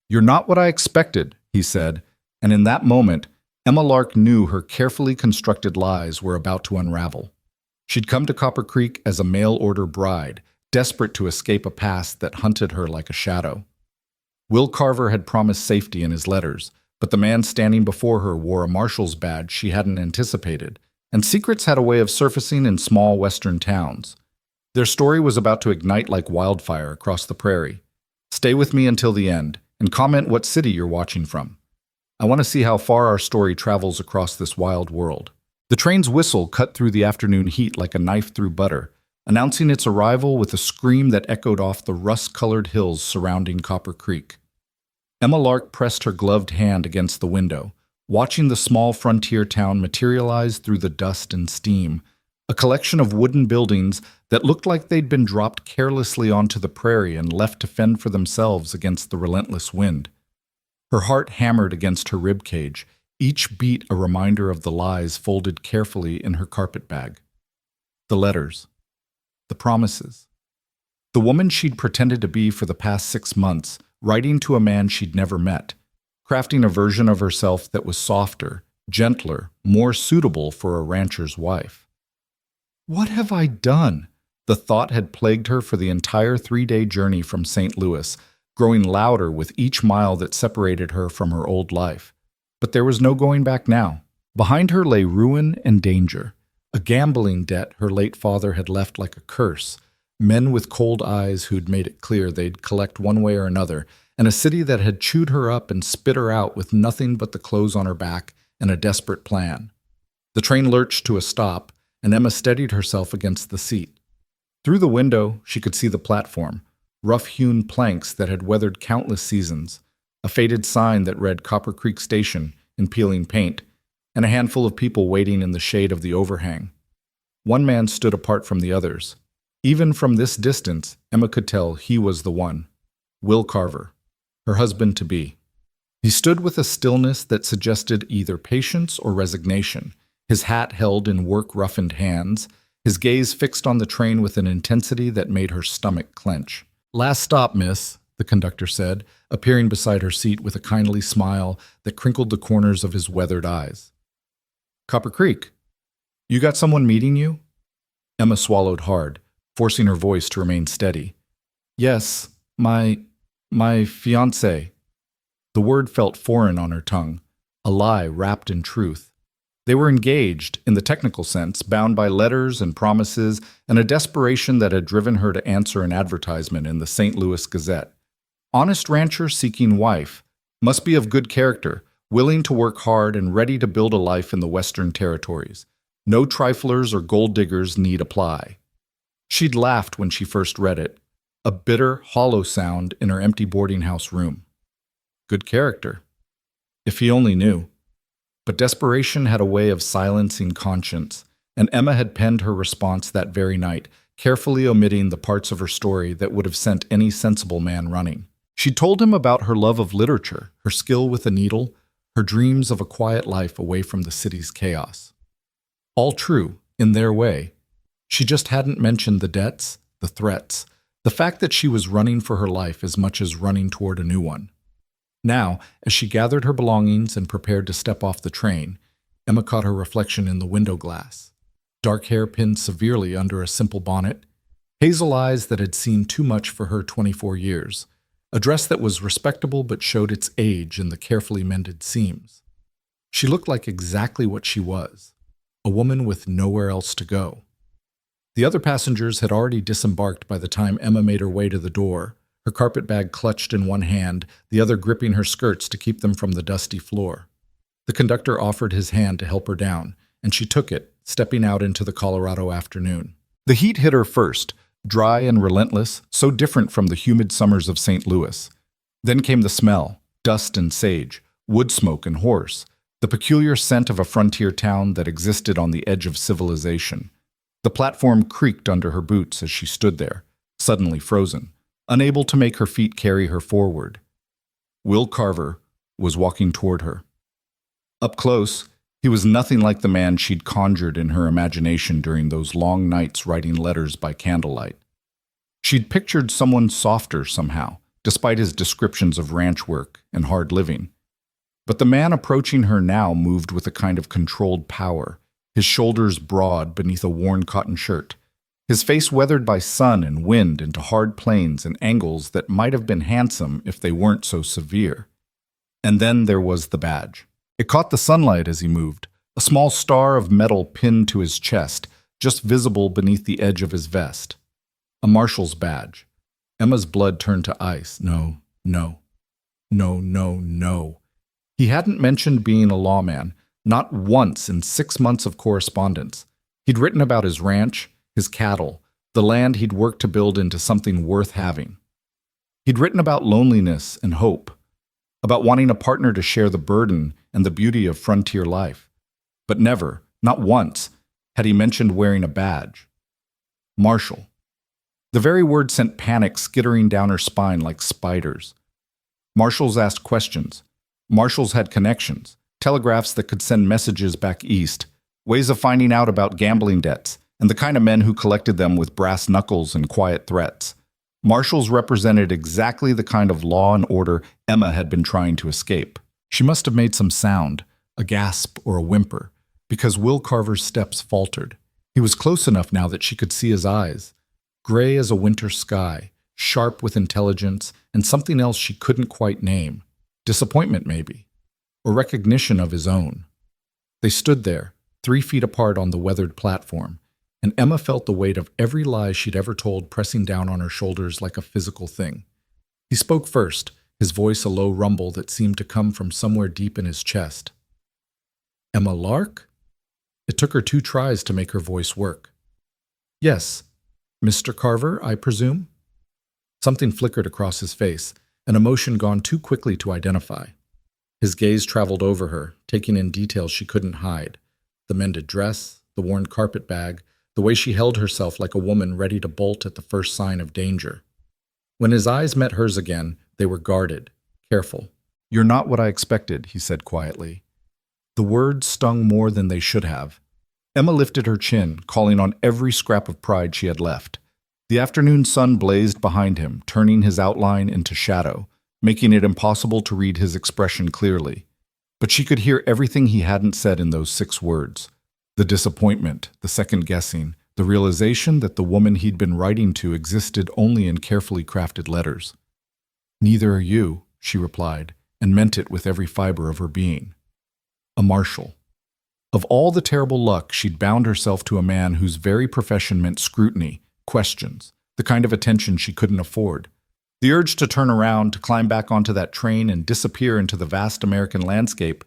"You're not what I expected," he said, and in that moment, Emma Lark knew her carefully constructed lies were about to unravel. She'd come to Copper Creek as a mail-order bride, desperate to escape a past that hunted her like a shadow. Will Carver had promised safety in his letters, but the man standing before her wore a marshal's badge she hadn't anticipated, and secrets had a way of surfacing in small western towns. Their story was about to ignite like wildfire across the prairie. Stay with me until the end, and comment what city you're watching from. I want to see how far our story travels across this wild world. The train's whistle cut through the afternoon heat like a knife through butter, announcing its arrival with a scream that echoed off the rust-colored hills surrounding Copper Creek. Emma Lark pressed her gloved hand against the window, watching the small frontier town materialize through the dust and steam, a collection of wooden buildings that looked like they'd been dropped carelessly onto the prairie and left to fend for themselves against the relentless wind. Her heart hammered against her ribcage, each beat a reminder of the lies folded carefully in her carpet bag. The letters. The promises. The woman she'd pretended to be for the past 6 months, writing to a man she'd never met, crafting a version of herself that was softer, gentler, more suitable for a rancher's wife. What have I done? The thought had plagued her for the entire 3-day journey from St. Louis, growing louder with each mile that separated her from her old life. But there was no going back now. Behind her lay ruin and danger, a gambling debt her late father had left like a curse, men with cold eyes who'd made it clear they'd collect one way or another, and a city that had chewed her up and spit her out with nothing but the clothes on her back and a desperate plan. The train lurched to a stop, and Emma steadied herself against the seat. Through the window, she could see the platform, rough-hewn planks that had weathered countless seasons, a faded sign that read Copper Creek Station in peeling paint, and a handful of people waiting in the shade of the overhang. One man stood apart from the others. Even from this distance, Emma could tell he was the one. Will Carver, her husband-to-be. He stood with a stillness that suggested either patience or resignation, his hat held in work-roughened hands, his gaze fixed on the train with an intensity that made her stomach clench. "Last stop, miss," the conductor said, appearing beside her seat with a kindly smile that crinkled the corners of his weathered eyes. "Copper Creek. You got someone meeting you?" Emma swallowed hard, forcing her voice to remain steady. "Yes, my fiancé." The word felt foreign on her tongue, a lie wrapped in truth. They were engaged, in the technical sense, bound by letters and promises and a desperation that had driven her to answer an advertisement in the St. Louis Gazette. Honest rancher seeking wife, must be of good character, willing to work hard and ready to build a life in the Western Territories. No triflers or gold diggers need apply. She'd laughed when she first read it, a bitter, hollow sound in her empty boarding house room. Good character. If he only knew. But desperation had a way of silencing conscience, and Emma had penned her response that very night, carefully omitting the parts of her story that would have sent any sensible man running. She told him about her love of literature, her skill with a needle, her dreams of a quiet life away from the city's chaos. All true, in their way. She just hadn't mentioned the debts, the threats, the fact that she was running for her life as much as running toward a new one. Now, as she gathered her belongings and prepared to step off the train, Emma caught her reflection in the window glass. Dark hair pinned severely under a simple bonnet, hazel eyes that had seen too much for her 24 years, a dress that was respectable but showed its age in the carefully mended seams. She looked like exactly what she was, a woman with nowhere else to go. The other passengers had already disembarked by the time Emma made her way to the door, her carpet bag clutched in one hand, the other gripping her skirts to keep them from the dusty floor. The conductor offered his hand to help her down, and she took it, stepping out into the Colorado afternoon. The heat hit her first, dry and relentless, so different from the humid summers of St. Louis. Then came the smell, dust and sage, wood smoke and horse, the peculiar scent of a frontier town that existed on the edge of civilization. The platform creaked under her boots as she stood there, suddenly frozen, unable to make her feet carry her forward. Will Carver was walking toward her. Up close, he was nothing like the man she'd conjured in her imagination during those long nights writing letters by candlelight. She'd pictured someone softer somehow, despite his descriptions of ranch work and hard living. But the man approaching her now moved with a kind of controlled power, his shoulders broad beneath a worn cotton shirt, his face weathered by sun and wind into hard planes and angles that might have been handsome if they weren't so severe. And then there was the badge. It caught the sunlight as he moved, a small star of metal pinned to his chest, just visible beneath the edge of his vest. A marshal's badge. Emma's blood turned to ice. No, no, no, no, no. He hadn't mentioned being a lawman, not once in 6 months of correspondence. He'd written about his ranch, his cattle, the land he'd worked to build into something worth having. He'd written about loneliness and hope, about wanting a partner to share the burden and the beauty of frontier life. But never, not once, had he mentioned wearing a badge. Marshal. The very word sent panic skittering down her spine like spiders. Marshals asked questions. Marshals had connections, telegraphs that could send messages back east, ways of finding out about gambling debts, and the kind of men who collected them with brass knuckles and quiet threats. Marshals represented exactly the kind of law and order Emma had been trying to escape. She must have made some sound, a gasp or a whimper, because Will Carver's steps faltered. He was close enough now that she could see his eyes, gray as a winter sky, sharp with intelligence, and something else she couldn't quite name. Disappointment, maybe, or recognition of his own. They stood there, 3 feet apart on the weathered platform, and Emma felt the weight of every lie she'd ever told pressing down on her shoulders like a physical thing. He spoke first, his voice a low rumble that seemed to come from somewhere deep in his chest. Emma Lark? It took her 2 tries to make her voice work. Yes, Mr. Carver, I presume? Something flickered across his face, an emotion gone too quickly to identify. His gaze traveled over her, taking in details she couldn't hide. The mended dress, the worn carpet bag, the way she held herself like a woman ready to bolt at the first sign of danger. When his eyes met hers again, they were guarded, careful. You're not what I expected, he said quietly. The words stung more than they should have. Emma lifted her chin, calling on every scrap of pride she had left. The afternoon sun blazed behind him, turning his outline into shadow, making it impossible to read his expression clearly. But she could hear everything he hadn't said in those 6 words. The disappointment, the second-guessing, the realization that the woman he'd been writing to existed only in carefully crafted letters. Neither are you, she replied, and meant it with every fiber of her being. A marshal. Of all the terrible luck, she'd bound herself to a man whose very profession meant scrutiny, questions, the kind of attention she couldn't afford. The urge to turn around, to climb back onto that train and disappear into the vast American landscape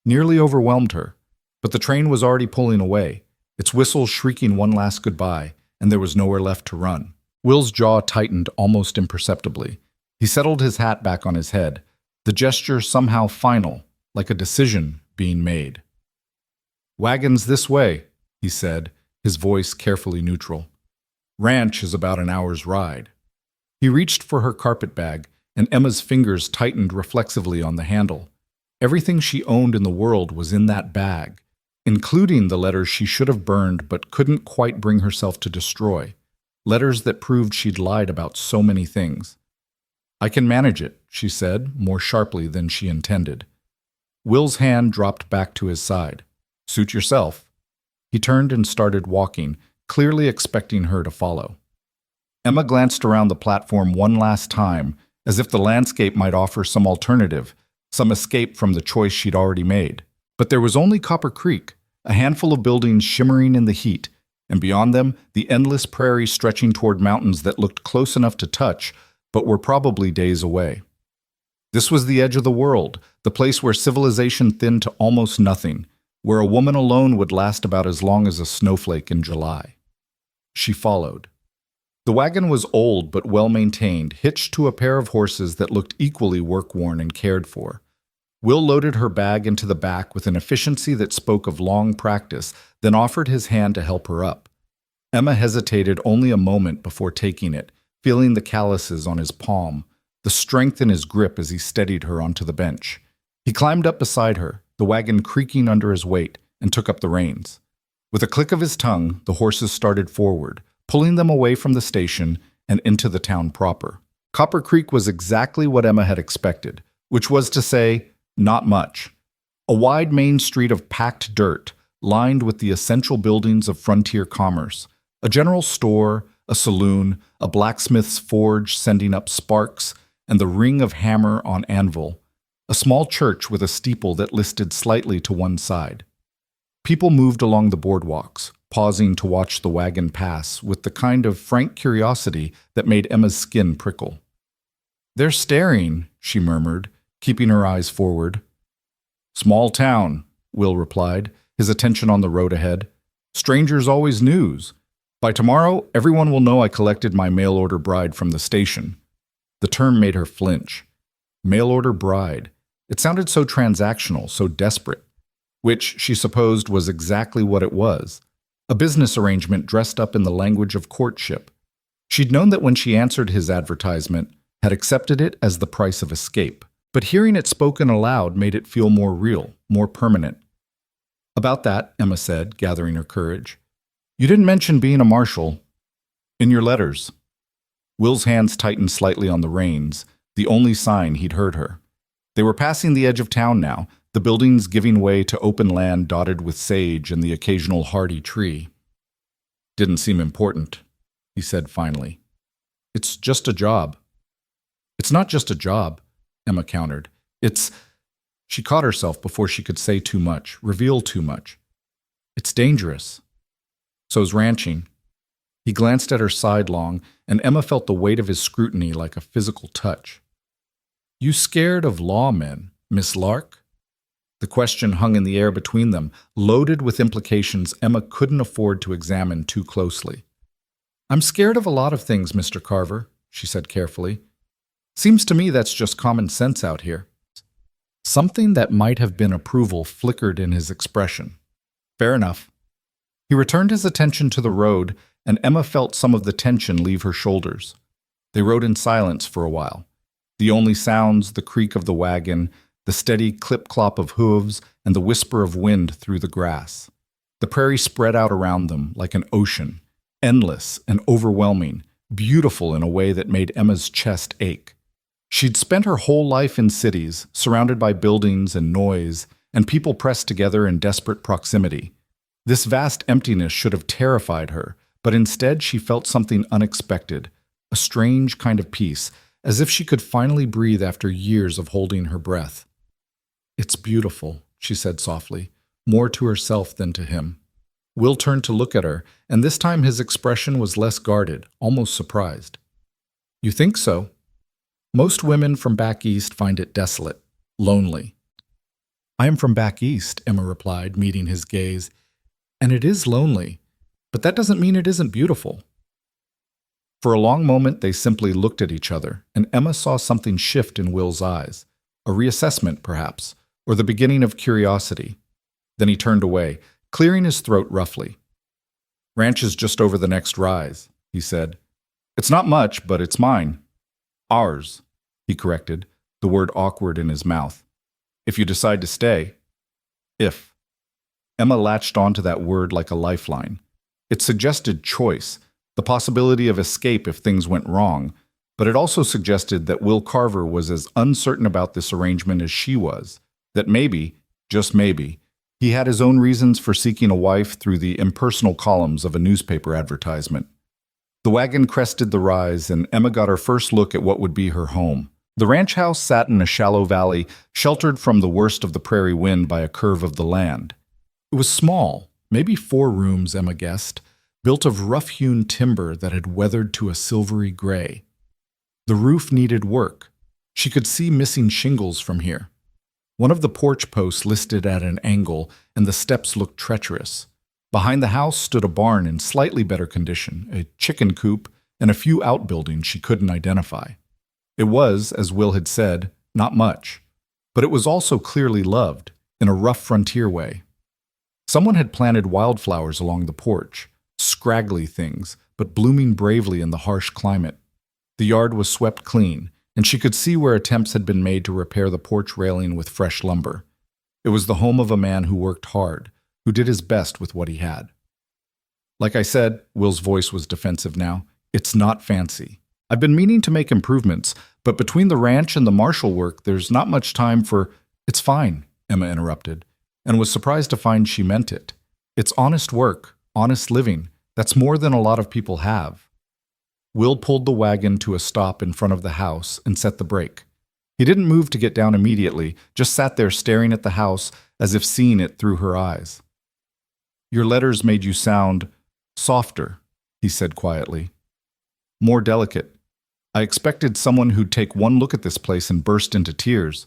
nearly overwhelmed her. But the train was already pulling away, its whistle shrieking one last goodbye, and there was nowhere left to run. Will's jaw tightened almost imperceptibly. He settled his hat back on his head, the gesture somehow final, like a decision being made. Wagons this way, he said, his voice carefully neutral. Ranch is about an hour's ride. He reached for her carpet bag, and Emma's fingers tightened reflexively on the handle. Everything she owned in the world was in that bag, including the letters she should have burned but couldn't quite bring herself to destroy, letters that proved she'd lied about so many things. I can manage it, she said, more sharply than she intended. Will's hand dropped back to his side. Suit yourself. He turned and started walking, clearly expecting her to follow. Emma glanced around the platform one last time, as if the landscape might offer some alternative, some escape from the choice she'd already made. But there was only Copper Creek, a handful of buildings shimmering in the heat, and beyond them, the endless prairie stretching toward mountains that looked close enough to touch, but were probably days away. This was the edge of the world, the place where civilization thinned to almost nothing, where a woman alone would last about as long as a snowflake in July. She followed. The wagon was old but well-maintained, hitched to a pair of horses that looked equally work-worn and cared for. Will loaded her bag into the back with an efficiency that spoke of long practice, then offered his hand to help her up. Emma hesitated only a moment before taking it, feeling the calluses on his palm, the strength in his grip as he steadied her onto the bench. He climbed up beside her, the wagon creaking under his weight, and took up the reins. With a click of his tongue, the horses started forward, pulling them away from the station and into the town proper. Copper Creek was exactly what Emma had expected, which was to say, not much. A wide main street of packed dirt, lined with the essential buildings of frontier commerce, a general store, a saloon, a blacksmith's forge sending up sparks, and the ring of hammer on anvil, a small church with a steeple that listed slightly to one side. People moved along the boardwalks, pausing to watch the wagon pass with the kind of frank curiosity that made Emma's skin prickle. "They're staring," she murmured, keeping her eyes forward. "Small town," Will replied, his attention on the road ahead. "Strangers always news. By tomorrow, everyone will know I collected my mail-order bride from the station." The term made her flinch. Mail-order bride. It sounded so transactional, so desperate. Which, she supposed, was exactly what it was. A business arrangement dressed up in the language of courtship. She'd known that when she answered his advertisement, had accepted it as the price of escape. But hearing it spoken aloud made it feel more real, more permanent. "About that," Emma said, gathering her courage. "You didn't mention being a marshal. In your letters." Will's hands tightened slightly on the reins, the only sign he'd heard her. They were passing the edge of town now, the buildings giving way to open land dotted with sage and the occasional hardy tree. "Didn't seem important," he said finally. "It's just a job." "It's not just a job," Emma countered. "It's—" She caught herself before she could say too much, reveal too much. "It's dangerous. So's ranching." He glanced at her sidelong, and Emma felt the weight of his scrutiny like a physical touch. "You scared of lawmen, Miss Lark?" The question hung in the air between them, loaded with implications Emma couldn't afford to examine too closely. "I'm scared of a lot of things, Mr. Carver," she said carefully. "Seems to me that's just common sense out here." Something that might have been approval flickered in his expression. "Fair enough." He returned his attention to the road, and Emma felt some of the tension leave her shoulders. They rode in silence for a while. The only sounds, the creak of the wagon, the steady clip-clop of hooves, and the whisper of wind through the grass. The prairie spread out around them like an ocean, endless and overwhelming, beautiful in a way that made Emma's chest ache. She'd spent her whole life in cities, surrounded by buildings and noise, and people pressed together in desperate proximity. This vast emptiness should have terrified her, but instead she felt something unexpected, a strange kind of peace, as if she could finally breathe after years of holding her breath. "It's beautiful," she said softly, more to herself than to him. Will turned to look at her, and this time his expression was less guarded, almost surprised. "You think so?" "Most women from back east find it desolate, lonely." "I am from back east," Emma replied, meeting his gaze, "and it is lonely, but that doesn't mean it isn't beautiful." For a long moment they simply looked at each other, and Emma saw something shift in Will's eyes, a reassessment perhaps, or the beginning of curiosity. Then he turned away, clearing his throat roughly. "Ranch is just over the next rise," he said. "It's not much, but it's mine. Ours," he corrected, the word awkward in his mouth. "If you decide to stay." If. Emma latched onto that word like a lifeline. It suggested choice, the possibility of escape if things went wrong, but it also suggested that Will Carver was as uncertain about this arrangement as she was, that maybe, just maybe, he had his own reasons for seeking a wife through the impersonal columns of a newspaper advertisement. The wagon crested the rise, and Emma got her first look at what would be her home. The ranch house sat in a shallow valley, sheltered from the worst of the prairie wind by a curve of the land. It was small, maybe 4 rooms, Emma guessed, built of rough-hewn timber that had weathered to a silvery gray. The roof needed work. She could see missing shingles from here. One of the porch posts listed at an angle, and the steps looked treacherous. Behind the house stood a barn in slightly better condition, a chicken coop, and a few outbuildings she couldn't identify. It was, as Will had said, not much, but it was also clearly loved, in a rough frontier way. Someone had planted wildflowers along the porch, scraggly things, but blooming bravely in the harsh climate. The yard was swept clean, and she could see where attempts had been made to repair the porch railing with fresh lumber. It was the home of a man who worked hard, who did his best with what he had. "Like I said," Will's voice was defensive now, "it's not fancy. I've been meaning to make improvements, but between the ranch and the marshal work, there's not much time for— It's fine, Emma interrupted, and was surprised to find she meant it. It's honest work, honest living. That's more than a lot of people have. Will pulled the wagon to a stop in front of the house and set the brake. He didn't move to get down immediately, just sat there staring at the house as if seeing it through her eyes. Your letters made you sound softer, he said quietly. More delicate. I expected someone who'd take one look at this place and burst into tears.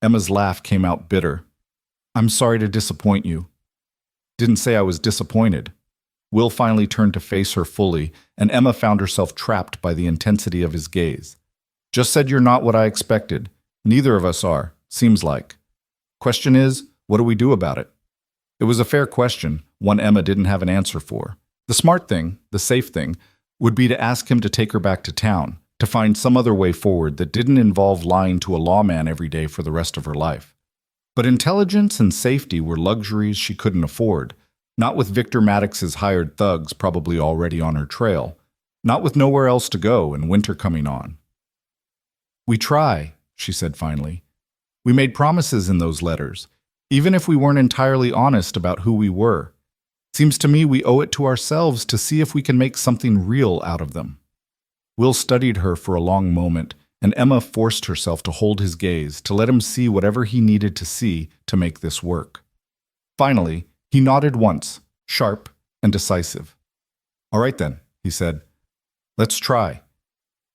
Emma's laugh came out bitter. I'm sorry to disappoint you. Didn't say I was disappointed. Will finally turned to face her fully, and Emma found herself trapped by the intensity of his gaze. Just said you're not what I expected. Neither of us are, seems like. Question is, what do we do about it? It was a fair question, one Emma didn't have an answer for. The smart thing, the safe thing, would be to ask him to take her back to town, to find some other way forward that didn't involve lying to a lawman every day for the rest of her life. But intelligence and safety were luxuries she couldn't afford, not with Victor Maddox's hired thugs probably already on her trail, not with nowhere else to go and winter coming on. We try, she said finally. We made promises in those letters, even if we weren't entirely honest about who we were. Seems to me we owe it to ourselves to see if we can make something real out of them. Will studied her for a long moment, and Emma forced herself to hold his gaze, to let him see whatever he needed to see to make this work. Finally, he nodded once, sharp and decisive. All right then, he said. Let's try.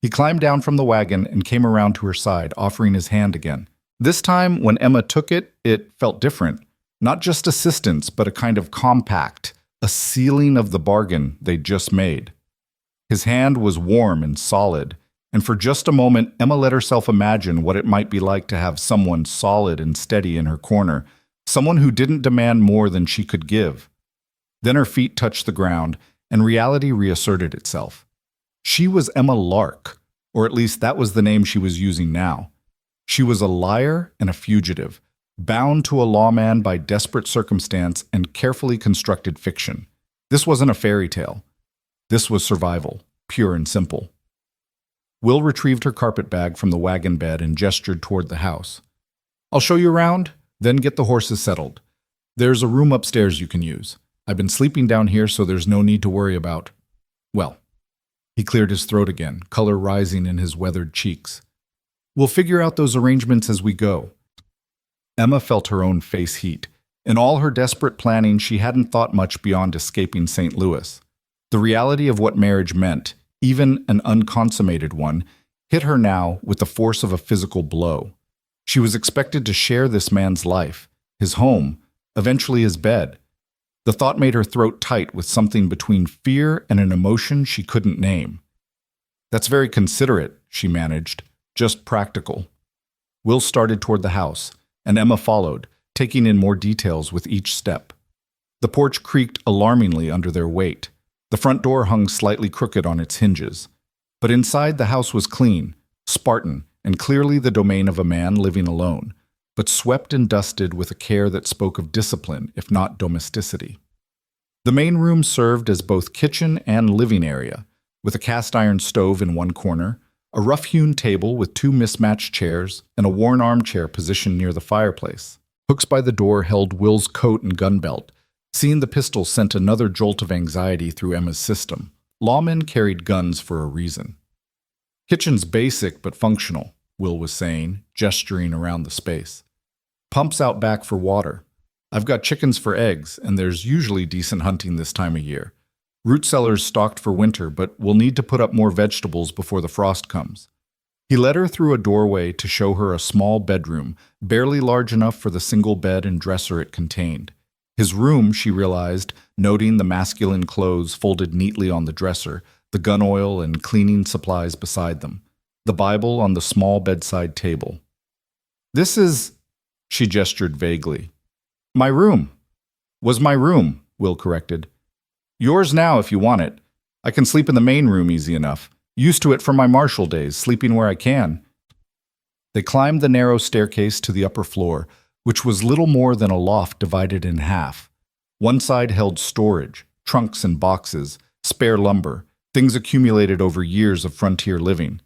He climbed down from the wagon and came around to her side, offering his hand again. This time, when Emma took it, it felt different. Not just assistance, but a kind of compact, a sealing of the bargain they'd just made. His hand was warm and solid, and for just a moment, Emma let herself imagine what it might be like to have someone solid and steady in her corner, someone who didn't demand more than she could give. Then her feet touched the ground, and reality reasserted itself. She was Emma Lark, or at least that was the name she was using now. She was a liar and a fugitive, bound to a lawman by desperate circumstance and carefully constructed fiction. This wasn't a fairy tale. This was survival, pure and simple. Will retrieved her carpet bag from the wagon bed and gestured toward the house. I'll show you around, then get the horses settled. There's a room upstairs you can use. I've been sleeping down here, so there's no need to worry about— Well, he cleared his throat again, color rising in his weathered cheeks. We'll figure out those arrangements as we go. Emma felt her own face heat. In all her desperate planning, she hadn't thought much beyond escaping St. Louis. The reality of what marriage meant, even an unconsummated one, hit her now with the force of a physical blow. She was expected to share this man's life, his home, eventually his bed. The thought made her throat tight with something between fear and an emotion she couldn't name. That's very considerate, she managed, just practical. Will started toward the house, and Emma followed, taking in more details with each step. The porch creaked alarmingly under their weight. The front door hung slightly crooked on its hinges. But inside the house was clean, Spartan, and clearly the domain of a man living alone, but swept and dusted with a care that spoke of discipline, if not domesticity. The main room served as both kitchen and living area, with a cast-iron stove in one corner, a rough-hewn table with two mismatched chairs, and a worn armchair positioned near the fireplace. Hooks by the door held Will's coat and gun belt. Seeing the pistol sent another jolt of anxiety through Emma's system. Lawmen carried guns for a reason. Kitchen's basic but functional, Will was saying, gesturing around the space. Pumps out back for water. I've got chickens for eggs, and there's usually decent hunting this time of year. Root cellars stocked for winter, but we'll need to put up more vegetables before the frost comes. He led her through a doorway to show her a small bedroom, barely large enough for the single bed and dresser it contained. His room, she realized, noting the masculine clothes folded neatly on the dresser, the gun oil and cleaning supplies beside them, the Bible on the small bedside table. This is, she gestured vaguely. My room. Was my room, Will corrected. Yours now if you want it. I can sleep in the main room easy enough. Used to it from my marshal days, sleeping where I can. They climbed the narrow staircase to the upper floor, which was little more than a loft divided in half. One side held storage, trunks and boxes, spare lumber. things accumulated over years of frontier living.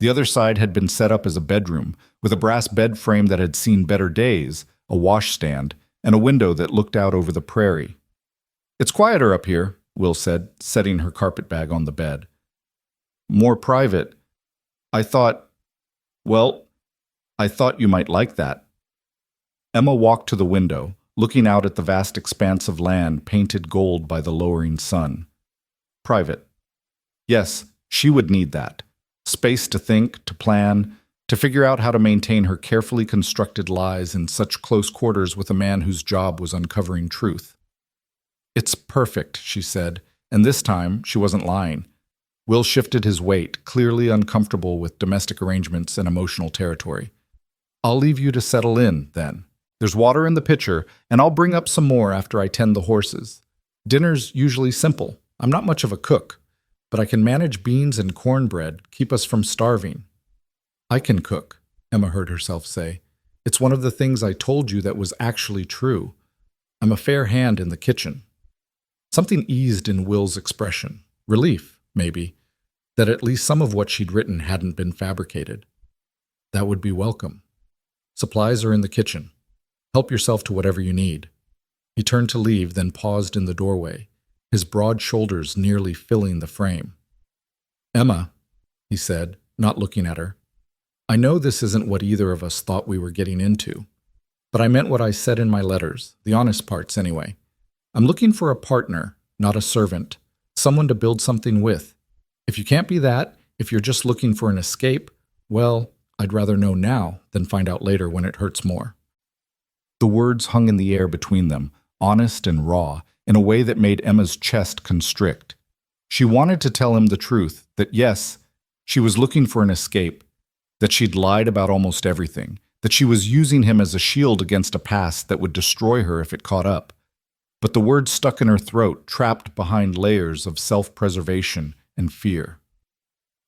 The other side had been set up as a bedroom, with a brass bed frame that had seen better days, a washstand, and a window that looked out over the prairie. "It's quieter up here," Will said, setting her carpetbag on the bed. "More private. I thought, well, I thought you might like that." Emma walked to the window, looking out at the vast expanse of land painted gold by the lowering sun. Private. Yes, she would need that. Space to think, to plan, to figure out how to maintain her carefully constructed lies in such close quarters with a man whose job was uncovering truth. "It's perfect," she said, and this time she wasn't lying. Will shifted his weight, clearly uncomfortable with domestic arrangements and emotional territory. "I'll leave you to settle in, then. There's water in the pitcher, and I'll bring up some more after I tend the horses. Dinner's usually simple. I'm not much of a cook, but I can manage beans and cornbread, keep us from starving." "I can cook," Emma heard herself say. "It's one of the things I told you that was actually true. I'm a fair hand in the kitchen." Something eased in Will's expression. Relief, maybe, that at least some of what she'd written hadn't been fabricated. "That would be welcome. Supplies are in the kitchen. Help yourself to whatever you need." He turned to leave, then paused in the doorway, his broad shoulders nearly filling the frame. "Emma," he said, not looking at her, "I know this isn't what either of us thought we were getting into, but I meant what I said in my letters, the honest parts anyway. I'm looking for a partner, not a servant, someone to build something with. If you can't be that, if you're just looking for an escape, well, I'd rather know now than find out later when it hurts more." The words hung in the air between them, honest and raw, in a way that made Emma's chest constrict. She wanted to tell him the truth, that yes, she was looking for an escape, that she'd lied about almost everything, that she was using him as a shield against a past that would destroy her if it caught up. But the words stuck in her throat, trapped behind layers of self-preservation and fear.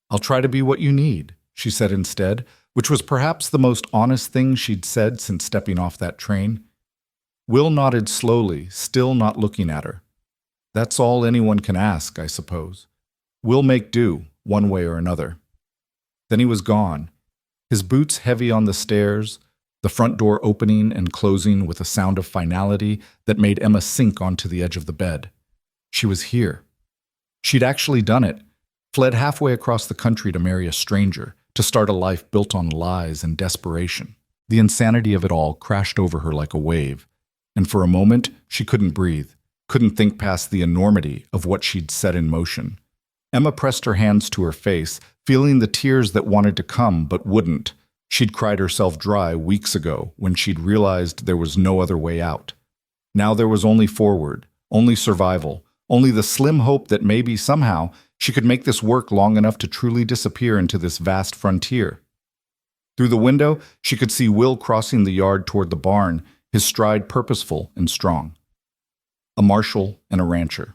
"I'll try to be what you need," she said instead, which was perhaps the most honest thing she'd said since stepping off that train. Will nodded slowly, still not looking at her. "That's all anyone can ask, I suppose. We'll make do, one way or another." Then he was gone, his boots heavy on the stairs, the front door opening and closing with a sound of finality that made Emma sink onto the edge of the bed. She was here. She'd actually done it, fled halfway across the country to marry a stranger, to start a life built on lies and desperation. The insanity of it all crashed over her like a wave, and for a moment she couldn't breathe, couldn't think past the enormity of what she'd set in motion. Emma pressed her hands to her face, feeling the tears that wanted to come but wouldn't. She'd cried herself dry weeks ago when she'd realized there was no other way out. Now there was only forward, only survival, only the slim hope that maybe somehow she could make this work long enough to truly disappear into this vast frontier. Through the window, she could see Will crossing the yard toward the barn, his stride purposeful and strong. A marshal and a rancher,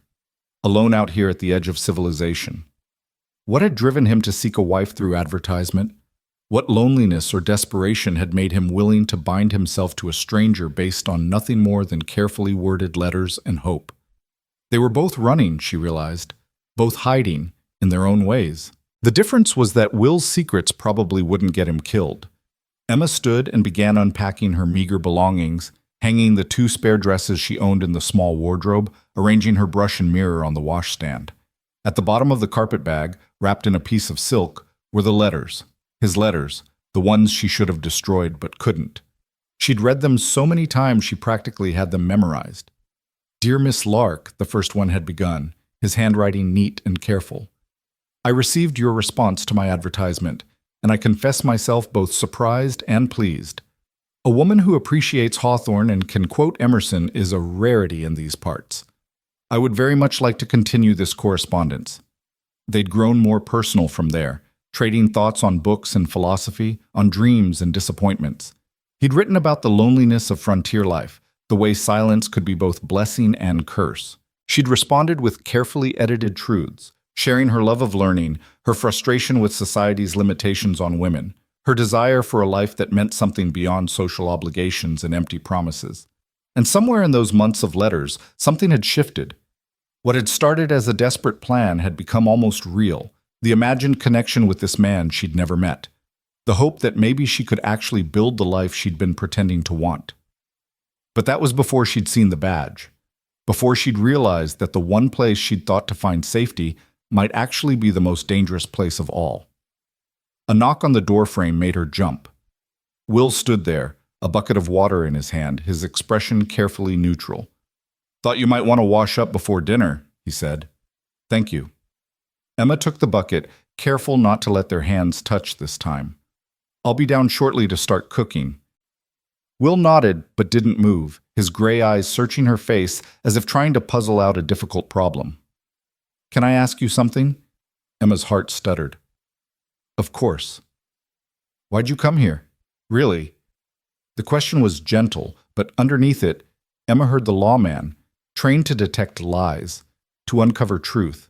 alone out here at the edge of civilization. What had driven him to seek a wife through advertisement? What loneliness or desperation had made him willing to bind himself to a stranger based on nothing more than carefully worded letters and hope? They were both running, she realized, both hiding in their own ways. The difference was that Will's secrets probably wouldn't get him killed. Emma stood and began unpacking her meager belongings, hanging the 2 spare dresses she owned in the small wardrobe, arranging her brush and mirror on the washstand. At the bottom of the carpetbag, wrapped in a piece of silk, were the letters. His letters, the ones she should have destroyed but couldn't. She'd read them so many times she practically had them memorized. "Dear Miss Lark," the first one had begun, his handwriting neat and careful. "I received your response to my advertisement, and I confess myself both surprised and pleased. A woman who appreciates Hawthorne and can quote Emerson is a rarity in these parts. I would very much like to continue this correspondence." They'd grown more personal from there, trading thoughts on books and philosophy, on dreams and disappointments. He'd written about the loneliness of frontier life, the way silence could be both blessing and curse. She'd responded with carefully edited truths, sharing her love of learning, her frustration with society's limitations on women, her desire for a life that meant something beyond social obligations and empty promises. And somewhere in those months of letters, something had shifted. What had started as a desperate plan had become almost real, the imagined connection with this man she'd never met, the hope that maybe she could actually build the life she'd been pretending to want. But that was before she'd seen the badge, before she'd realized that the one place she'd thought to find safety might actually be the most dangerous place of all. A knock on the doorframe made her jump. Will stood there, a bucket of water in his hand, his expression carefully neutral. "Thought you might want to wash up before dinner," he said. "Thank you." Emma took the bucket, careful not to let their hands touch this time. "I'll be down shortly to start cooking." Will nodded but didn't move, his gray eyes searching her face as if trying to puzzle out a difficult problem. "Can I ask you something?" Emma's heart stuttered. "Of course." "Why'd you come here? Really?" The question was gentle, but underneath it, Emma heard the lawman, trained to detect lies, to uncover truth.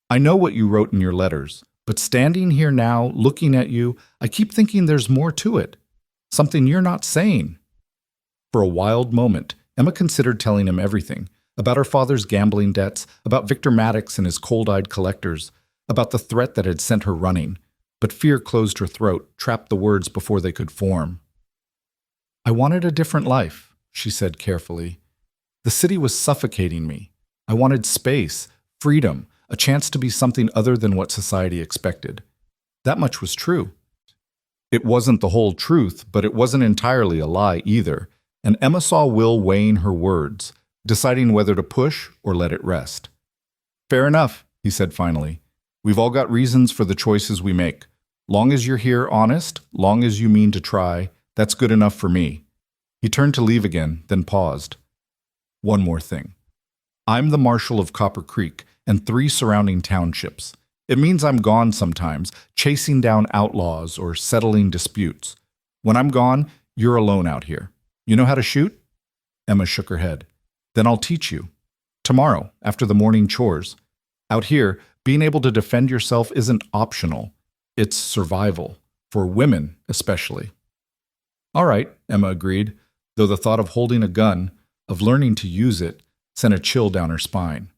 "I know what you wrote in your letters, but standing here now, looking at you, I keep thinking there's more to it. Something you're not saying." For a wild moment, Emma considered telling him everything, about her father's gambling debts, about Victor Maddox and his cold-eyed collectors, about the threat that had sent her running, but fear closed her throat, trapped the words before they could form. "I wanted a different life," she said carefully. "The city was suffocating me. I wanted space, freedom, a chance to be something other than what society expected. That much was true." It wasn't the whole truth, but it wasn't entirely a lie either, and Emma saw Will weighing her words, deciding whether to push or let it rest. "Fair enough," he said finally. "We've all got reasons for the choices we make. Long as you're here honest, long as you mean to try, that's good enough for me." He turned to leave again, then paused. "One more thing. I'm the marshal of Copper Creek and 3 surrounding townships. It means I'm gone sometimes, chasing down outlaws or settling disputes. When I'm gone, you're alone out here. You know how to shoot?" Emma shook her head. "Then I'll teach you. Tomorrow, after the morning chores. Out here, being able to defend yourself isn't optional. It's survival, for women especially." "All right," Emma agreed, though the thought of holding a gun, of learning to use it, sent a chill down her spine.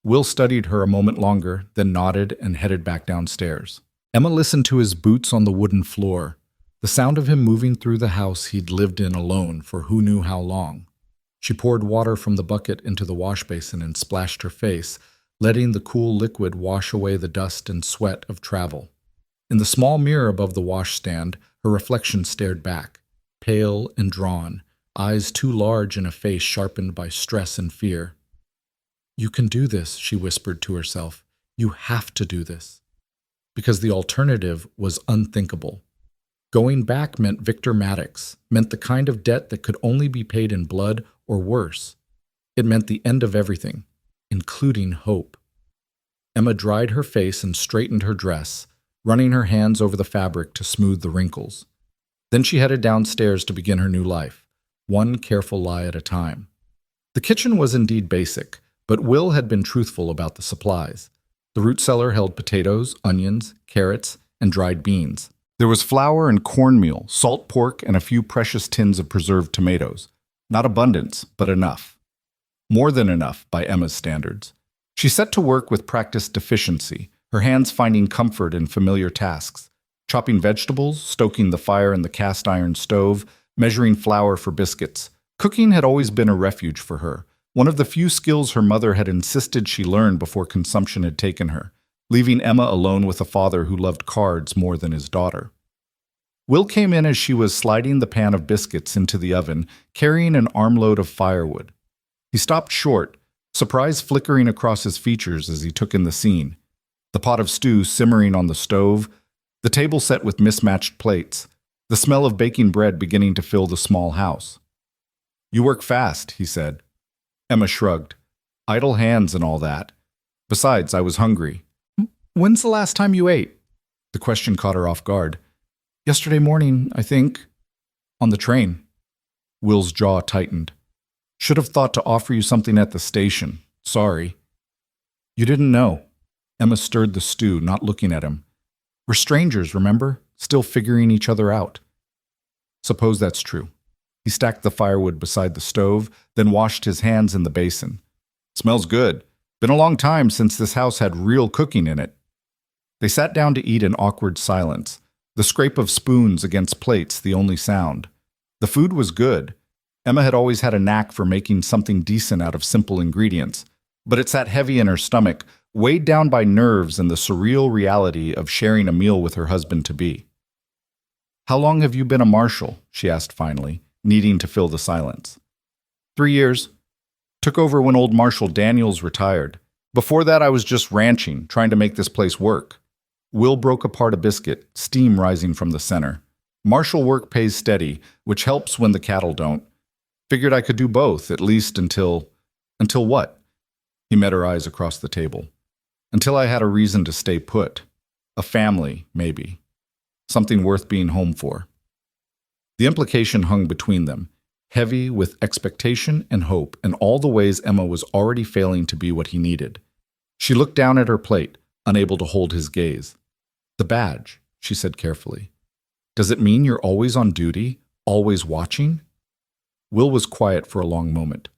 Will studied her a moment longer, then nodded and headed back downstairs. Emma listened to his boots on the wooden floor, the sound of him moving through the house he'd lived in alone for who knew how long. She poured water from the bucket into the wash basin and splashed her face, letting the cool liquid wash away the dust and sweat of travel. In the small mirror above the washstand, her reflection stared back, pale and drawn, eyes too large in a face sharpened by stress and fear. "You can do this," she whispered to herself. "You have to do this." Because the alternative was unthinkable. Going back meant Victor Maddox, meant the kind of debt that could only be paid in blood or worse. It meant the end of everything, including hope. Emma dried her face and straightened her dress, running her hands over the fabric to smooth the wrinkles. Then she headed downstairs to begin her new life, one careful lie at a time. The kitchen was indeed basic, but Will had been truthful about the supplies. The root cellar held potatoes, onions, carrots, and dried beans. There was flour and cornmeal, salt pork, and a few precious tins of preserved tomatoes. Not abundance, but enough. More than enough by Emma's standards. She set to work with practiced efficiency, her hands finding comfort in familiar tasks. Chopping vegetables, stoking the fire in the cast iron stove, measuring flour for biscuits. Cooking had always been a refuge for her, one of the few skills her mother had insisted she learn before consumption had taken her, leaving Emma alone with a father who loved cards more than his daughter. Will came in as she was sliding the pan of biscuits into the oven, carrying an armload of firewood. He stopped short, surprise flickering across his features as he took in the scene. The pot of stew simmering on the stove, the table set with mismatched plates, the smell of baking bread beginning to fill the small house. "You work fast," he said. Emma shrugged. "Idle hands and all that. Besides, I was hungry." "When's the last time you ate?" The question caught her off guard. "Yesterday morning, I think." "On the train." Will's jaw tightened. "Should have thought to offer you something at the station. Sorry." "You didn't know." Emma stirred the stew, not looking at him. "We're strangers, remember? Still figuring each other out." "Suppose that's true." He stacked the firewood beside the stove, then washed his hands in the basin. "Smells good. Been a long time since this house had real cooking in it. They sat down to eat in awkward silence, the scrape of spoons against plates the only sound. The food was good. Emma had always had a knack for making something decent out of simple ingredients, but it sat heavy in her stomach, weighed down by nerves and the surreal reality of sharing a meal with her husband-to-be. "How long have you been a marshal?" she asked finally, needing to fill the silence. 3 years. Took over when old Marshal Daniels retired. Before that, I was just ranching, trying to make this place work. Will broke apart a biscuit, steam rising from the center. Marshal work pays steady, which helps when the cattle don't. Figured I could do both, at least until... Until what? He met her eyes across the table. Until I had a reason to stay put. A family, maybe. Something worth being home for. The implication hung between them, heavy with expectation and hope and all the ways Emma was already failing to be what he needed. She looked down at her plate, unable to hold his gaze. "The badge," she said carefully. "Does it mean you're always on duty, always watching?" Will was quiet for a long moment.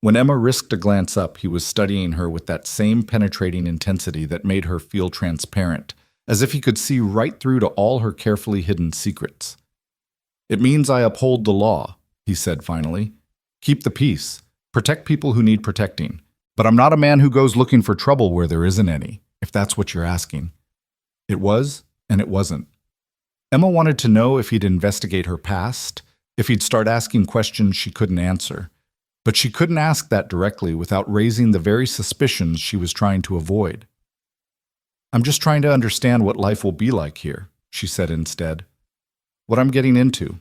When Emma risked a glance up, he was studying her with that same penetrating intensity that made her feel transparent, as if he could see right through to all her carefully hidden secrets. "It means I uphold the law," he said finally. "Keep the peace, protect people who need protecting. But I'm not a man who goes looking for trouble where there isn't any, if that's what you're asking." It was, and it wasn't. Emma wanted to know if he'd investigate her past, if he'd start asking questions she couldn't answer. But she couldn't ask that directly without raising the very suspicions she was trying to avoid. "I'm just trying to understand what life will be like here," she said instead. "What I'm getting into."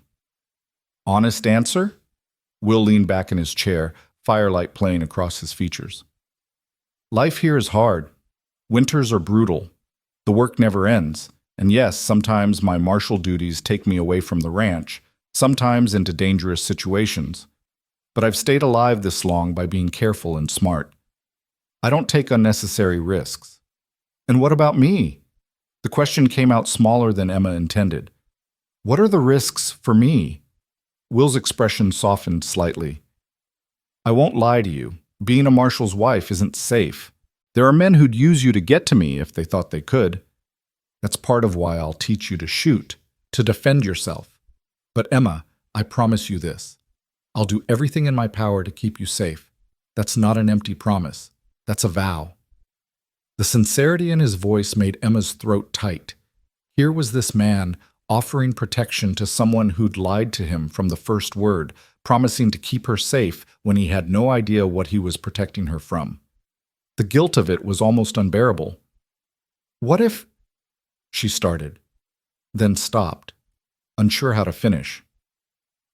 "Honest answer?" Will leaned back in his chair, firelight playing across his features. "Life here is hard. Winters are brutal. The work never ends. And yes, sometimes my marshal duties take me away from the ranch, sometimes into dangerous situations. But I've stayed alive this long by being careful and smart. I don't take unnecessary risks." "And what about me?" The question came out smaller than Emma intended. "What are the risks for me?" Will's expression softened slightly. "I won't lie to you. Being a marshal's wife isn't safe. There are men who'd use you to get to me if they thought they could. That's part of why I'll teach you to shoot, to defend yourself. But Emma, I promise you this. I'll do everything in my power to keep you safe. That's not an empty promise. That's a vow." The sincerity in his voice made Emma's throat tight. Here was this man offering protection to someone who'd lied to him from the first word, promising to keep her safe when he had no idea what he was protecting her from. The guilt of it was almost unbearable. "What if—" she started, then stopped, unsure how to finish.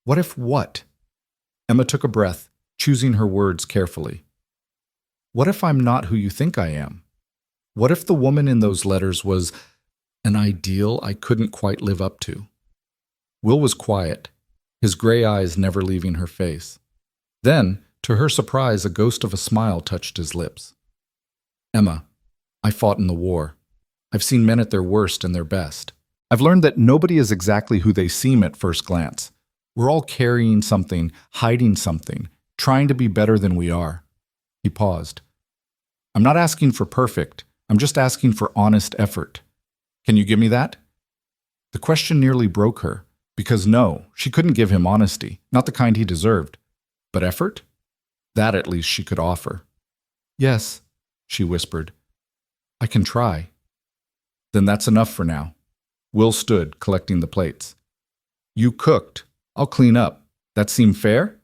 "What if what?" Emma took a breath, choosing her words carefully. "What if I'm not who you think I am? What if the woman in those letters was an ideal I couldn't quite live up to?" Will was quiet, his gray eyes never leaving her face. Then, to her surprise, a ghost of a smile touched his lips. "Emma, I fought in the war. I've seen men at their worst and their best. I've learned that nobody is exactly who they seem at first glance. We're all carrying something, hiding something, trying to be better than we are." He paused. "I'm not asking for perfect. I'm just asking for honest effort. Can you give me that?" The question nearly broke her, because no, she couldn't give him honesty, not the kind he deserved. But effort? That at least she could offer. "Yes," she whispered. "I can try." "Then that's enough for now." Will stood, collecting the plates. "You cooked. I'll clean up. That seem fair?"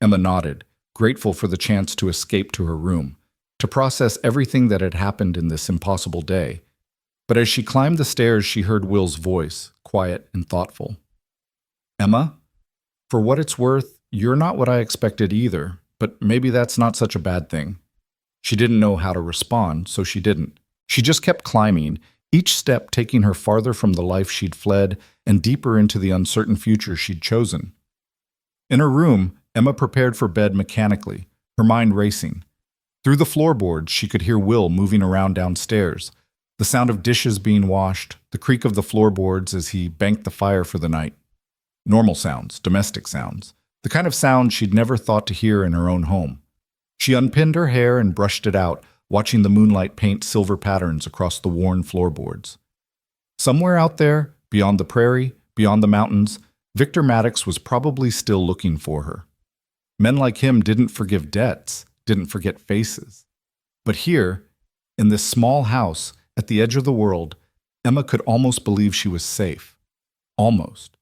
Emma nodded, grateful for the chance to escape to her room, to process everything that had happened in this impossible day. But as she climbed the stairs, she heard Will's voice, quiet and thoughtful. "Emma, for what it's worth, you're not what I expected either, but maybe that's not such a bad thing." She didn't know how to respond, so she didn't. She just kept climbing, each step taking her farther from the life she'd fled and deeper into the uncertain future she'd chosen. In her room, Emma prepared for bed mechanically, her mind racing. Through the floorboards, she could hear Will moving around downstairs, the sound of dishes being washed, the creak of the floorboards as he banked the fire for the night. Normal sounds, domestic sounds, the kind of sound she'd never thought to hear in her own home. She unpinned her hair and brushed it out, watching the moonlight paint silver patterns across the worn floorboards. Somewhere out there, beyond the prairie, beyond the mountains, Victor Maddox was probably still looking for her. Men like him didn't forgive debts, didn't forget faces. But here, in this small house at the edge of the world, Emma could almost believe she was safe. Almost.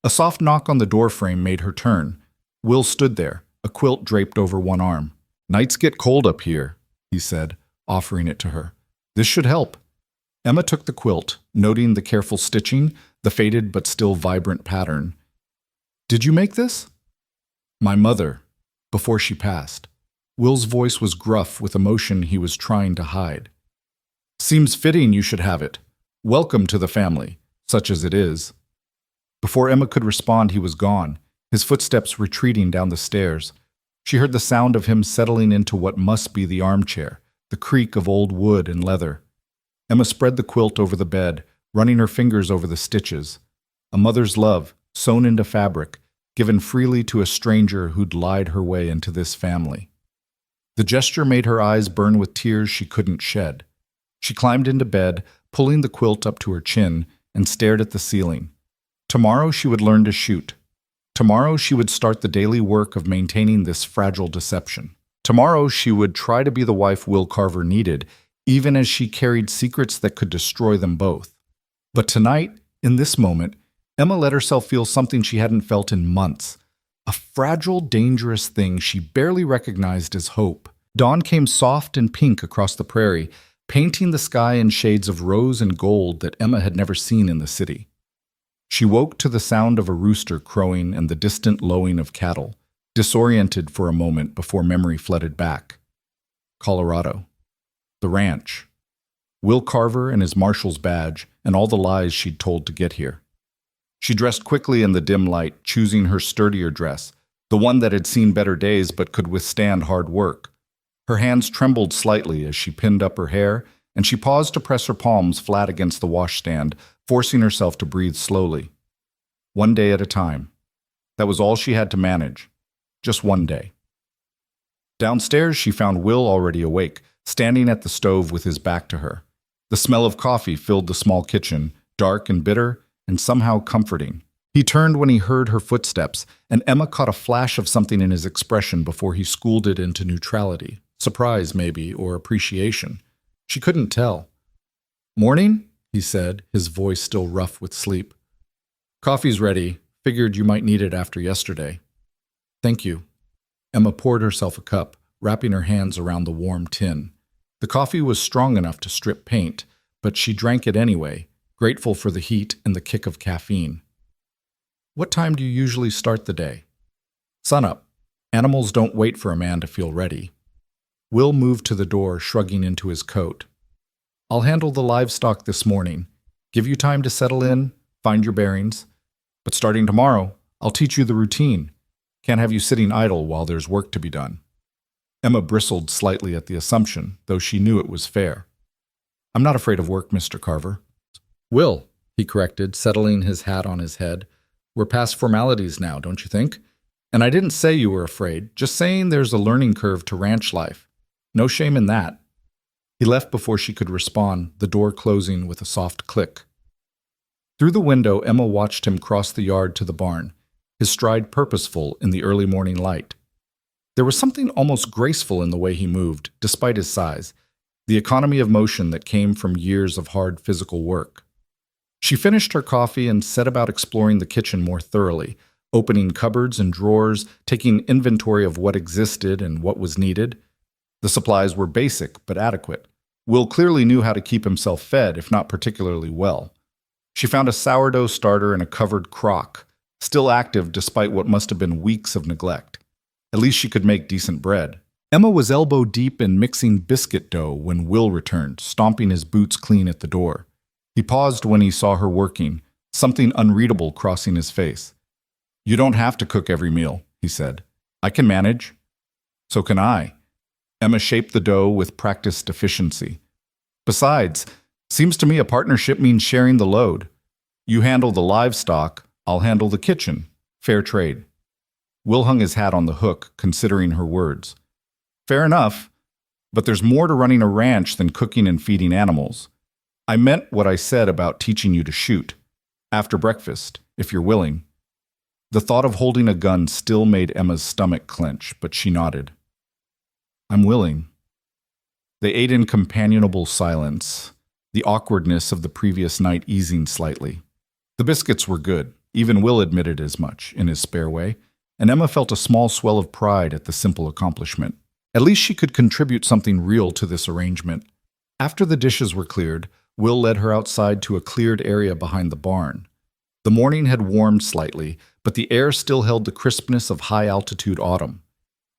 A soft knock on the doorframe made her turn. Will stood there, a quilt draped over one arm. "Nights get cold up here," he said, offering it to her. "This should help." Emma took the quilt, noting the careful stitching, the faded but still vibrant pattern. "Did you make this?" "My mother, before she passed." Will's voice was gruff with emotion he was trying to hide. "Seems fitting you should have it. Welcome to the family, such as it is." Before Emma could respond, he was gone, his footsteps retreating down the stairs. She heard the sound of him settling into what must be the armchair, the creak of old wood and leather. Emma spread the quilt over the bed, running her fingers over the stitches. A mother's love, sewn into fabric, given freely to a stranger who'd lied her way into this family. The gesture made her eyes burn with tears she couldn't shed. She climbed into bed, pulling the quilt up to her chin, and stared at the ceiling. Tomorrow she would learn to shoot. Tomorrow she would start the daily work of maintaining this fragile deception. Tomorrow she would try to be the wife Will Carver needed, even as she carried secrets that could destroy them both. But tonight, in this moment, Emma let herself feel something she hadn't felt in months. A fragile, dangerous thing she barely recognized as hope. Dawn came soft and pink across the prairie, painting the sky in shades of rose and gold that Emma had never seen in the city. She woke to the sound of a rooster crowing and the distant lowing of cattle, disoriented for a moment before memory flooded back. Colorado. The ranch. Will Carver and his marshal's badge, and all the lies she'd told to get here. She dressed quickly in the dim light, choosing her sturdier dress, the one that had seen better days but could withstand hard work. Her hands trembled slightly as she pinned up her hair, and she paused to press her palms flat against the washstand, forcing herself to breathe slowly. One day at a time. That was all she had to manage. Just one day. Downstairs, she found Will already awake, standing at the stove with his back to her. The smell of coffee filled the small kitchen, dark and bitter, and somehow comforting. He turned when he heard her footsteps, and Emma caught a flash of something in his expression before he schooled it into neutrality. Surprise, maybe, or appreciation. She couldn't tell. "Morning?" he said, his voice still rough with sleep. "Coffee's ready. Figured you might need it after yesterday." "Thank you." Emma poured herself a cup, wrapping her hands around the warm tin. The coffee was strong enough to strip paint, but she drank it anyway, grateful for the heat and the kick of caffeine. "What time do you usually start the day?" "Sunup. Animals don't wait for a man to feel ready." Will moved to the door, shrugging into his coat. "I'll handle the livestock this morning. Give you time to settle in, find your bearings. But starting tomorrow, I'll teach you the routine. Can't have you sitting idle while there's work to be done." Emma bristled slightly at the assumption, though she knew it was fair. "I'm not afraid of work, Mr. Carver." "Will," he corrected, settling his hat on his head. "We're past formalities now, don't you think? And I didn't say you were afraid, just saying there's a learning curve to ranch life. No shame in that." He left before she could respond, the door closing with a soft click. Through the window, Emma watched him cross the yard to the barn, his stride purposeful in the early morning light. There was something almost graceful in the way he moved, despite his size, the economy of motion that came from years of hard physical work. She finished her coffee and set about exploring the kitchen more thoroughly, opening cupboards and drawers, taking inventory of what existed and what was needed. The supplies were basic but adequate. Will clearly knew how to keep himself fed, if not particularly well. She found a sourdough starter in a covered crock, still active despite what must have been weeks of neglect. At least she could make decent bread. Emma was elbow deep in mixing biscuit dough when Will returned, stomping his boots clean at the door. He paused when he saw her working, something unreadable crossing his face. "You don't have to cook every meal," he said. "I can manage." "So can I." Emma shaped the dough with practiced efficiency. "Besides, seems to me a partnership means sharing the load. You handle the livestock, I'll handle the kitchen. Fair trade." Will hung his hat on the hook, considering her words. "Fair enough. But there's more to running a ranch than cooking and feeding animals. I meant what I said about teaching you to shoot. After breakfast, if you're willing." The thought of holding a gun still made Emma's stomach clench, but she nodded. "I'm willing." They ate in companionable silence, the awkwardness of the previous night easing slightly. The biscuits were good, even Will admitted as much, in his spare way, and Emma felt a small swell of pride at the simple accomplishment. At least she could contribute something real to this arrangement. After the dishes were cleared, Will led her outside to a cleared area behind the barn. The morning had warmed slightly, but the air still held the crispness of high-altitude autumn.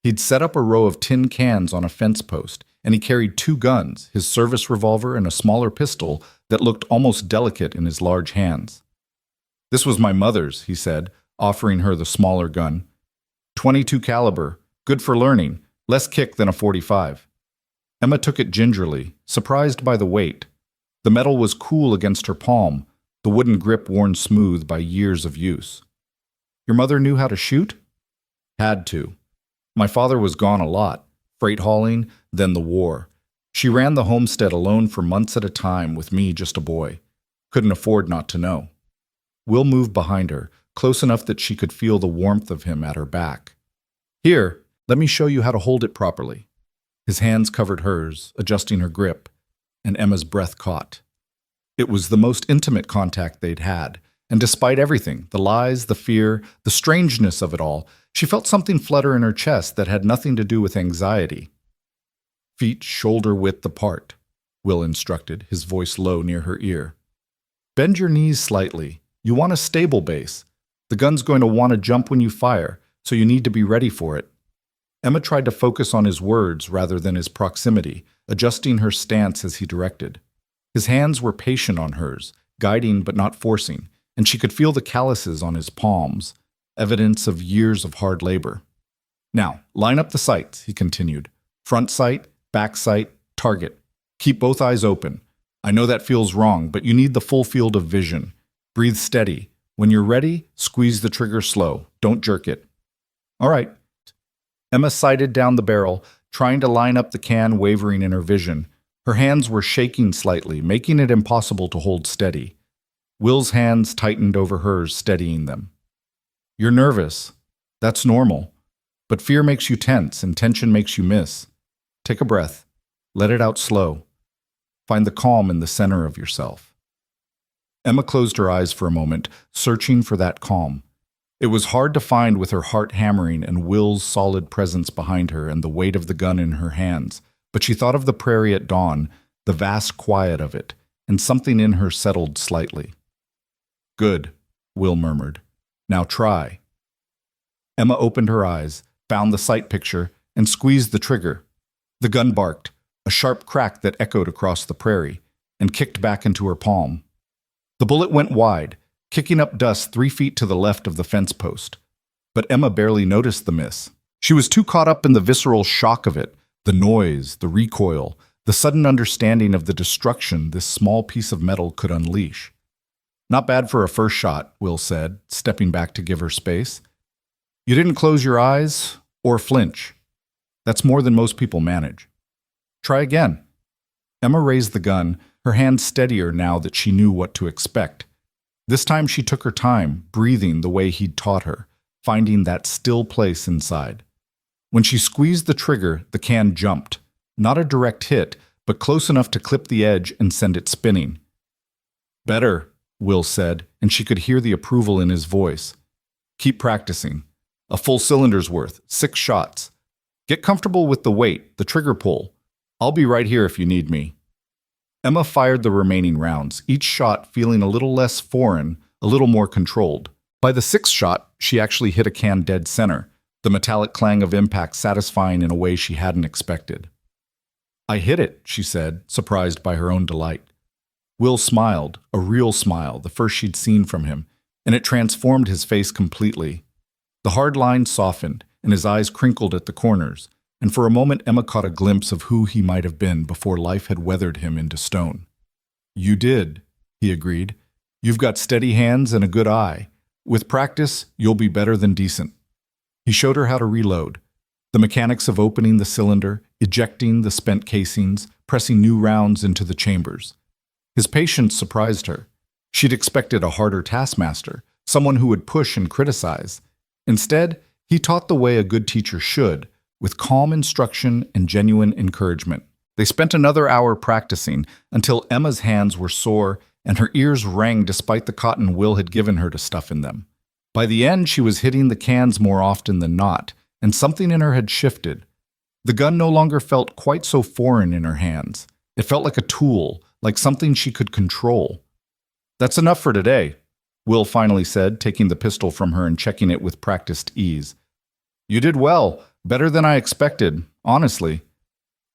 He'd set up a row of tin cans on a fence post, and he carried 2 guns, his service revolver and a smaller pistol that looked almost delicate in his large hands. "This was my mother's," he said, offering her the smaller gun. "22 caliber, good for learning, less kick than a .45. Emma took it gingerly, surprised by the weight. The metal was cool against her palm, the wooden grip worn smooth by years of use. "Your mother knew how to shoot?" "Had to. My father was gone a lot, freight hauling, then the war. She ran the homestead alone for months at a time with me just a boy. Couldn't afford not to know." Will moved behind her, close enough that she could feel the warmth of him at her back. "Here, let me show you how to hold it properly." His hands covered hers, adjusting her grip, and Emma's breath caught. It was the most intimate contact they'd had, and despite everything, the lies, the fear, the strangeness of it all, she felt something flutter in her chest that had nothing to do with anxiety. "Feet shoulder-width apart," Will instructed, his voice low near her ear. "Bend your knees slightly. You want a stable base. The gun's going to want to jump when you fire, so you need to be ready for it." Emma tried to focus on his words rather than his proximity, adjusting her stance as he directed. His hands were patient on hers, guiding but not forcing, and she could feel the calluses on his palms, evidence of years of hard labor. "Now, line up the sights," he continued. "Front sight, back sight, target. Keep both eyes open. I know that feels wrong, but you need the full field of vision. Breathe steady. When you're ready, squeeze the trigger slow. Don't jerk it." "All right." Emma sighted down the barrel, trying to line up the can, wavering in her vision. Her hands were shaking slightly, making it impossible to hold steady. Will's hands tightened over hers, steadying them. "You're nervous. That's normal. But fear makes you tense, and tension makes you miss. Take a breath. Let it out slow. Find the calm in the center of yourself." Emma closed her eyes for a moment, searching for that calm. It was hard to find with her heart hammering and Will's solid presence behind her and the weight of the gun in her hands, but she thought of the prairie at dawn, the vast quiet of it, and something in her settled slightly. "Good," Will murmured. "Now try." Emma opened her eyes, found the sight picture, and squeezed the trigger. The gun barked, a sharp crack that echoed across the prairie, and kicked back into her palm. The bullet went wide, kicking up dust 3 feet to the left of the fence post. But Emma barely noticed the miss. She was too caught up in the visceral shock of it, the noise, the recoil, the sudden understanding of the destruction this small piece of metal could unleash. "Not bad for a first shot," Will said, stepping back to give her space. "You didn't close your eyes or flinch. That's more than most people manage. Try again." Emma raised the gun, her hand steadier now that she knew what to expect. This time she took her time, breathing the way he'd taught her, finding that still place inside. When she squeezed the trigger, the can jumped. Not a direct hit, but close enough to clip the edge and send it spinning. "Better," Will said, and she could hear the approval in his voice. "Keep practicing. A full cylinder's worth, 6 shots. Get comfortable with the weight, the trigger pull. I'll be right here if you need me." Emma fired the remaining rounds, each shot feeling a little less foreign, a little more controlled. By the 6th shot, she actually hit a can dead center, the metallic clang of impact satisfying in a way she hadn't expected. "I hit it," she said, surprised by her own delight. Will smiled, a real smile, the first she'd seen from him, and it transformed his face completely. The hard lines softened, and his eyes crinkled at the corners, and for a moment Emma caught a glimpse of who he might have been before life had weathered him into stone. "You did," he agreed. "You've got steady hands and a good eye. With practice, you'll be better than decent." He showed her how to reload. The mechanics of opening the cylinder, ejecting the spent casings, pressing new rounds into the chambers. His patience surprised her. She'd expected a harder taskmaster, someone who would push and criticize. Instead, he taught the way a good teacher should, with calm instruction and genuine encouragement. They spent another hour practicing until Emma's hands were sore and her ears rang despite the cotton Will had given her to stuff in them. By the end, she was hitting the cans more often than not, and something in her had shifted. The gun no longer felt quite so foreign in her hands. It felt like a tool, like something she could control. "That's enough for today," Will finally said, taking the pistol from her and checking it with practiced ease. "You did well, better than I expected, honestly."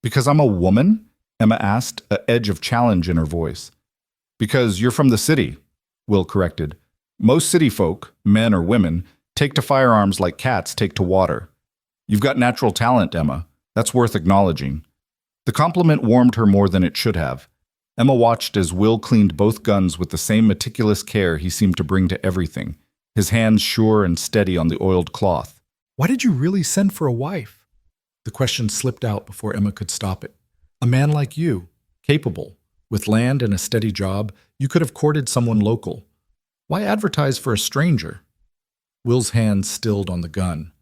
"Because I'm a woman?" Emma asked, an edge of challenge in her voice. "Because you're from the city," Will corrected. "Most city folk, men or women, take to firearms like cats take to water. You've got natural talent, Emma. That's worth acknowledging." The compliment warmed her more than it should have. Emma watched as Will cleaned both guns with the same meticulous care he seemed to bring to everything, his hands sure and steady on the oiled cloth. "Why did you really send for a wife?" The question slipped out before Emma could stop it. "A man like you, capable, with land and a steady job, you could have courted someone local. Why advertise for a stranger?" Will's hand stilled on the gun.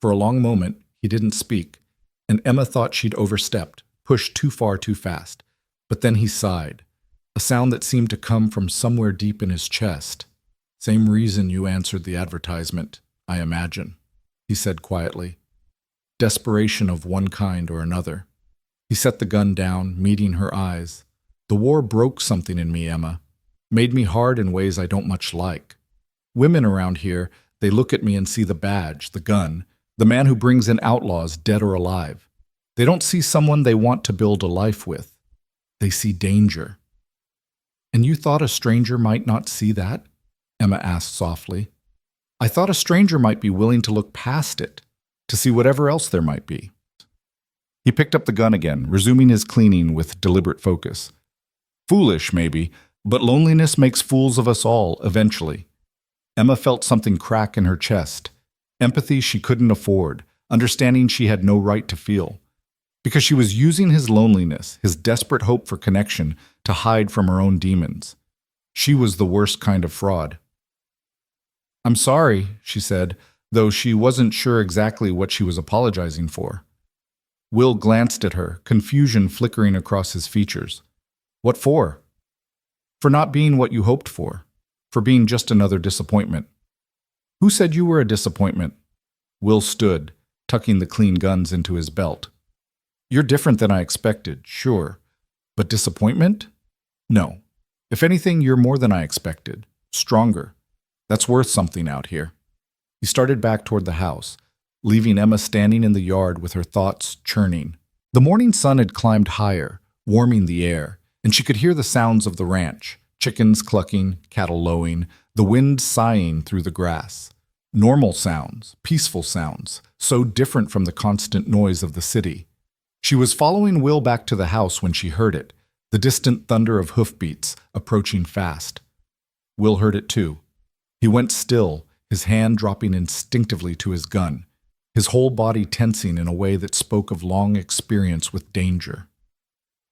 For a long moment, he didn't speak, and Emma thought she'd overstepped, pushed too far too fast. But then he sighed, a sound that seemed to come from somewhere deep in his chest. "Same reason you answered the advertisement, I imagine," he said quietly. "Desperation of one kind or another." He set the gun down, meeting her eyes. "The war broke something in me, Emma. Made me hard in ways I don't much like. Women around here, they look at me and see the badge, the gun, the man who brings in outlaws, dead or alive. They don't see someone they want to build a life with. They see danger." "And you thought a stranger might not see that?" Emma asked softly. "I thought a stranger might be willing to look past it, to see whatever else there might be." He picked up the gun again, resuming his cleaning with deliberate focus. "Foolish, maybe, but loneliness makes fools of us all, eventually." Emma felt something crack in her chest, empathy she couldn't afford, understanding she had no right to feel. Because she was using his loneliness, his desperate hope for connection, to hide from her own demons. She was the worst kind of fraud. "I'm sorry," she said, though she wasn't sure exactly what she was apologizing for. Will glanced at her, confusion flickering across his features. "What for?" "For not being what you hoped for. For being just another disappointment." "Who said you were a disappointment?" Will stood, tucking the clean guns into his belt. "You're different than I expected, sure. But disappointment? No. If anything, you're more than I expected. Stronger. That's worth something out here." He started back toward the house, leaving Emma standing in the yard with her thoughts churning. The morning sun had climbed higher, warming the air, and she could hear the sounds of the ranch, chickens clucking, cattle lowing, the wind sighing through the grass. Normal sounds, peaceful sounds, so different from the constant noise of the city. She was following Will back to the house when she heard it, the distant thunder of hoofbeats, approaching fast. Will heard it too. He went still, his hand dropping instinctively to his gun, his whole body tensing in a way that spoke of long experience with danger.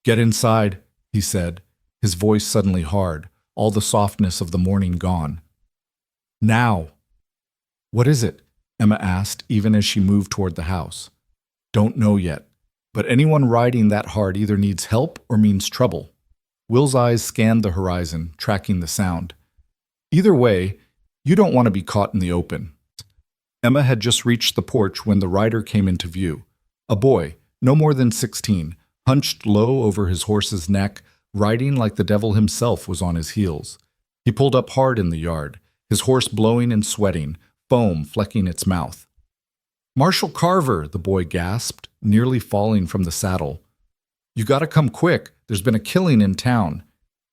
"Get inside," he said, his voice suddenly hard, all the softness of the morning gone. "Now." "What is it?" Emma asked, even as she moved toward the house. "Don't know yet. But anyone riding that hard either needs help or means trouble." Will's eyes scanned the horizon, tracking the sound. "Either way, you don't want to be caught in the open." Emma had just reached the porch when the rider came into view. A boy, no more than 16, hunched low over his horse's neck, riding like the devil himself was on his heels. He pulled up hard in the yard, his horse blowing and sweating, foam flecking its mouth. "Marshal Carver," the boy gasped, nearly falling from the saddle. "You gotta come quick. There's been a killing in town.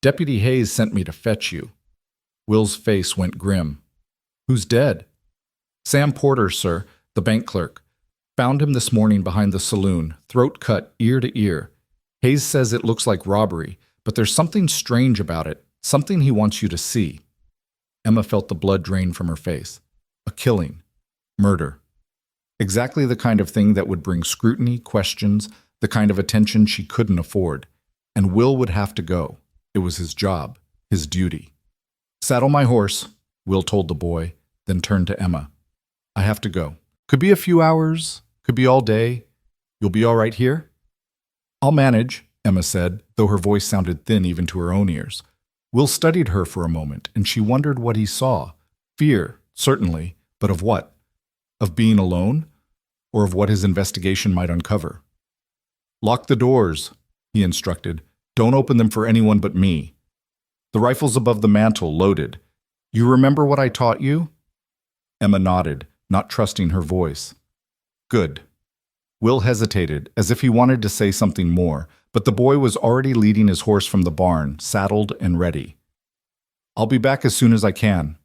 Deputy Hayes sent me to fetch you." Will's face went grim. "Who's dead?" "Sam Porter, sir, the bank clerk. Found him this morning behind the saloon, throat cut ear to ear. Hayes says it looks like robbery, but there's something strange about it, something he wants you to see." Emma felt the blood drain from her face. A killing. Murder. Exactly the kind of thing that would bring scrutiny, questions, the kind of attention she couldn't afford. And Will would have to go. It was his job, his duty. "Saddle my horse," Will told the boy, then turned to Emma. "I have to go. Could be a few hours, could be all day. You'll be all right here?" "I'll manage," Emma said, though her voice sounded thin even to her own ears. Will studied her for a moment, and she wondered what he saw. Fear, certainly, but of what? Of being alone? Or of what his investigation might uncover? "Lock the doors," he instructed. "Don't open them for anyone but me. The rifle's above the mantel, loaded. You remember what I taught you?" Emma nodded, not trusting her voice. "Good." Will hesitated, as if he wanted to say something more, but the boy was already leading his horse from the barn, saddled and ready. "I'll be back as soon as I can."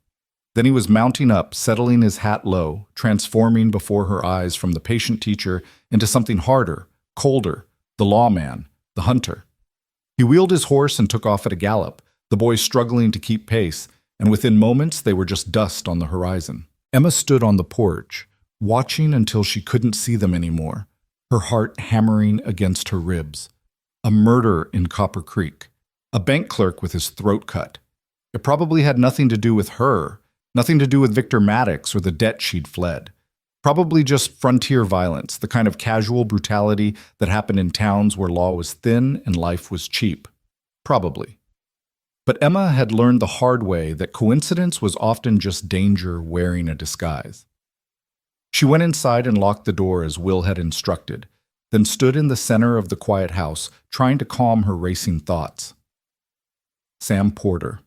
Then he was mounting up, settling his hat low, transforming before her eyes from the patient teacher into something harder, colder, the lawman, the hunter. He wheeled his horse and took off at a gallop, the boy struggling to keep pace, and within moments they were just dust on the horizon. Emma stood on the porch, watching until she couldn't see them anymore, her heart hammering against her ribs. A murder in Copper Creek, a bank clerk with his throat cut. It probably had nothing to do with her, nothing to do with Victor Maddox or the debt she'd fled. Probably just frontier violence, the kind of casual brutality that happened in towns where law was thin and life was cheap. Probably. But Emma had learned the hard way that coincidence was often just danger wearing a disguise. She went inside and locked the door as Will had instructed, then stood in the center of the quiet house, trying to calm her racing thoughts. Sam Porter.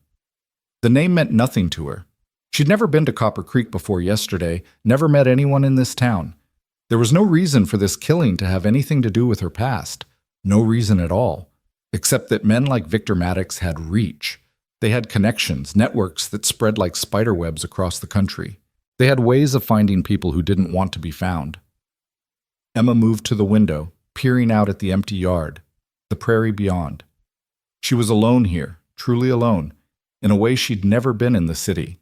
The name meant nothing to her. She'd never been to Copper Creek before yesterday, never met anyone in this town. There was no reason for this killing to have anything to do with her past. No reason at all. Except that men like Victor Maddox had reach. They had connections, networks that spread like spiderwebs across the country. They had ways of finding people who didn't want to be found. Emma moved to the window, peering out at the empty yard, the prairie beyond. She was alone here, truly alone, in a way she'd never been in the city.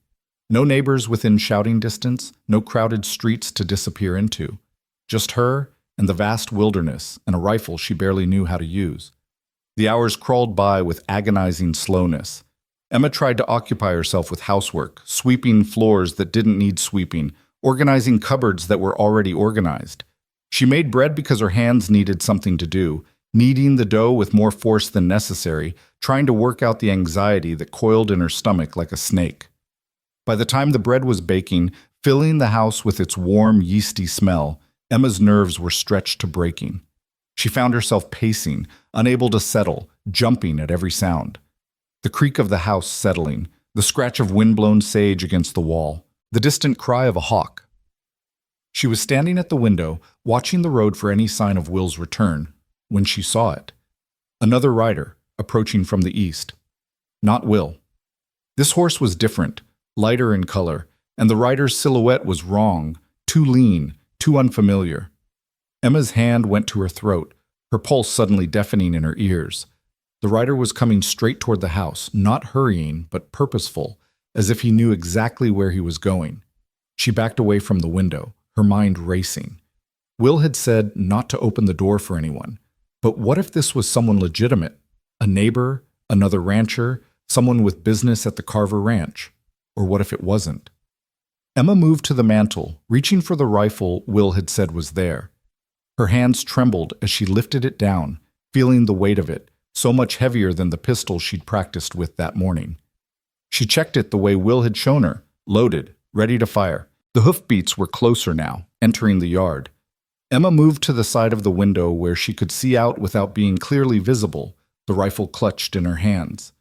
No neighbors within shouting distance, no crowded streets to disappear into. Just her and the vast wilderness and a rifle she barely knew how to use. The hours crawled by with agonizing slowness. Emma tried to occupy herself with housework, sweeping floors that didn't need sweeping, organizing cupboards that were already organized. She made bread because her hands needed something to do, kneading the dough with more force than necessary, trying to work out the anxiety that coiled in her stomach like a snake. By the time the bread was baking, filling the house with its warm, yeasty smell, Emma's nerves were stretched to breaking. She found herself pacing, unable to settle, jumping at every sound. The creak of the house settling, the scratch of windblown sage against the wall, the distant cry of a hawk. She was standing at the window, watching the road for any sign of Will's return, when she saw it. Another rider, approaching from the east. Not Will. This horse was different, lighter in color, and the rider's silhouette was wrong, too lean, too unfamiliar. Emma's hand went to her throat, her pulse suddenly deafening in her ears. The rider was coming straight toward the house, not hurrying, but purposeful, as if he knew exactly where he was going. She backed away from the window, her mind racing. Will had said not to open the door for anyone, but what if this was someone legitimate? A neighbor, another rancher, someone with business at the Carver Ranch? Or what if it wasn't? Emma moved to the mantel, reaching for the rifle Will had said was there. Her hands trembled as she lifted it down, feeling the weight of it, so much heavier than the pistol she'd practiced with that morning. She checked it the way Will had shown her, loaded, ready to fire. The hoofbeats were closer now, entering the yard. Emma moved to the side of the window where she could see out without being clearly visible, the rifle clutched in her hands.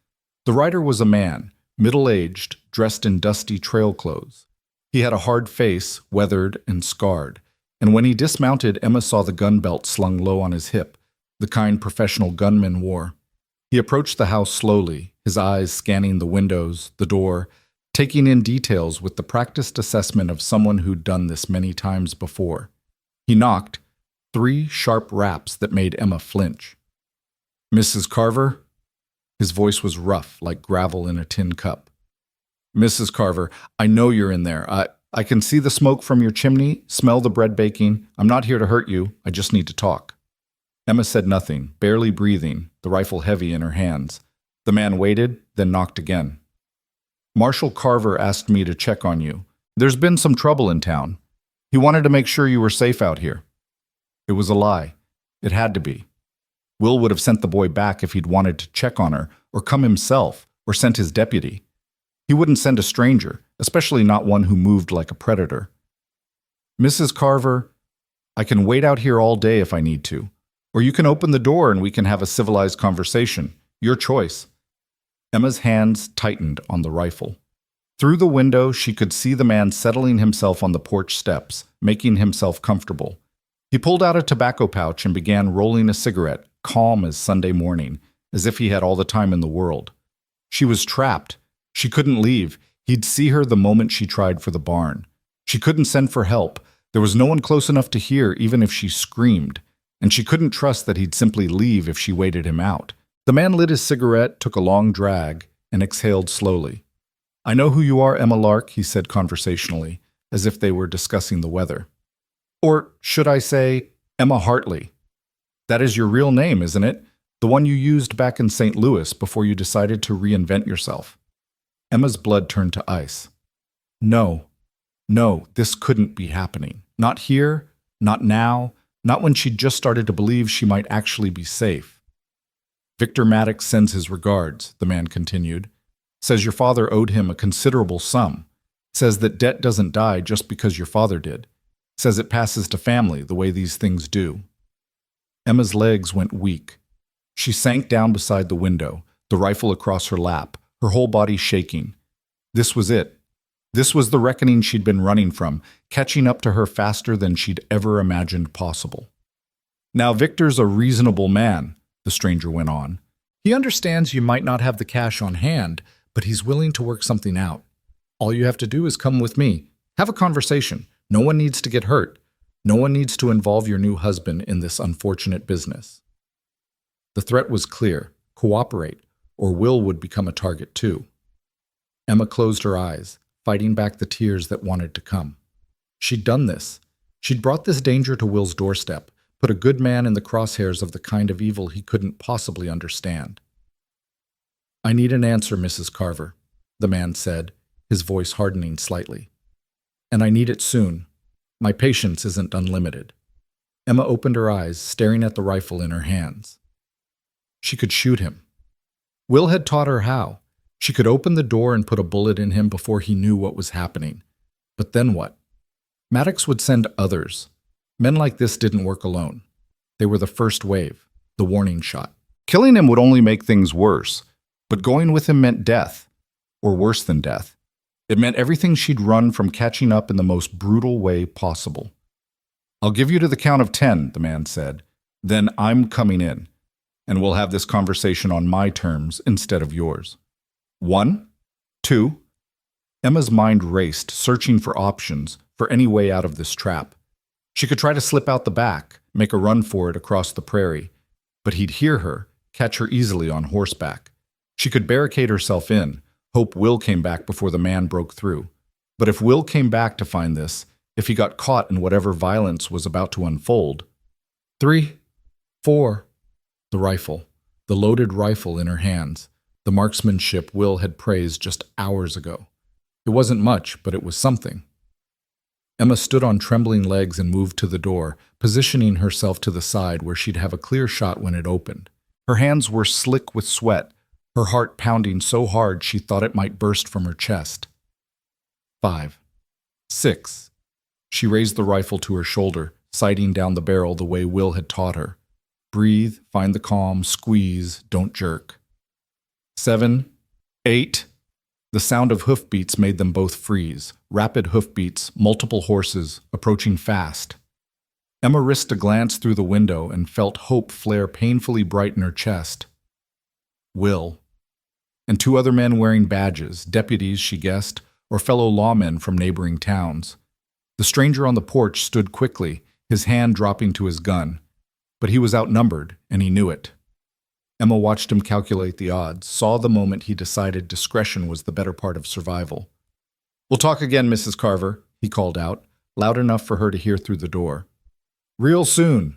The rider was a man, middle-aged, dressed in dusty trail clothes. He had a hard face, weathered and scarred, and when he dismounted, Emma saw the gun belt slung low on his hip, the kind professional gunmen wore. He approached the house slowly, his eyes scanning the windows, the door, taking in details with the practiced assessment of someone who'd done this many times before. He knocked, 3 sharp raps that made Emma flinch. "Mrs. Carver?" His voice was rough, like gravel in a tin cup. "Mrs. Carver, I know you're in there. I can see the smoke from your chimney, smell the bread baking. I'm not here to hurt you. I just need to talk." Emma said nothing, barely breathing, the rifle heavy in her hands. The man waited, then knocked again. Marshal Carver asked me to check on you. There's been some trouble in town. He wanted to make sure you were safe out here. It was a lie. It had to be. Will would have sent the boy back if he'd wanted to check on her, or come himself, or sent his deputy. He wouldn't send a stranger, especially not one who moved like a predator. Mrs. Carver, I can wait out here all day if I need to. Or you can open the door and we can have a civilized conversation. Your choice. Emma's hands tightened on the rifle. Through the window, she could see the man settling himself on the porch steps, making himself comfortable. He pulled out a tobacco pouch and began rolling a cigarette, calm as Sunday morning, as if he had all the time in the world. She was trapped. She couldn't leave. He'd see her the moment she tried for the barn. She couldn't send for help. There was no one close enough to hear, even if she screamed. And she couldn't trust that he'd simply leave if she waited him out. The man lit his cigarette, took a long drag, and exhaled slowly. I know who you are, Emma Lark, he said conversationally, as if they were discussing the weather. Or should I say, Emma Hartley. That is your real name, isn't it? The one you used back in St. Louis before you decided to reinvent yourself. Emma's blood turned to ice. No, this couldn't be happening. Not here, not now, not when she'd just started to believe she might actually be safe. Victor Maddox sends his regards, the man continued. Says your father owed him a considerable sum. Says that debt doesn't die just because your father did. Says it passes to family the way these things do. Emma's legs went weak. She sank down beside the window, the rifle across her lap, her whole body shaking. This was it. This was the reckoning she'd been running from, catching up to her faster than she'd ever imagined possible. Now Victor's a reasonable man, the stranger went on. He understands you might not have the cash on hand, but he's willing to work something out. All you have to do is come with me. Have a conversation. No one needs to get hurt. No one needs to involve your new husband in this unfortunate business. The threat was clear. Cooperate, or Will would become a target too. Emma closed her eyes, fighting back the tears that wanted to come. She'd done this. She'd brought this danger to Will's doorstep, put a good man in the crosshairs of the kind of evil he couldn't possibly understand. I need an answer, Mrs. Carver, the man said, his voice hardening slightly. And I need it soon. My patience isn't unlimited. Emma opened her eyes, staring at the rifle in her hands. She could shoot him. Will had taught her how. She could open the door and put a bullet in him before he knew what was happening. But then what? Maddox would send others. Men like this didn't work alone. They were the first wave, the warning shot. Killing him would only make things worse, but going with him meant death, or worse than death. It meant everything she'd run from catching up in the most brutal way possible. I'll give you to the count of 10, the man said. Then I'm coming in, and we'll have this conversation on my terms instead of yours. 1, 2. Emma's mind raced, searching for options, for any way out of this trap. She could try to slip out the back, make a run for it across the prairie, but he'd hear her, catch her easily on horseback. She could barricade herself in, hope Will came back before the man broke through. But if Will came back to find this, if he got caught in whatever violence was about to unfold. 3, 4. The rifle, the loaded rifle in her hands, the marksmanship Will had praised just hours ago. It wasn't much, but it was something. Emma stood on trembling legs and moved to the door, positioning herself to the side where she'd have a clear shot when it opened. Her hands were slick with sweat, her heart pounding so hard she thought it might burst from her chest. 5, 6. She raised the rifle to her shoulder, sighting down the barrel the way Will had taught her. Breathe, find the calm, squeeze, don't jerk. 7, 8. The sound of hoofbeats made them both freeze. Rapid hoofbeats, multiple horses, approaching fast. Emma risked a glance through the window and felt hope flare painfully bright in her chest. Will. And 2 other men wearing badges, deputies, she guessed, or fellow lawmen from neighboring towns. The stranger on the porch stood quickly, his hand dropping to his gun. But he was outnumbered, and he knew it. Emma watched him calculate the odds, saw the moment he decided discretion was the better part of survival. We'll talk again, Mrs. Carver, he called out, loud enough for her to hear through the door. Real soon.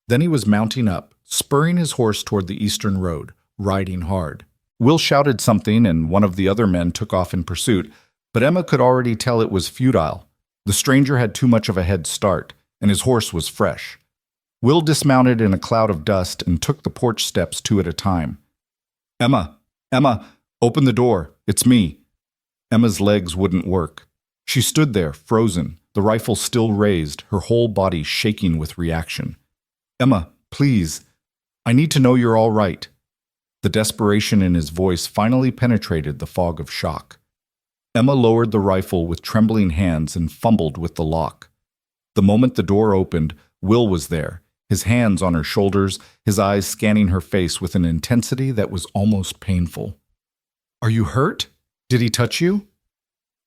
Then he was mounting up, spurring his horse toward the eastern road, riding hard. Will shouted something, and one of the other men took off in pursuit, but Emma could already tell it was futile. The stranger had too much of a head start, and his horse was fresh. Will dismounted in a cloud of dust and took the porch steps two at a time. "Emma! Emma! Open the door! It's me!" Emma's legs wouldn't work. She stood there, frozen, the rifle still raised, her whole body shaking with reaction. "Emma, please! I need to know you're all right." The desperation in his voice finally penetrated the fog of shock. Emma lowered the rifle with trembling hands and fumbled with the lock. The moment the door opened, Will was there, his hands on her shoulders, his eyes scanning her face with an intensity that was almost painful. "Are you hurt? Did he touch you?"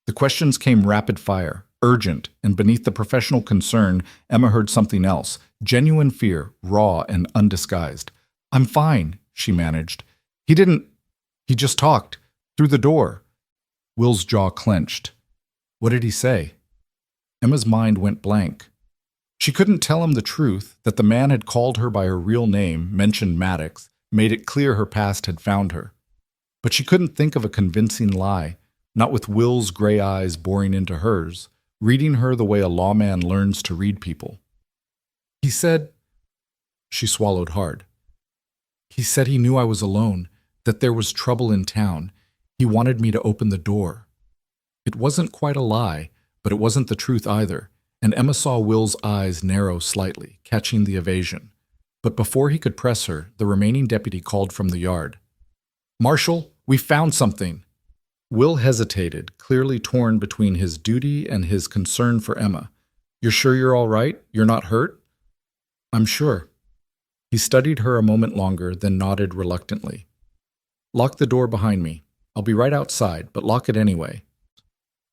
The questions came rapid fire, urgent, and beneath the professional concern, Emma heard something else, genuine fear, raw and undisguised. "I'm fine," she managed. He just talked, through the door." Will's jaw clenched. What did he say? Emma's mind went blank. She couldn't tell him the truth, that the man had called her by her real name, mentioned Maddox, made it clear her past had found her. But she couldn't think of a convincing lie, not with Will's gray eyes boring into hers, reading her the way a lawman learns to read people. "He said," she swallowed hard, "he said he knew I was alone, that there was trouble in town. He wanted me to open the door." It wasn't quite a lie, but it wasn't the truth either, and Emma saw Will's eyes narrow slightly, catching the evasion. But before he could press her, the remaining deputy called from the yard. "Marshal, we found something." Will hesitated, clearly torn between his duty and his concern for Emma. "You're sure you're all right? You're not hurt?" "I'm sure." He studied her a moment longer, then nodded reluctantly. "Lock the door behind me. I'll be right outside, but lock it anyway."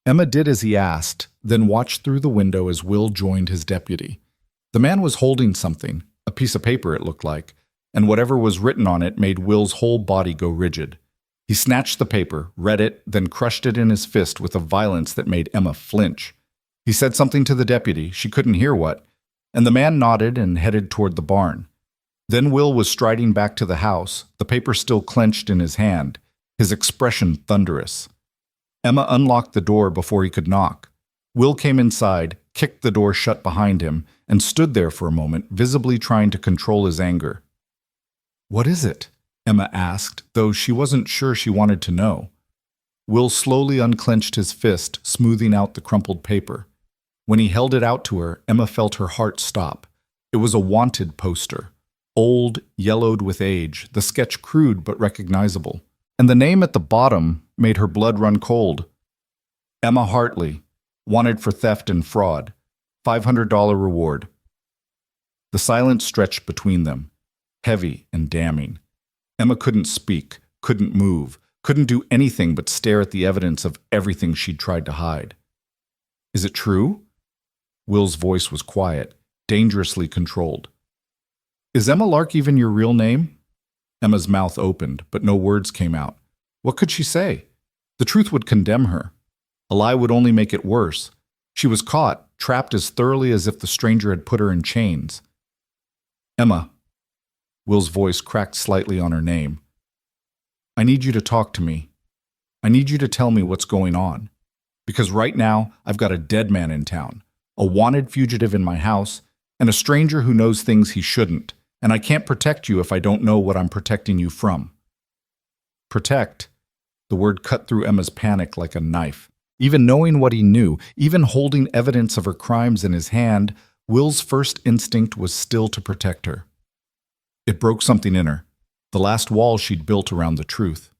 Emma did as he asked, then watched through the window as Will joined his deputy. The man was holding something, a piece of paper it looked like, and whatever was written on it made Will's whole body go rigid. He snatched the paper, read it, then crushed it in his fist with a violence that made Emma flinch. He said something to the deputy, she couldn't hear what, and the man nodded and headed toward the barn. Then Will was striding back to the house, the paper still clenched in his hand, his expression thunderous. Emma unlocked the door before he could knock. Will came inside, kicked the door shut behind him, and stood there for a moment, visibly trying to control his anger. "What is it?" Emma asked, though she wasn't sure she wanted to know. Will slowly unclenched his fist, smoothing out the crumpled paper. When he held it out to her, Emma felt her heart stop. It was a wanted poster. Old, yellowed with age, the sketch crude but recognizable. And the name at the bottom made her blood run cold. Emma Hartley, wanted for theft and fraud. $500 reward. The silence stretched between them, heavy and damning. Emma couldn't speak, couldn't move, couldn't do anything but stare at the evidence of everything she'd tried to hide. "Is it true?" Will's voice was quiet, dangerously controlled. "Is Emma Lark even your real name?" Emma's mouth opened, but no words came out. What could she say? The truth would condemn her. A lie would only make it worse. She was caught, trapped as thoroughly as if the stranger had put her in chains. "Emma." Will's voice cracked slightly on her name. "I need you to talk to me. I need you to tell me what's going on. Because right now, I've got a dead man in town, a wanted fugitive in my house, and a stranger who knows things he shouldn't, and I can't protect you if I don't know what I'm protecting you from." Protect. The word cut through Emma's panic like a knife. Even knowing what he knew, even holding evidence of her crimes in his hand, Will's first instinct was still to protect her. It broke something in her, the last wall she'd built around the truth.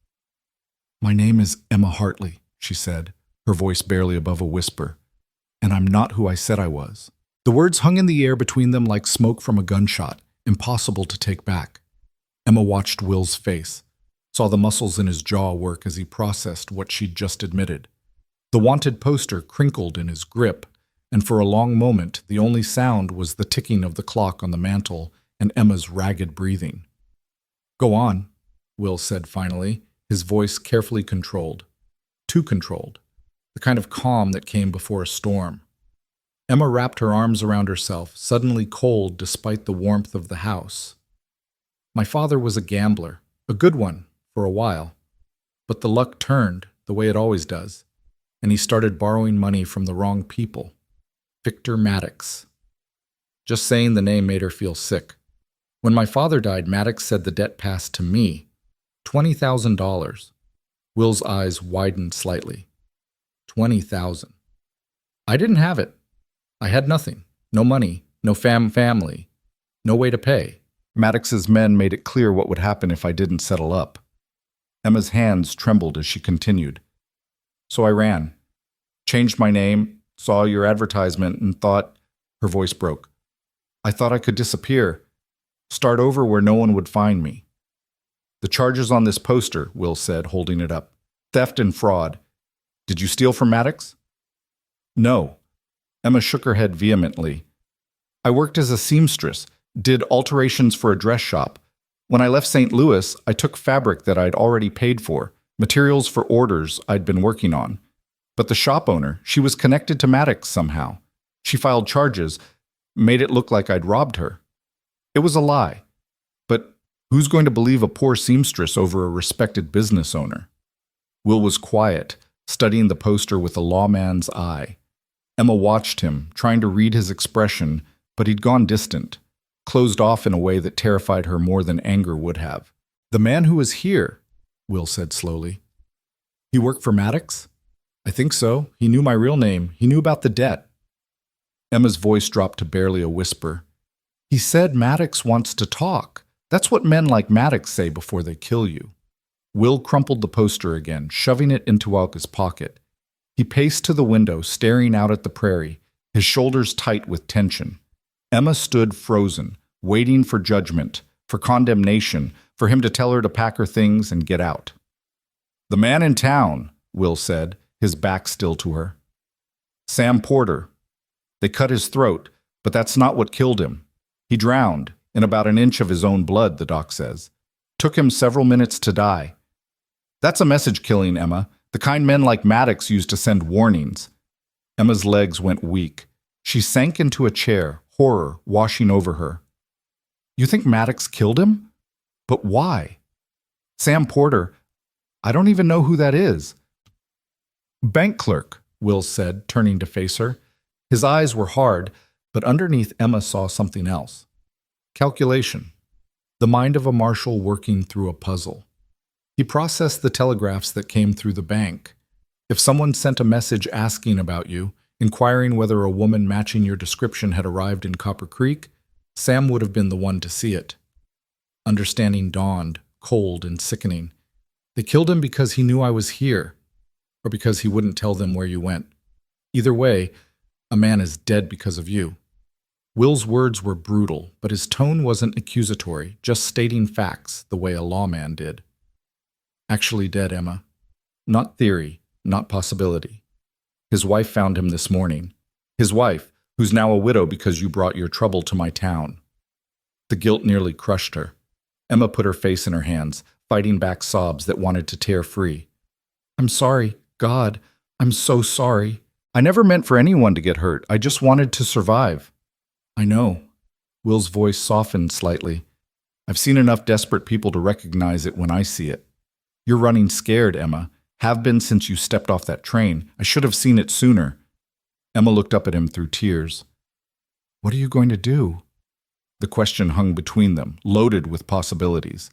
"My name is Emma Hartley," she said, her voice barely above a whisper, "and I'm not who I said I was." The words hung in the air between them like smoke from a gunshot, impossible to take back. Emma watched Will's face, saw the muscles in his jaw work as he processed what she'd just admitted. The wanted poster crinkled in his grip, and for a long moment the only sound was the ticking of the clock on the mantel and Emma's ragged breathing. "Go on," Will said finally, his voice carefully controlled. Too controlled. The kind of calm that came before a storm. Emma wrapped her arms around herself, suddenly cold despite the warmth of the house. My father was a gambler, a good one, for a while. But the luck turned, the way it always does, and he started borrowing money from the wrong people. Victor Maddox. Just saying the name made her feel sick. When my father died, Maddox said the debt passed to me. $20,000. Will's eyes widened slightly. 20,000. I didn't have it. I had nothing. No money, no family, no way to pay. Maddox's men made it clear what would happen if I didn't settle up. Emma's hands trembled as she continued. So I ran. Changed my name, saw your advertisement, and thought... Her voice broke. I thought I could disappear. Start over where no one would find me. The charges on this poster, Will said, holding it up. Theft and fraud. Did you steal from Maddox? No. Emma shook her head vehemently. I worked as a seamstress, did alterations for a dress shop. When I left St. Louis, I took fabric that I'd already paid for, materials for orders I'd been working on. But the shop owner, she was connected to Maddox somehow. She filed charges, made it look like I'd robbed her. It was a lie. But who's going to believe a poor seamstress over a respected business owner? Will was quiet, studying the poster with a lawman's eye. Emma watched him, trying to read his expression, but he'd gone distant, closed off in a way that terrified her more than anger would have. The man who was here, Will said slowly. He worked for Maddox? I think so. He knew my real name. He knew about the debt. Emma's voice dropped to barely a whisper. He said Maddox wants to talk. That's what men like Maddox say before they kill you. Will crumpled the poster again, shoving it into Walker's pocket. He paced to the window, staring out at the prairie, his shoulders tight with tension. Emma stood frozen, waiting for judgment, for condemnation, for him to tell her to pack her things and get out. The man in town, Will said, his back still to her. Sam Porter. They cut his throat, but that's not what killed him. He drowned, in about an inch of his own blood, the doc says. Took him several minutes to die. That's a message killing, Emma. The kind men like Maddox used to send warnings. Emma's legs went weak. She sank into a chair, horror washing over her. You think Maddox killed him? But why? Sam Porter, I don't even know who that is. Bank clerk, Will said, turning to face her. His eyes were hard, but underneath Emma saw something else. Calculation. The mind of a marshal working through a puzzle. He processed the telegraphs that came through the bank. If someone sent a message asking about you, inquiring whether a woman matching your description had arrived in Copper Creek, Sam would have been the one to see it. Understanding dawned, cold and sickening. They killed him because he knew I was here, or because he wouldn't tell them where you went. Either way, a man is dead because of you. Will's words were brutal, but his tone wasn't accusatory, just stating facts the way a lawman did. Actually dead, Emma. Not theory, not possibility. His wife found him this morning. His wife, who's now a widow because you brought your trouble to my town. The guilt nearly crushed her. Emma put her face in her hands, fighting back sobs that wanted to tear free. I'm sorry, God. I'm so sorry. I never meant for anyone to get hurt. I just wanted to survive. I know. Will's voice softened slightly. I've seen enough desperate people to recognize it when I see it. You're running scared, Emma. Have been since you stepped off that train. I should have seen it sooner. Emma looked up at him through tears. What are you going to do? The question hung between them, loaded with possibilities.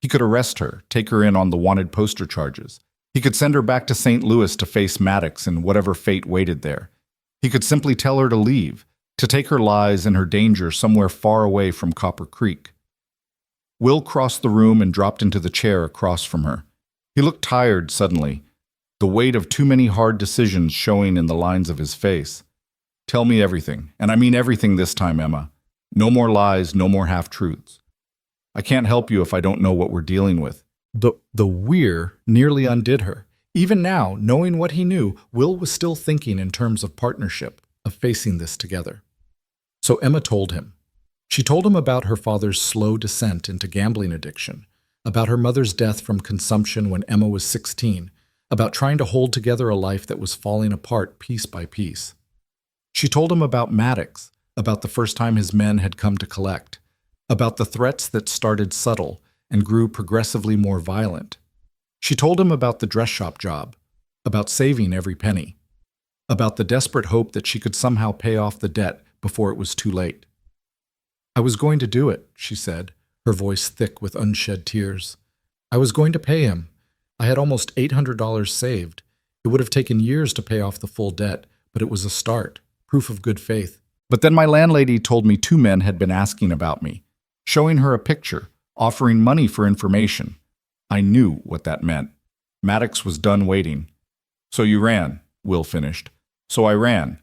He could arrest her, take her in on the wanted poster charges. He could send her back to St. Louis to face Maddox and whatever fate waited there. He could simply tell her to leave, to take her lies and her danger somewhere far away from Copper Creek. Will crossed the room and dropped into the chair across from her. He looked tired suddenly, the weight of too many hard decisions showing in the lines of his face. Tell me everything, and I mean everything this time, Emma. No more lies, no more half-truths. I can't help you if I don't know what we're dealing with. The we're nearly undid her. Even now, knowing what he knew, Will was still thinking in terms of partnership, of facing this together. So Emma told him. She told him about her father's slow descent into gambling addiction, about her mother's death from consumption when Emma was 16, about trying to hold together a life that was falling apart piece by piece. She told him about Maddox, about the first time his men had come to collect, about the threats that started subtle and grew progressively more violent. She told him about the dress shop job, about saving every penny, about the desperate hope that she could somehow pay off the debt before it was too late. "I was going to do it," she said, her voice thick with unshed tears. "I was going to pay him. I had almost $800 saved. It would have taken years to pay off the full debt, but it was a start, proof of good faith. But then my landlady told me 2 men had been asking about me, showing her a picture, offering money for information. I knew what that meant. Maddox was done waiting. So you ran," Will finished. "So I ran.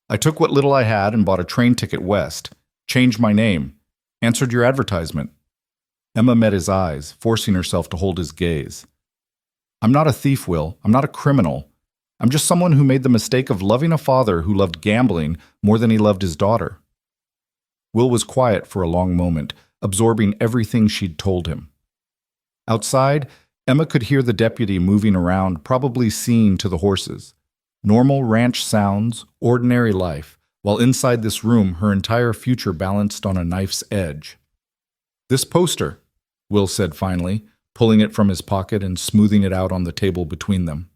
I took what little I had and bought a train ticket west, changed my name, answered your advertisement." Emma met his eyes, forcing herself to hold his gaze. "I'm not a thief, Will. I'm not a criminal. I'm just someone who made the mistake of loving a father who loved gambling more than he loved his daughter." Will was quiet for a long moment, absorbing everything she'd told him. Outside, Emma could hear the deputy moving around, probably seeing to the horses. Normal ranch sounds, ordinary life, while inside this room her entire future balanced on a knife's edge. "This poster," Will said finally, pulling it from his pocket and smoothing it out on the table between them.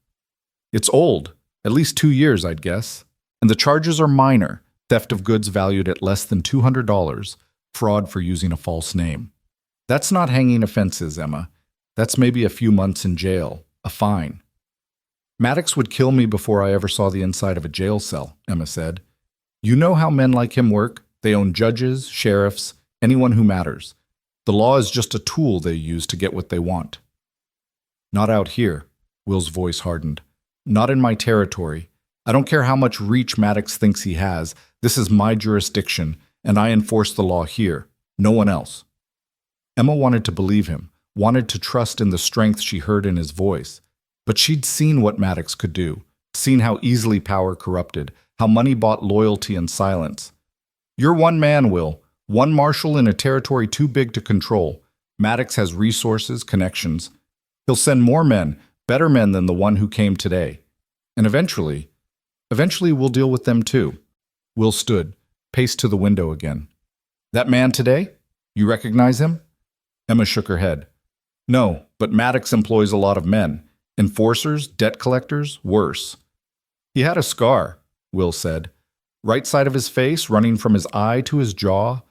"It's old, at least 2 years, I'd guess. And the charges are minor, theft of goods valued at less than $200, fraud for using a false name. That's not hanging offenses, Emma. That's maybe a few months in jail, a fine." "Maddox would kill me before I ever saw the inside of a jail cell," Emma said. "You know how men like him work. They own judges, sheriffs, anyone who matters. The law is just a tool they use to get what they want." "Not out here," Will's voice hardened. "Not in my territory. I don't care how much reach Maddox thinks he has. This is my jurisdiction, and I enforce the law here. No one else." Emma wanted to believe him, wanted to trust in the strength she heard in his voice. But she'd seen what Maddox could do, seen how easily power corrupted, how money bought loyalty and silence. "You're one man, Will. One marshal in a territory too big to control. Maddox has resources, connections. He'll send more men, better men than the one who came today. And eventually we'll deal with them too." Will stood, paced to the window again. "That man today? You recognize him?" Emma shook her head. "No, but Maddox employs a lot of men. Enforcers, debt collectors, worse." "He had a scar," Will said. "Right side of his face, running from his eye to his jaw.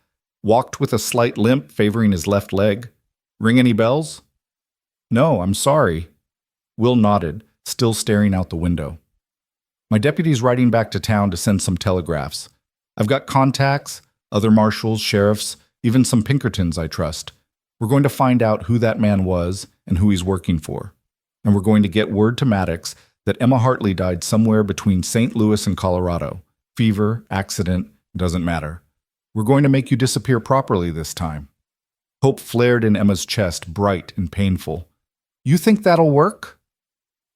Walked with a slight limp favoring his left leg. Ring any bells?" "No, I'm sorry." Will nodded, still staring out the window. "My deputy's riding back to town to send some telegraphs. I've got contacts, other marshals, sheriffs, even some Pinkertons I trust. We're going to find out who that man was and who he's working for. And we're going to get word to Maddox that Emma Hartley died somewhere between St. Louis and Colorado. Fever, accident, doesn't matter. We're going to make you disappear properly this time." Hope flared in Emma's chest, bright and painful. "You think that'll work?"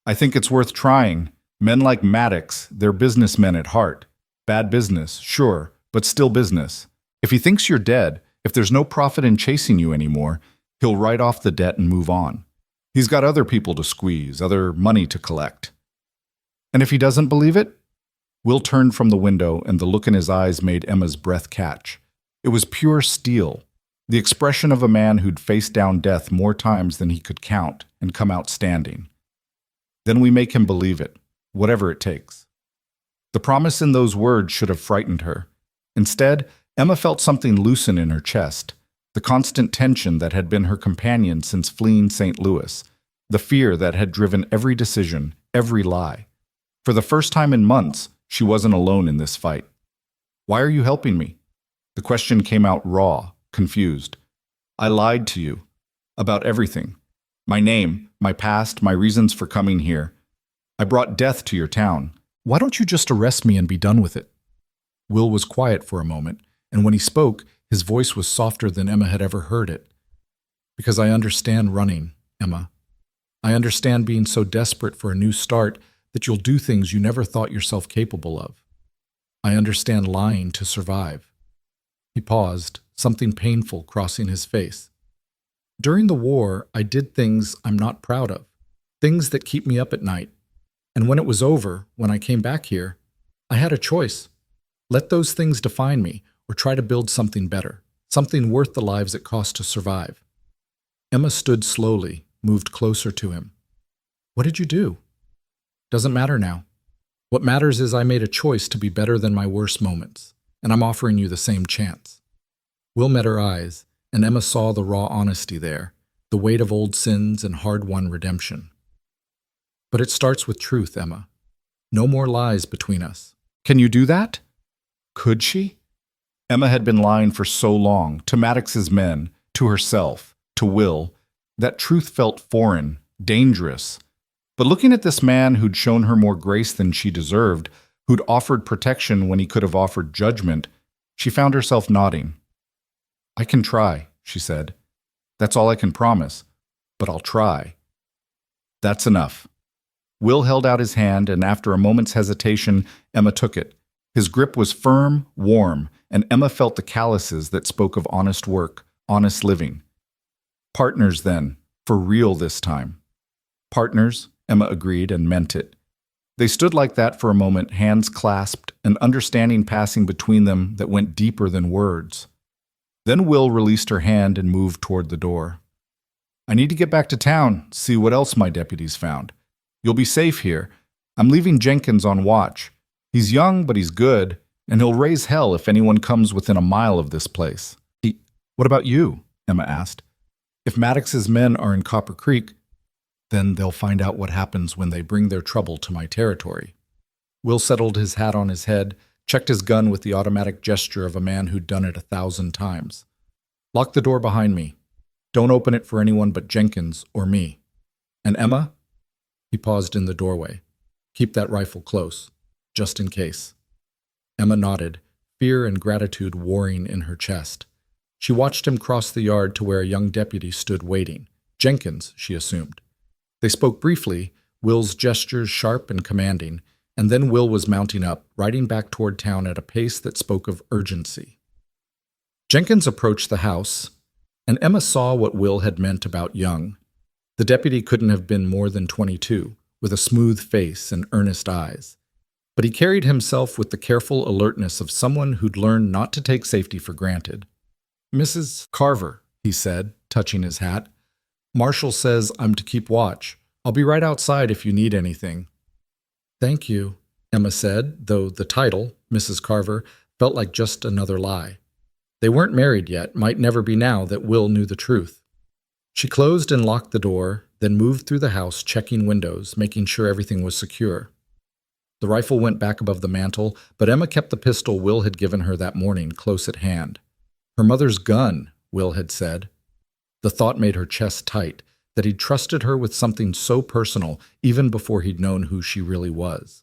"I think it's worth trying. Men like Maddox, they're businessmen at heart. Bad business, sure, but still business. If he thinks you're dead, if there's no profit in chasing you anymore, he'll write off the debt and move on. He's got other people to squeeze, other money to collect." "And if he doesn't believe it?" Will turned from the window, and the look in his eyes made Emma's breath catch. It was pure steel, the expression of a man who'd faced down death more times than he could count and come out standing. "Then we make him believe it, whatever it takes." The promise in those words should have frightened her. Instead, Emma felt something loosen in her chest, the constant tension that had been her companion since fleeing St. Louis, the fear that had driven every decision, every lie. For the first time in months, she wasn't alone in this fight. "Why are you helping me?" The question came out raw, confused. "I lied to you. About everything. My name, my past, my reasons for coming here. I brought death to your town. Why don't you just arrest me and be done with it?" Will was quiet for a moment, and when he spoke, his voice was softer than Emma had ever heard it. "Because I understand running, Emma. I understand being so desperate for a new start that you'll do things you never thought yourself capable of. I understand lying to survive." He paused, something painful crossing his face. "During the war, I did things I'm not proud of, things that keep me up at night. And when it was over, when I came back here, I had a choice. Let those things define me, or try to build something better, something worth the lives it costs to survive. Emma stood slowly, moved closer to him. What did you do? Doesn't matter now. What matters is I made a choice to be better than my worst moments, and I'm offering you the same chance. Will met her eyes, and Emma saw the raw honesty there, the weight of old sins and hard-won redemption. But it starts with truth, Emma. No more lies between us. Can you do that? Could she? Emma had been lying for so long, to Maddox's men, to herself, to Will, that truth felt foreign, dangerous. But looking at this man who'd shown her more grace than she deserved, who'd offered protection when he could have offered judgment, she found herself nodding. I can try, she said. That's all I can promise, but I'll try. That's enough. Will held out his hand, and after a moment's hesitation, Emma took it. His grip was firm, warm, and Emma felt the calluses that spoke of honest work, honest living. Partners, then, for real this time. Partners, Emma agreed and meant it. They stood like that for a moment, hands clasped, an understanding passing between them that went deeper than words. Then Will released her hand and moved toward the door. I need to get back to town, see what else my deputies found. You'll be safe here. I'm leaving Jenkins on watch. He's young, but he's good, and he'll raise hell if anyone comes within a mile of this place. What about you? Emma asked. If Maddox's men are in Copper Creek, then they'll find out what happens when they bring their trouble to my territory. Will settled his hat on his head, checked his gun with the automatic gesture of a man who'd done it 1,000 times. Lock the door behind me. Don't open it for anyone but Jenkins or me. And Emma? He paused in the doorway. Keep that rifle close, just in case. Emma nodded, fear and gratitude warring in her chest. She watched him cross the yard to where a young deputy stood waiting. Jenkins, she assumed. They spoke briefly, Will's gestures sharp and commanding, and then Will was mounting up, riding back toward town at a pace that spoke of urgency. Jenkins approached the house, and Emma saw what Will had meant about young. The deputy couldn't have been more than 22, with a smooth face and earnest eyes. But he carried himself with the careful alertness of someone who'd learned not to take safety for granted. Mrs. Carver, he said, touching his hat. Marshall says I'm to keep watch. I'll be right outside if you need anything. Thank you, Emma said, though the title, Mrs. Carver, felt like just another lie. They weren't married yet, might never be now that Will knew the truth. She closed and locked the door, then moved through the house, checking windows, making sure everything was secure. The rifle went back above the mantel, but Emma kept the pistol Will had given her that morning close at hand. Her mother's gun, Will had said. The thought made her chest tight, that he'd trusted her with something so personal even before he'd known who she really was.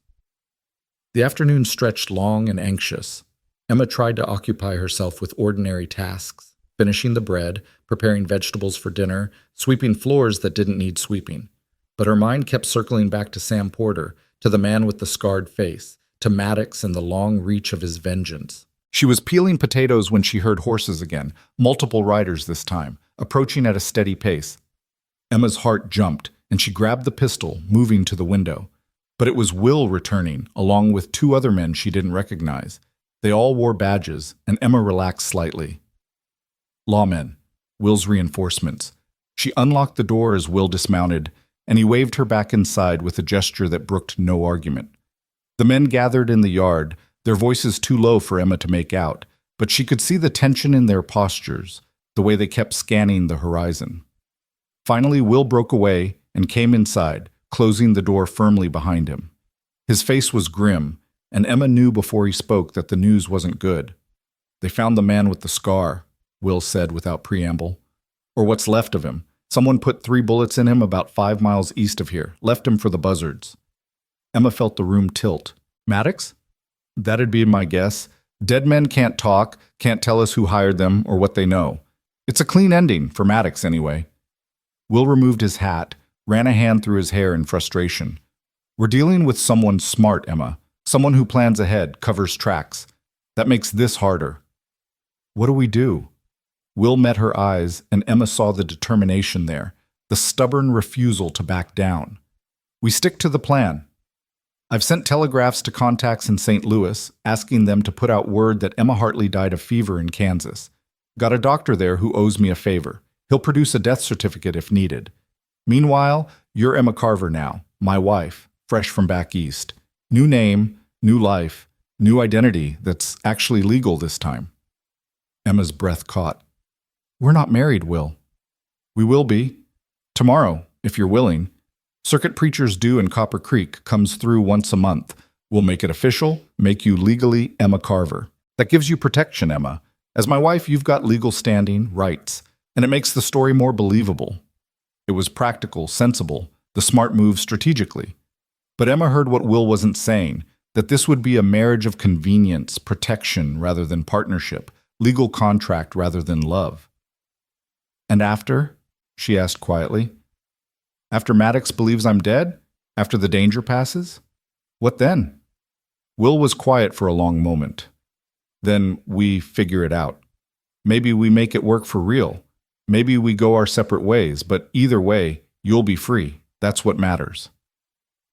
The afternoon stretched long and anxious. Emma tried to occupy herself with ordinary tasks, finishing the bread, preparing vegetables for dinner, sweeping floors that didn't need sweeping. But her mind kept circling back to Sam Porter, to the man with the scarred face, to Maddox and the long reach of his vengeance. She was peeling potatoes when she heard horses again, multiple riders this time, approaching at a steady pace. Emma's heart jumped, and she grabbed the pistol, moving to the window. But it was Will returning, along with 2 other men she didn't recognize. They all wore badges, and Emma relaxed slightly. Lawmen, Will's reinforcements. She unlocked the door as Will dismounted, and he waved her back inside with a gesture that brooked no argument. The men gathered in the yard, their voices too low for Emma to make out, but she could see the tension in their postures, the way they kept scanning the horizon. Finally, Will broke away and came inside, closing the door firmly behind him. His face was grim, and Emma knew before he spoke that the news wasn't good. They found the man with the scar, Will said without preamble. Or what's left of him. Someone put 3 bullets in him about 5 miles east of here, left him for the buzzards. Emma felt the room tilt. Maddox? That'd be my guess. Dead men can't talk, can't tell us who hired them or what they know. It's a clean ending, for Maddox anyway. Will removed his hat, ran a hand through his hair in frustration. We're dealing with someone smart, Emma. Someone who plans ahead, covers tracks. That makes this harder. What do we do? Will met her eyes, and Emma saw the determination there, the stubborn refusal to back down. We stick to the plan. I've sent telegraphs to contacts in St. Louis, asking them to put out word that Emma Hartley died of fever in Kansas. Got a doctor there who owes me a favor. He'll produce a death certificate if needed. Meanwhile, you're Emma Carver now, my wife, fresh from back east. New name, new life, new identity that's actually legal this time. Emma's breath caught. We're not married, Will. We will be. Tomorrow, if you're willing. Circuit preachers due in Copper Creek comes through once a month. We'll make it official, make you legally Emma Carver. That gives you protection, Emma. As my wife, you've got legal standing, rights, and it makes the story more believable. It was practical, sensible, the smart move strategically. But Emma heard what Will wasn't saying, that this would be a marriage of convenience, protection rather than partnership, legal contract rather than love. And after? She asked quietly. After Maddox believes I'm dead? After the danger passes? What then? Will was quiet for a long moment. Then we figure it out. Maybe we make it work for real. Maybe we go our separate ways, but either way, you'll be free. That's what matters.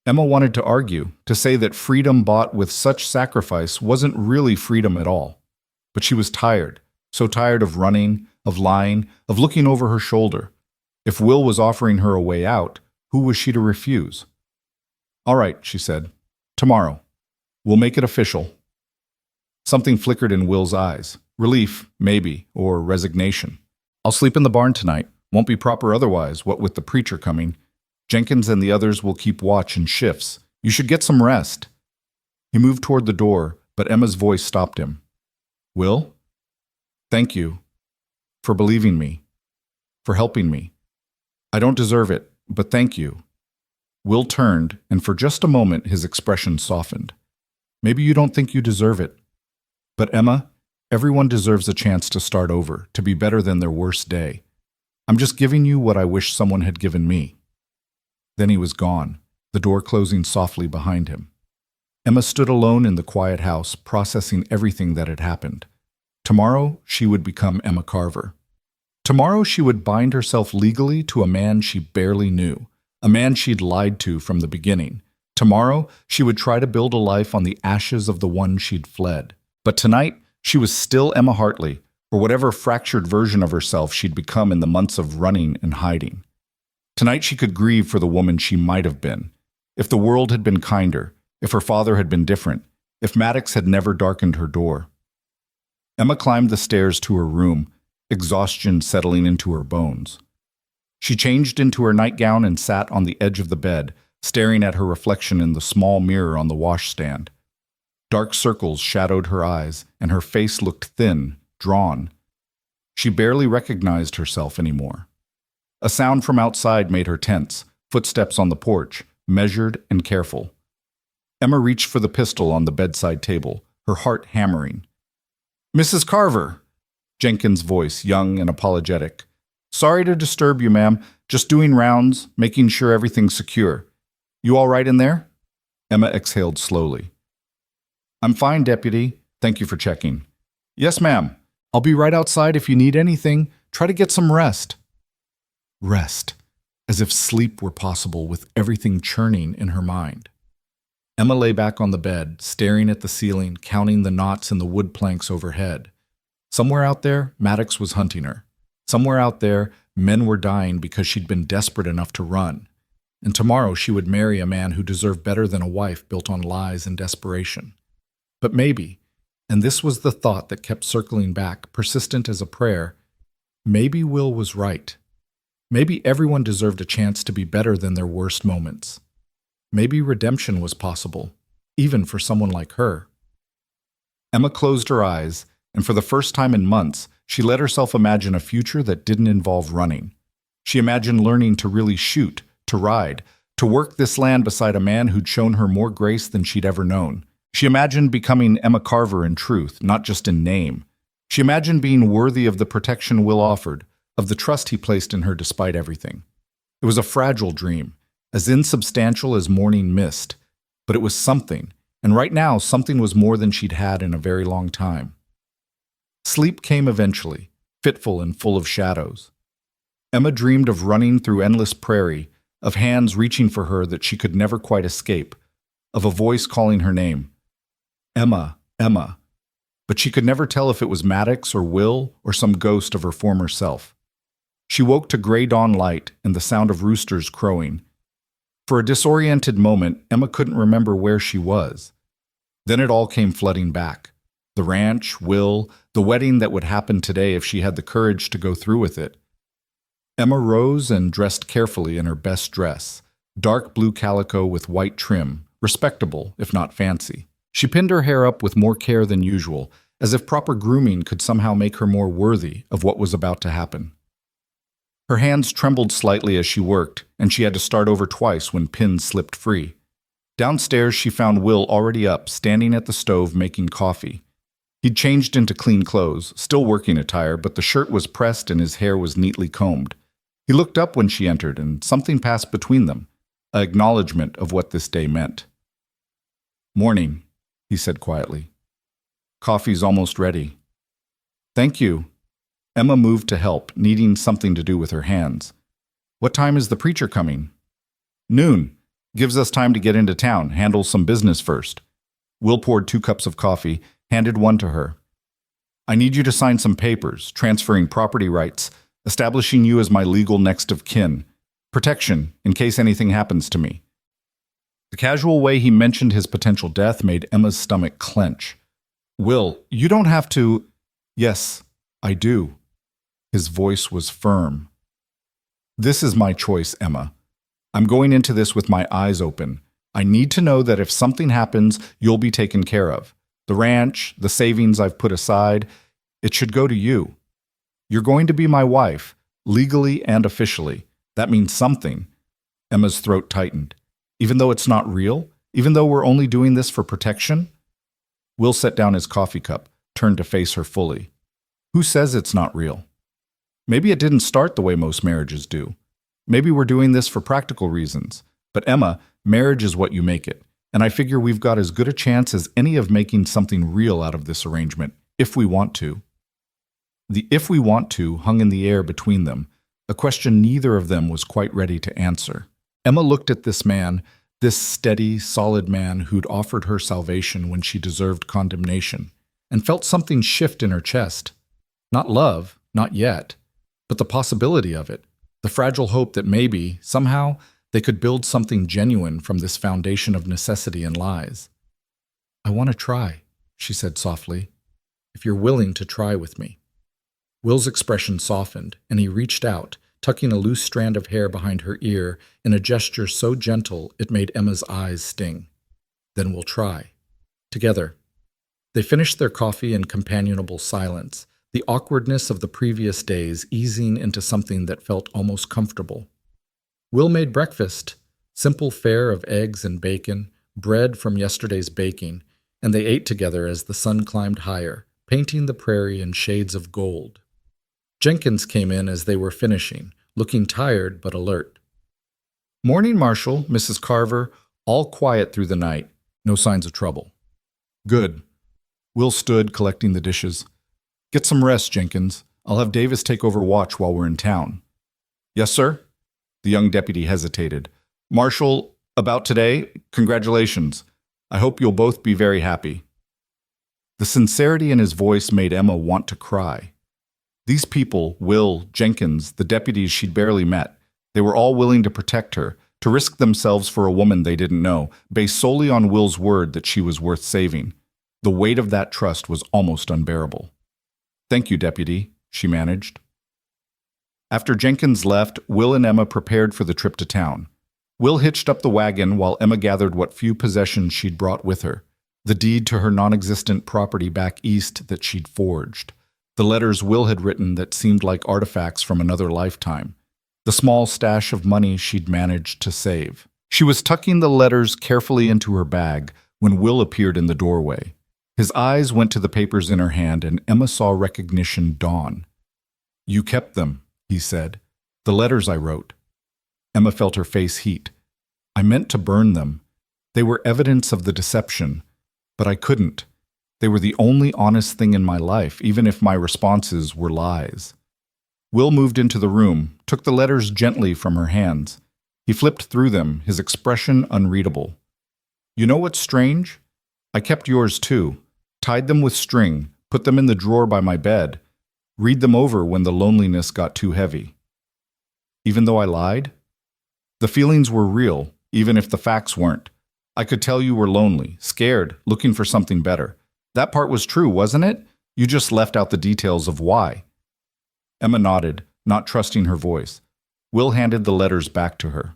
Emma wanted to argue, to say that freedom bought with such sacrifice wasn't really freedom at all. But she was tired, so tired of running, of lying, of looking over her shoulder. If Will was offering her a way out, who was she to refuse? All right, she said. Tomorrow. We'll make it official. Something flickered in Will's eyes. Relief, maybe, or resignation. I'll sleep in the barn tonight. Won't be proper otherwise, what with the preacher coming. Jenkins and the others will keep watch in shifts. You should get some rest. He moved toward the door, but Emma's voice stopped him. Will? Thank you. For believing me. For helping me. I don't deserve it, but thank you. Will turned, and for just a moment his expression softened. Maybe you don't think you deserve it. But Emma, everyone deserves a chance to start over, to be better than their worst day. I'm just giving you what I wish someone had given me. Then he was gone, the door closing softly behind him. Emma stood alone in the quiet house, processing everything that had happened. Tomorrow, she would become Emma Carver. Tomorrow, she would bind herself legally to a man she barely knew, a man she'd lied to from the beginning. Tomorrow, she would try to build a life on the ashes of the one she'd fled. But tonight, she was still Emma Hartley, or whatever fractured version of herself she'd become in the months of running and hiding. Tonight she could grieve for the woman she might have been. If the world had been kinder, if her father had been different, if Maddox had never darkened her door. Emma climbed the stairs to her room, exhaustion settling into her bones. She changed into her nightgown and sat on the edge of the bed, staring at her reflection in the small mirror on the washstand. Dark circles shadowed her eyes, and her face looked thin, drawn. She barely recognized herself anymore. A sound from outside made her tense, footsteps on the porch, measured and careful. Emma reached for the pistol on the bedside table, her heart hammering. Mrs. Carver! Jenkins' voice, young and apologetic. Sorry to disturb you, ma'am. Just doing rounds, making sure everything's secure. You all right in there? Emma exhaled slowly. I'm fine, Deputy. Thank you for checking. Yes, ma'am. I'll be right outside if you need anything. Try to get some rest. Rest, as if sleep were possible with everything churning in her mind. Emma lay back on the bed, staring at the ceiling, counting the knots in the wood planks overhead. Somewhere out there, Maddox was hunting her. Somewhere out there, men were dying because she'd been desperate enough to run. And tomorrow she would marry a man who deserved better than a wife built on lies and desperation. But maybe, and this was the thought that kept circling back, persistent as a prayer, maybe Will was right. Maybe everyone deserved a chance to be better than their worst moments. Maybe redemption was possible, even for someone like her. Emma closed her eyes, and for the first time in months, she let herself imagine a future that didn't involve running. She imagined learning to really shoot, to ride, to work this land beside a man who'd shown her more grace than she'd ever known. She imagined becoming Emma Carver in truth, not just in name. She imagined being worthy of the protection Will offered, of the trust he placed in her despite everything. It was a fragile dream, as insubstantial as morning mist, but it was something, and right now something was more than she'd had in a very long time. Sleep came eventually, fitful and full of shadows. Emma dreamed of running through endless prairie, of hands reaching for her that she could never quite escape, of a voice calling her name. Emma, Emma. But she could never tell if it was Maddox or Will or some ghost of her former self. She woke to gray dawn light and the sound of roosters crowing. For a disoriented moment, Emma couldn't remember where she was. Then it all came flooding back. The ranch, Will, the wedding that would happen today if she had the courage to go through with it. Emma rose and dressed carefully in her best dress, dark blue calico with white trim, respectable, if not fancy. She pinned her hair up with more care than usual, as if proper grooming could somehow make her more worthy of what was about to happen. Her hands trembled slightly as she worked, and she had to start over twice when pins slipped free. Downstairs, she found Will already up, standing at the stove making coffee. He'd changed into clean clothes, still working attire, but the shirt was pressed and his hair was neatly combed. He looked up when she entered, and something passed between them, an acknowledgement of what this day meant. "Morning," he said quietly. "Coffee's almost ready." "Thank you." Emma moved to help, needing something to do with her hands. "What time is the preacher coming?" "Noon. Gives us time to get into town, handle some business first." Will poured 2 cups of coffee, handed one to her. "I need you to sign some papers, transferring property rights, establishing you as my legal next of kin. Protection, in case anything happens to me." The casual way he mentioned his potential death made Emma's stomach clench. "Will, you don't have to—" "Yes, I do." His voice was firm. "This is my choice, Emma. I'm going into this with my eyes open. I need to know that if something happens, you'll be taken care of. The ranch, the savings I've put aside, it should go to you. You're going to be my wife, legally and officially. That means something." Emma's throat tightened. "Even though it's not real? Even though we're only doing this for protection?" Will set down his coffee cup, turned to face her fully. "Who says it's not real? Maybe it didn't start the way most marriages do. Maybe we're doing this for practical reasons. But Emma, marriage is what you make it. And I figure we've got as good a chance as any of making something real out of this arrangement, if we want to." The "if we want to" hung in the air between them, a question neither of them was quite ready to answer. Emma looked at this man, this steady, solid man who'd offered her salvation when she deserved condemnation, and felt something shift in her chest. Not love, not yet, but the possibility of it, the fragile hope that maybe, somehow, they could build something genuine from this foundation of necessity and lies. "I want to try," she said softly, "if you're willing to try with me." Will's expression softened, and he reached out, tucking a loose strand of hair behind her ear in a gesture so gentle it made Emma's eyes sting. "Then we'll try. Together." They finished their coffee in companionable silence, the awkwardness of the previous days easing into something that felt almost comfortable. Will made breakfast, simple fare of eggs and bacon, bread from yesterday's baking, and they ate together as the sun climbed higher, painting the prairie in shades of gold. Jenkins came in as they were finishing, looking tired but alert. "Morning, Marshall, Mrs. Carver, all quiet through the night, no signs of trouble." "Good." Will stood, collecting the dishes. "Get some rest, Jenkins. I'll have Davis take over watch while we're in town." "Yes, sir?" The young deputy hesitated. "Marshall, about today, congratulations. I hope you'll both be very happy." The sincerity in his voice made Emma want to cry. These people, Will, Jenkins, the deputies she'd barely met, they were all willing to protect her, to risk themselves for a woman they didn't know, based solely on Will's word that she was worth saving. The weight of that trust was almost unbearable. "Thank you, deputy," she managed. After Jenkins left, Will and Emma prepared for the trip to town. Will hitched up the wagon while Emma gathered what few possessions she'd brought with her, the deed to her non-existent property back east that she'd forged, the letters Will had written that seemed like artifacts from another lifetime, the small stash of money she'd managed to save. She was tucking the letters carefully into her bag when Will appeared in the doorway. His eyes went to the papers in her hand, and Emma saw recognition dawn. "You kept them," he said. "The letters I wrote." Emma felt her face heat. "I meant to burn them. They were evidence of the deception, but I couldn't. They were the only honest thing in my life, even if my responses were lies." Will moved into the room, took the letters gently from her hands. He flipped through them, his expression unreadable. You know what's strange? I kept yours too. Tied them with string, put them in the drawer by my bed. Read them over when the loneliness got too heavy. Even though I lied? The feelings were real, even if the facts weren't. I could tell you were lonely, scared, looking for something better. That part was true, wasn't it? You just left out the details of why. Emma nodded, not trusting her voice. Will handed the letters back to her.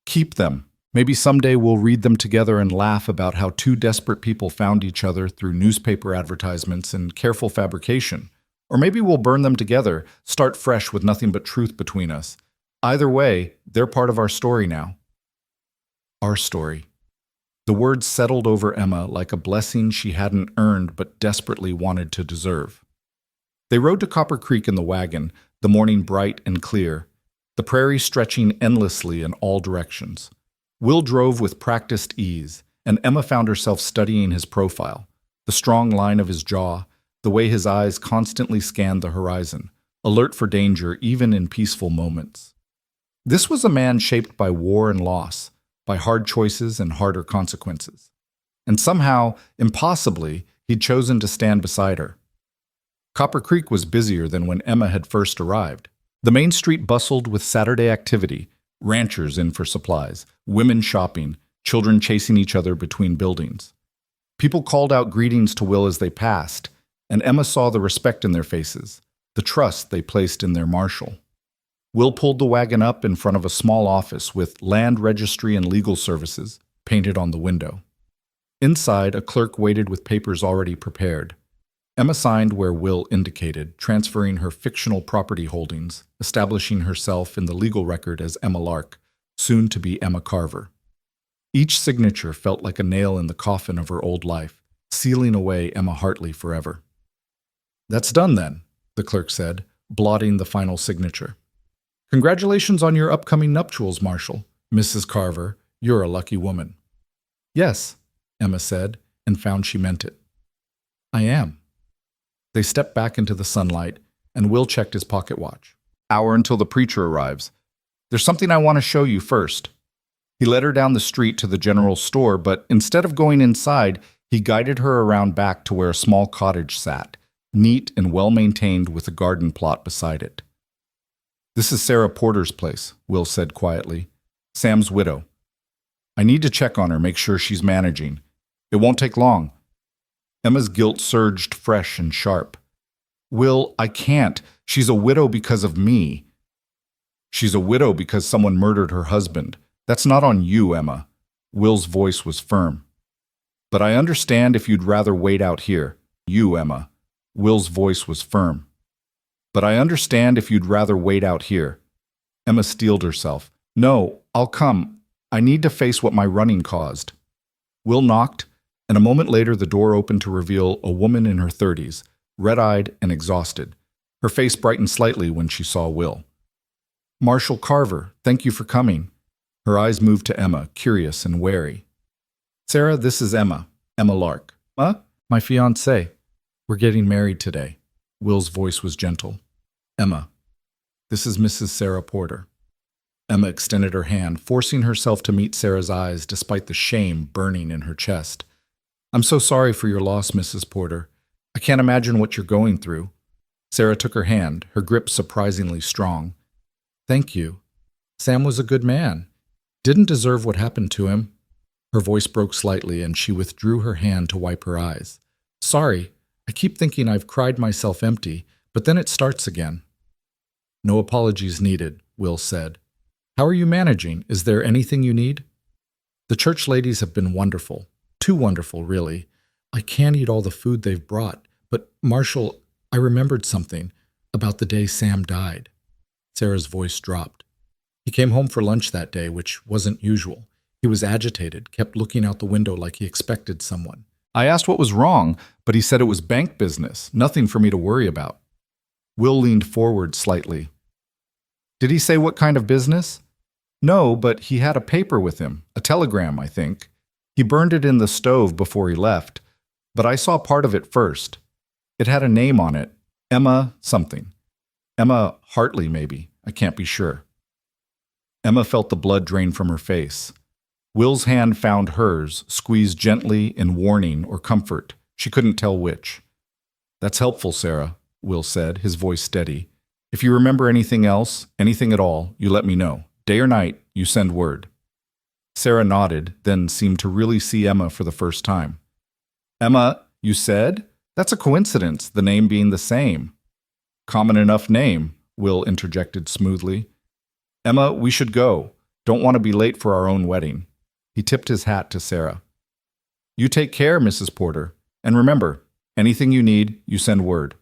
Keep them. Maybe someday we'll read them together and laugh about how two desperate people found each other through newspaper advertisements and careful fabrication. Or maybe we'll burn them together, start fresh with nothing but truth between us. Either way, they're part of our story now. Our story. The words settled over Emma like a blessing she hadn't earned but desperately wanted to deserve. They rode to Copper Creek in the wagon, the morning bright and clear, the prairie stretching endlessly in all directions. Will drove with practiced ease, and Emma found herself studying his profile, the strong line of his jaw, the way his eyes constantly scanned the horizon, alert for danger even in peaceful moments. This was a man shaped by war and loss, by hard choices and harder consequences. And somehow, impossibly, he'd chosen to stand beside her. Copper Creek was busier than when Emma had first arrived. The main street bustled with Saturday activity, ranchers in for supplies, women shopping, children chasing each other between buildings. People called out greetings to Will as they passed, and Emma saw the respect in their faces, the trust they placed in their marshal. Will pulled the wagon up in front of a small office with Land Registry and Legal Services painted on the window. Inside, a clerk waited with papers already prepared. Emma signed where Will indicated, transferring her fictional property holdings, establishing herself in the legal record as Emma Lark, soon to be Emma Carver. Each signature felt like a nail in the coffin of her old life, sealing away Emma Hartley forever. "That's done then," the clerk said, blotting the final signature. "Congratulations on your upcoming nuptials, Marshal. Mrs. Carver, you're a lucky woman." "Yes," Emma said, and found she meant it. "I am." They stepped back into the sunlight, and Will checked his pocket watch. "Hour until the preacher arrives. There's something I want to show you first." He led her down the street to the general store, but instead of going inside, he guided her around back to where a small cottage sat, neat and well-maintained with a garden plot beside it. "This is Sarah Porter's place," Will said quietly. "Sam's widow. I need to check on her, make sure she's managing. It won't take long." Emma's guilt surged fresh and sharp. "Will, I can't. She's a widow because of me." "She's a widow because someone murdered her husband. That's not on you, Emma." Will's voice was firm. "But I understand if you'd rather wait out here." "You, Emma." Will's voice was firm. "But I understand if you'd rather wait out here." Emma steeled herself. "No, I'll come. I need to face what my running caused." Will knocked, and a moment later the door opened to reveal a woman in her 30s, red-eyed and exhausted. Her face brightened slightly when she saw Will. "Marshal Carver, thank you for coming." Her eyes moved to Emma, curious and wary. "Sarah, this is Emma Lark. My fiancée. We're getting married today." Will's voice was gentle. "Emma, this is Mrs. Sarah Porter." Emma extended her hand, forcing herself to meet Sarah's eyes despite the shame burning in her chest. "I'm so sorry for your loss, Mrs. Porter. I can't imagine what you're going through." Sarah took her hand, her grip surprisingly strong. "Thank you. Sam was a good man. Didn't deserve what happened to him." Her voice broke slightly, and she withdrew her hand to wipe her eyes. "Sorry, I keep thinking I've cried myself empty, but then it starts again." "No apologies needed," Will said. "How are you managing? Is there anything you need?" "The church ladies have been wonderful. Too wonderful, really. I can't eat all the food they've brought, but, Marshal, I remembered something about the day Sam died." Sarah's voice dropped. "He came home for lunch that day, which wasn't usual. He was agitated, kept looking out the window like he expected someone. I asked what was wrong, but he said it was bank business, nothing for me to worry about." Will leaned forward slightly. "Did he say what kind of business?" "No, but he had a paper with him, a telegram, I think. He burned it in the stove before he left, but I saw part of it first. It had a name on it, Emma something. Emma Hartley, maybe. I can't be sure." Emma felt the blood drain from her face. Will's hand found hers, squeezed gently in warning or comfort. She couldn't tell which. "That's helpful, Sarah," Will said, his voice steady. "If you remember anything else, anything at all, you let me know. Day or night, you send word." Sarah nodded, then seemed to really see Emma for the first time. "Emma, you said? That's a coincidence, the name being the same." "Common enough name," Will interjected smoothly. "Emma, we should go. Don't want to be late for our own wedding." He tipped his hat to Sarah. "You take care, Mrs. Porter. And remember, anything you need, you send word."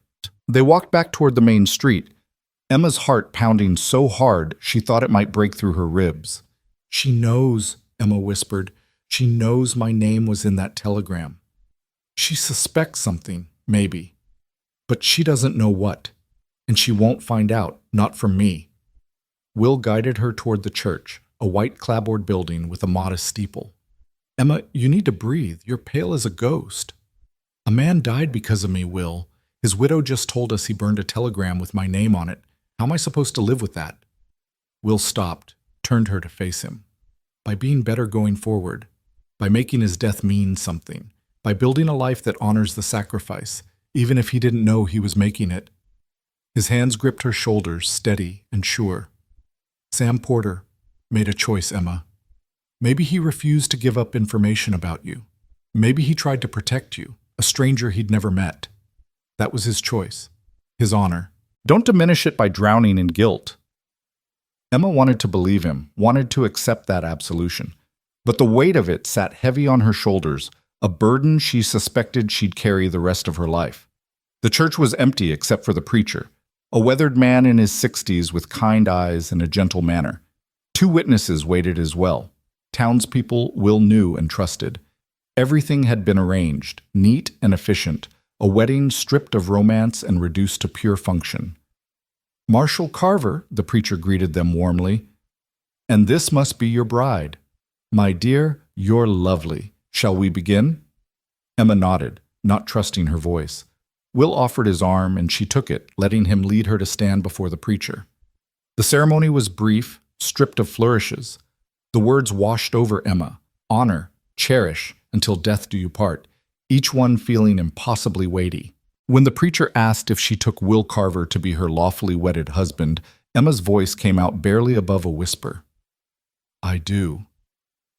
They walked back toward the main street, Emma's heart pounding so hard she thought it might break through her ribs. "She knows," Emma whispered. "She knows my name was in that telegram. She suspects something, maybe. But she doesn't know what. And she won't find out, not from me." Will guided her toward the church, a white clapboard building with a modest steeple. "Emma, you need to breathe. You're pale as a ghost." "A man died because of me, Will. His widow just told us he burned a telegram with my name on it. How am I supposed to live with that?" Will stopped, turned her to face him. "By being better going forward. By making his death mean something. By building a life that honors the sacrifice, even if he didn't know he was making it." His hands gripped her shoulders, steady and sure. "Sam Porter made a choice, Emma. Maybe he refused to give up information about you. Maybe he tried to protect you, a stranger he'd never met. That was his choice, his honor. Don't diminish it by drowning in guilt." Emma wanted to believe him, wanted to accept that absolution. But the weight of it sat heavy on her shoulders, a burden she suspected she'd carry the rest of her life. The church was empty except for the preacher, a weathered man in his 60s with kind eyes and a gentle manner. 2 witnesses waited as well. Townspeople Will knew and trusted. Everything had been arranged, neat and efficient, a wedding stripped of romance and reduced to pure function. "Marshal Carver," the preacher greeted them warmly, "and this must be your bride. My dear, you're lovely. Shall we begin?" Emma nodded, not trusting her voice. Will offered his arm, and she took it, letting him lead her to stand before the preacher. The ceremony was brief, stripped of flourishes. The words washed over Emma: honor, cherish, until death do you part, each one feeling impossibly weighty. When the preacher asked if she took Will Carver to be her lawfully wedded husband, Emma's voice came out barely above a whisper. "I do."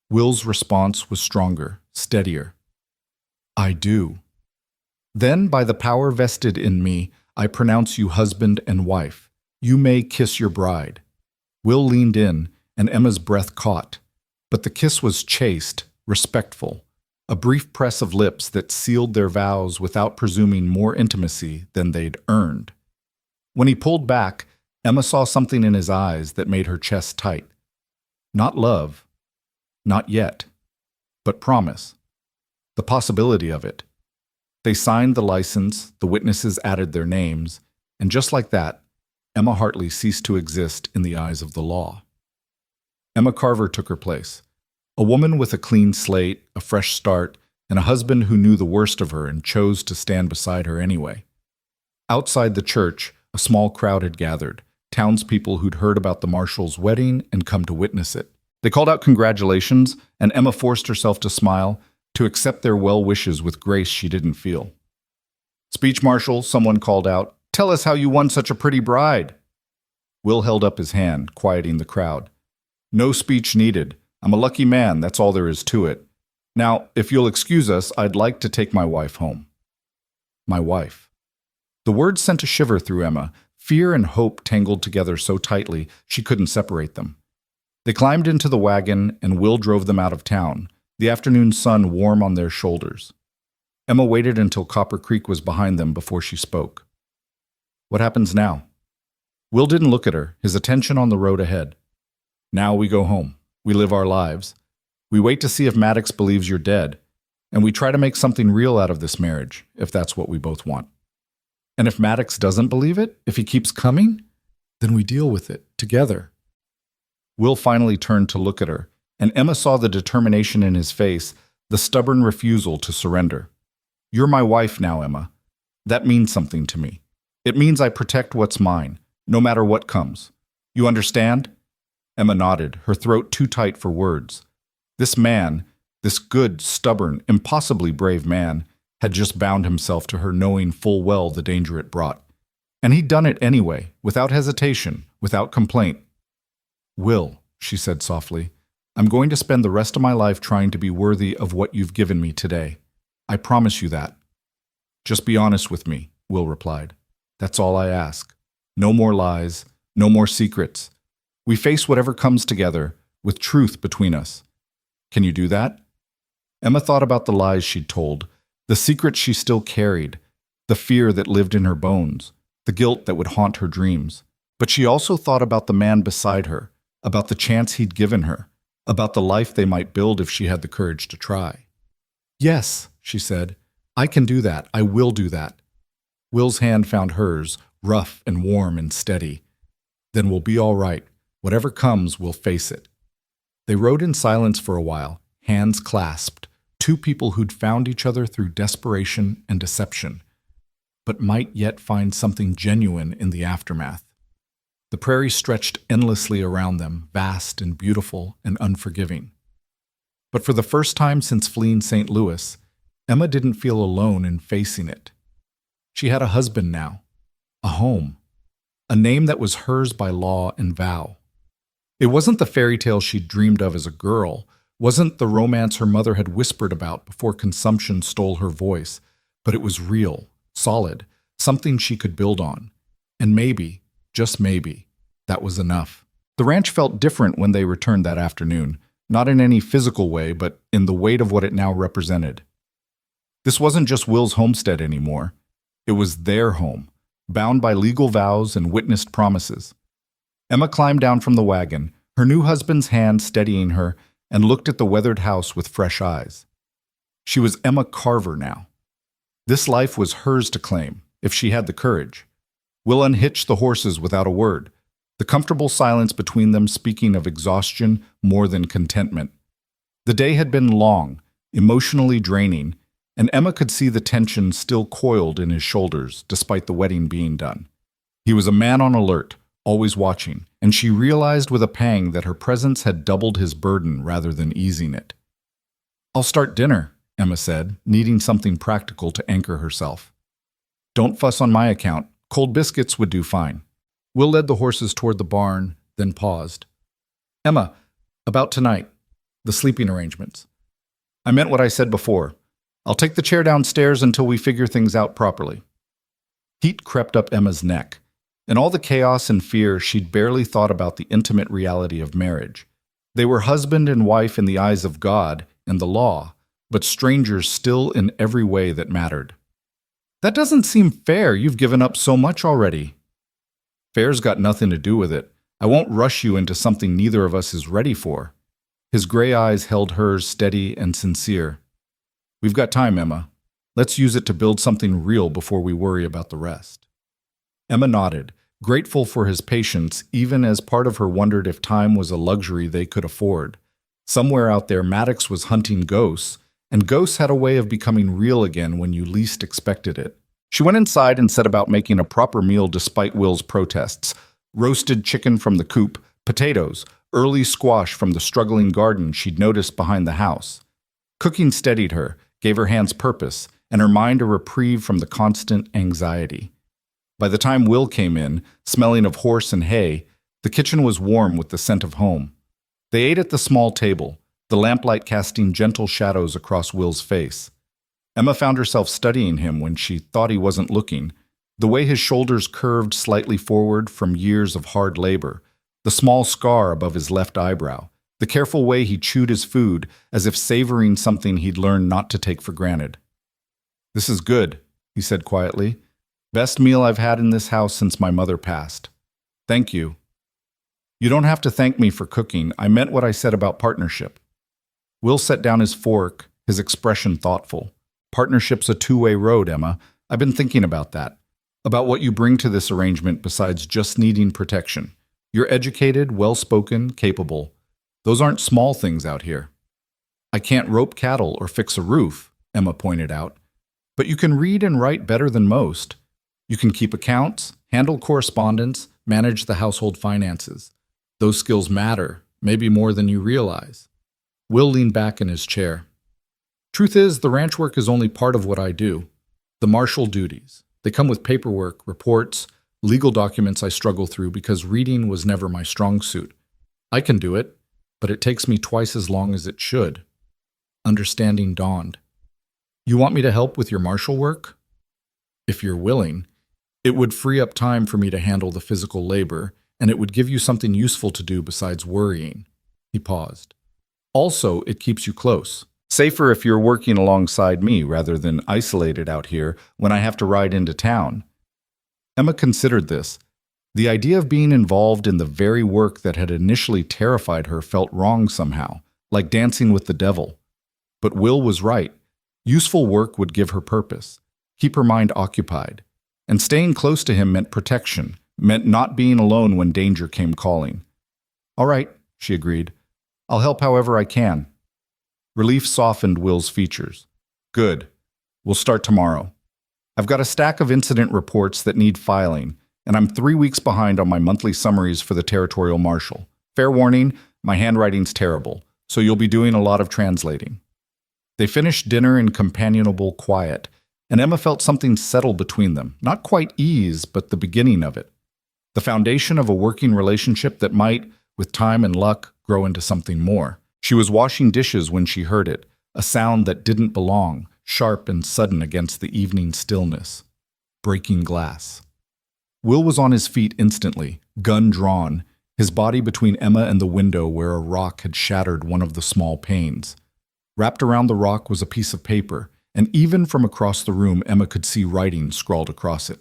Will's response was stronger, steadier. "I do. Then, by the power vested in me, I pronounce you husband and wife. You may kiss your bride." Will leaned in, and Emma's breath caught. But the kiss was chaste, respectful, a brief press of lips that sealed their vows without presuming more intimacy than they'd earned. When he pulled back, Emma saw something in his eyes that made her chest tight. Not love, not yet, but promise. The possibility of it. They signed the license, the witnesses added their names, and just like that, Emma Hartley ceased to exist in the eyes of the law. Emma Carver took her place, a woman with a clean slate, a fresh start, and a husband who knew the worst of her and chose to stand beside her anyway. Outside the church, a small crowd had gathered, townspeople who'd heard about the marshal's wedding and come to witness it. They called out congratulations, and Emma forced herself to smile, to accept their well wishes with grace she didn't feel. "Speech Marshal," someone called out, "tell us how you won such a pretty bride." Will held up his hand, quieting the crowd. "No speech needed. I'm a lucky man, that's all there is to it. Now, if you'll excuse us, I'd like to take my wife home." My wife. The word sent a shiver through Emma. Fear and hope tangled together so tightly she couldn't separate them. They climbed into the wagon, and Will drove them out of town, the afternoon sun warm on their shoulders. Emma waited until Copper Creek was behind them before she spoke. "What happens now?" Will didn't look at her, his attention on the road ahead. "Now we go home. We live our lives. We wait to see if Maddox believes you're dead, and we try to make something real out of this marriage, if that's what we both want. And if Maddox doesn't believe it, if he keeps coming, then we deal with it, together." Will finally turned to look at her, and Emma saw the determination in his face, the stubborn refusal to surrender. "You're my wife now, Emma. That means something to me. It means I protect what's mine, no matter what comes. You understand?" Emma nodded, her throat too tight for words. This man, this good, stubborn, impossibly brave man, had just bound himself to her knowing full well the danger it brought. And he'd done it anyway, without hesitation, without complaint. "Will," she said softly, "I'm going to spend the rest of my life trying to be worthy of what you've given me today. I promise you that." "Just be honest with me," Will replied. "That's all I ask. No more lies, no more secrets. We face whatever comes together, with truth between us. Can you do that?" Emma thought about the lies she'd told, the secrets she still carried, the fear that lived in her bones, the guilt that would haunt her dreams. But she also thought about the man beside her, about the chance he'd given her, about the life they might build if she had the courage to try. "Yes," she said, "I can do that. I will do that." Will's hand found hers, rough and warm and steady. "Then we'll be all right. Whatever comes, we'll face it." They rode in silence for a while, hands clasped, two people who'd found each other through desperation and deception, but might yet find something genuine in the aftermath. The prairie stretched endlessly around them, vast and beautiful and unforgiving. But for the first time since fleeing St. Louis, Emma didn't feel alone in facing it. She had a husband now, a home, a name that was hers by law and vow. It wasn't the fairy tale she'd dreamed of as a girl, wasn't the romance her mother had whispered about before consumption stole her voice, but it was real, solid, something she could build on. And maybe, just maybe, that was enough. The ranch felt different when they returned that afternoon, not in any physical way, but in the weight of what it now represented. This wasn't just Will's homestead anymore. It was their home, bound by legal vows and witnessed promises. Emma climbed down from the wagon, her new husband's hand steadying her, and looked at the weathered house with fresh eyes. She was Emma Carver now. This life was hers to claim, if she had the courage. Will unhitched the horses without a word, the comfortable silence between them speaking of exhaustion more than contentment. The day had been long, emotionally draining, and Emma could see the tension still coiled in his shoulders despite the wedding being done. He was a man on alert, always watching, and she realized with a pang that her presence had doubled his burden rather than easing it. "I'll start dinner," Emma said, needing something practical to anchor herself. "Don't fuss on my account. Cold biscuits would do fine." Will led the horses toward the barn, then paused. "Emma, about tonight, the sleeping arrangements. I meant what I said before. I'll take the chair downstairs until we figure things out properly." Heat crept up Emma's neck. In all the chaos and fear, she'd barely thought about the intimate reality of marriage. They were husband and wife in the eyes of God and the law, but strangers still in every way that mattered. "That doesn't seem fair. You've given up so much already." "Fair's got nothing to do with it. I won't rush you into something neither of us is ready for." His gray eyes held hers steady and sincere. "We've got time, Emma. Let's use it to build something real before we worry about the rest." Emma nodded, grateful for his patience, even as part of her wondered if time was a luxury they could afford. Somewhere out there, Maddox was hunting ghosts, and ghosts had a way of becoming real again when you least expected it. She went inside and set about making a proper meal despite Will's protests. Roasted chicken from the coop, potatoes, early squash from the struggling garden she'd noticed behind the house. Cooking steadied her, gave her hands purpose, and her mind a reprieve from the constant anxiety. By the time Will came in, smelling of horse and hay, the kitchen was warm with the scent of home. They ate at the small table, the lamplight casting gentle shadows across Will's face. Emma found herself studying him when she thought he wasn't looking, the way his shoulders curved slightly forward from years of hard labor, the small scar above his left eyebrow, the careful way he chewed his food as if savoring something he'd learned not to take for granted. "This is good," he said quietly. "Best meal I've had in this house since my mother passed. Thank you." "You don't have to thank me for cooking. I meant what I said about partnership." Will set down his fork, his expression thoughtful. "Partnership's a two-way road, Emma. I've been thinking about that. About what you bring to this arrangement besides just needing protection. You're educated, well-spoken, capable. Those aren't small things out here." "I can't rope cattle or fix a roof," Emma pointed out. "But you can read and write better than most. You can keep accounts, handle correspondence, manage the household finances. Those skills matter, maybe more than you realize." Will leaned back in his chair. Truth is, the ranch work is only part of what I do. The marshal duties. They come with paperwork, reports, legal documents I struggle through because reading was never my strong suit. I can do it, but it takes me twice as long as it should. Understanding dawned. You want me to help with your marshal work? If you're willing. It would free up time for me to handle the physical labor, and it would give you something useful to do besides worrying. He paused. Also, it keeps you close. Safer if you're working alongside me rather than isolated out here when I have to ride into town. Emma considered this. The idea of being involved in the very work that had initially terrified her felt wrong somehow, like dancing with the devil. But Will was right. Useful work would give her purpose, keep her mind occupied. And staying close to him meant protection, meant not being alone when danger came calling. All right, she agreed. I'll help however I can. Relief softened Will's features. Good. We'll start tomorrow. I've got a stack of incident reports that need filing, and I'm 3 weeks behind on my monthly summaries for the territorial marshal. Fair warning, my handwriting's terrible, so you'll be doing a lot of translating. They finished dinner in companionable quiet, and Emma felt something settle between them. Not quite ease, but the beginning of it. The foundation of a working relationship that might, with time and luck, grow into something more. She was washing dishes when she heard it, a sound that didn't belong, sharp and sudden against the evening stillness. Breaking glass. Will was on his feet instantly, gun drawn, his body between Emma and the window where a rock had shattered one of the small panes. Wrapped around the rock was a piece of paper, and even from across the room Emma could see writing scrawled across it.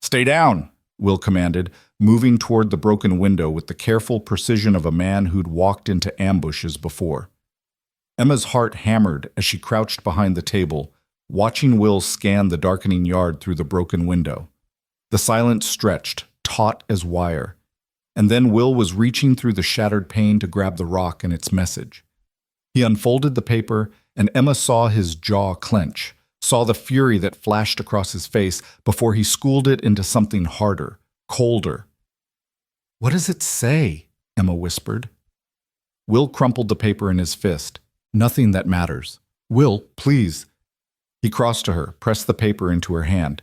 Stay down, Will commanded, moving toward the broken window with the careful precision of a man who'd walked into ambushes before. Emma's heart hammered as she crouched behind the table, watching Will scan the darkening yard through the broken window. The silence stretched, taut as wire, and then Will was reaching through the shattered pane to grab the rock and its message. He unfolded the paper, and Emma saw his jaw clench, saw the fury that flashed across his face before he schooled it into something harder, colder. What does it say? Emma whispered. Will crumpled the paper in his fist. Nothing that matters. Will, please. He crossed to her, pressed the paper into her hand.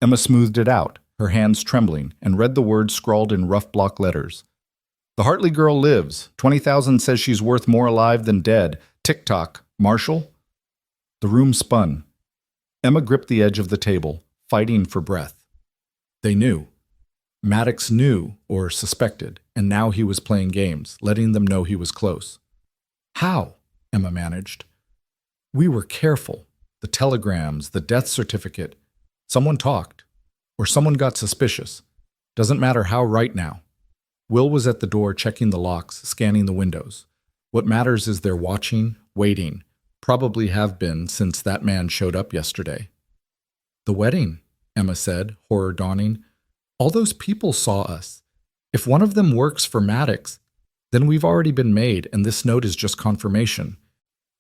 Emma smoothed it out, her hands trembling, and read the words scrawled in rough block letters. The Hartley girl lives. 20,000 says she's worth more alive than dead. Tick-tock. Marshall? The room spun. Emma gripped the edge of the table, fighting for breath. They knew. Maddox knew, or suspected, and now he was playing games, letting them know he was close. How? Emma managed. We were careful. The telegrams, the death certificate. Someone talked. Or someone got suspicious. Doesn't matter how right now. Will was at the door checking the locks, scanning the windows. What matters is they're watching, waiting. Probably have been since that man showed up yesterday. The wedding, Emma said, horror dawning. All those people saw us. If one of them works for Maddox, then we've already been made, and this note is just confirmation.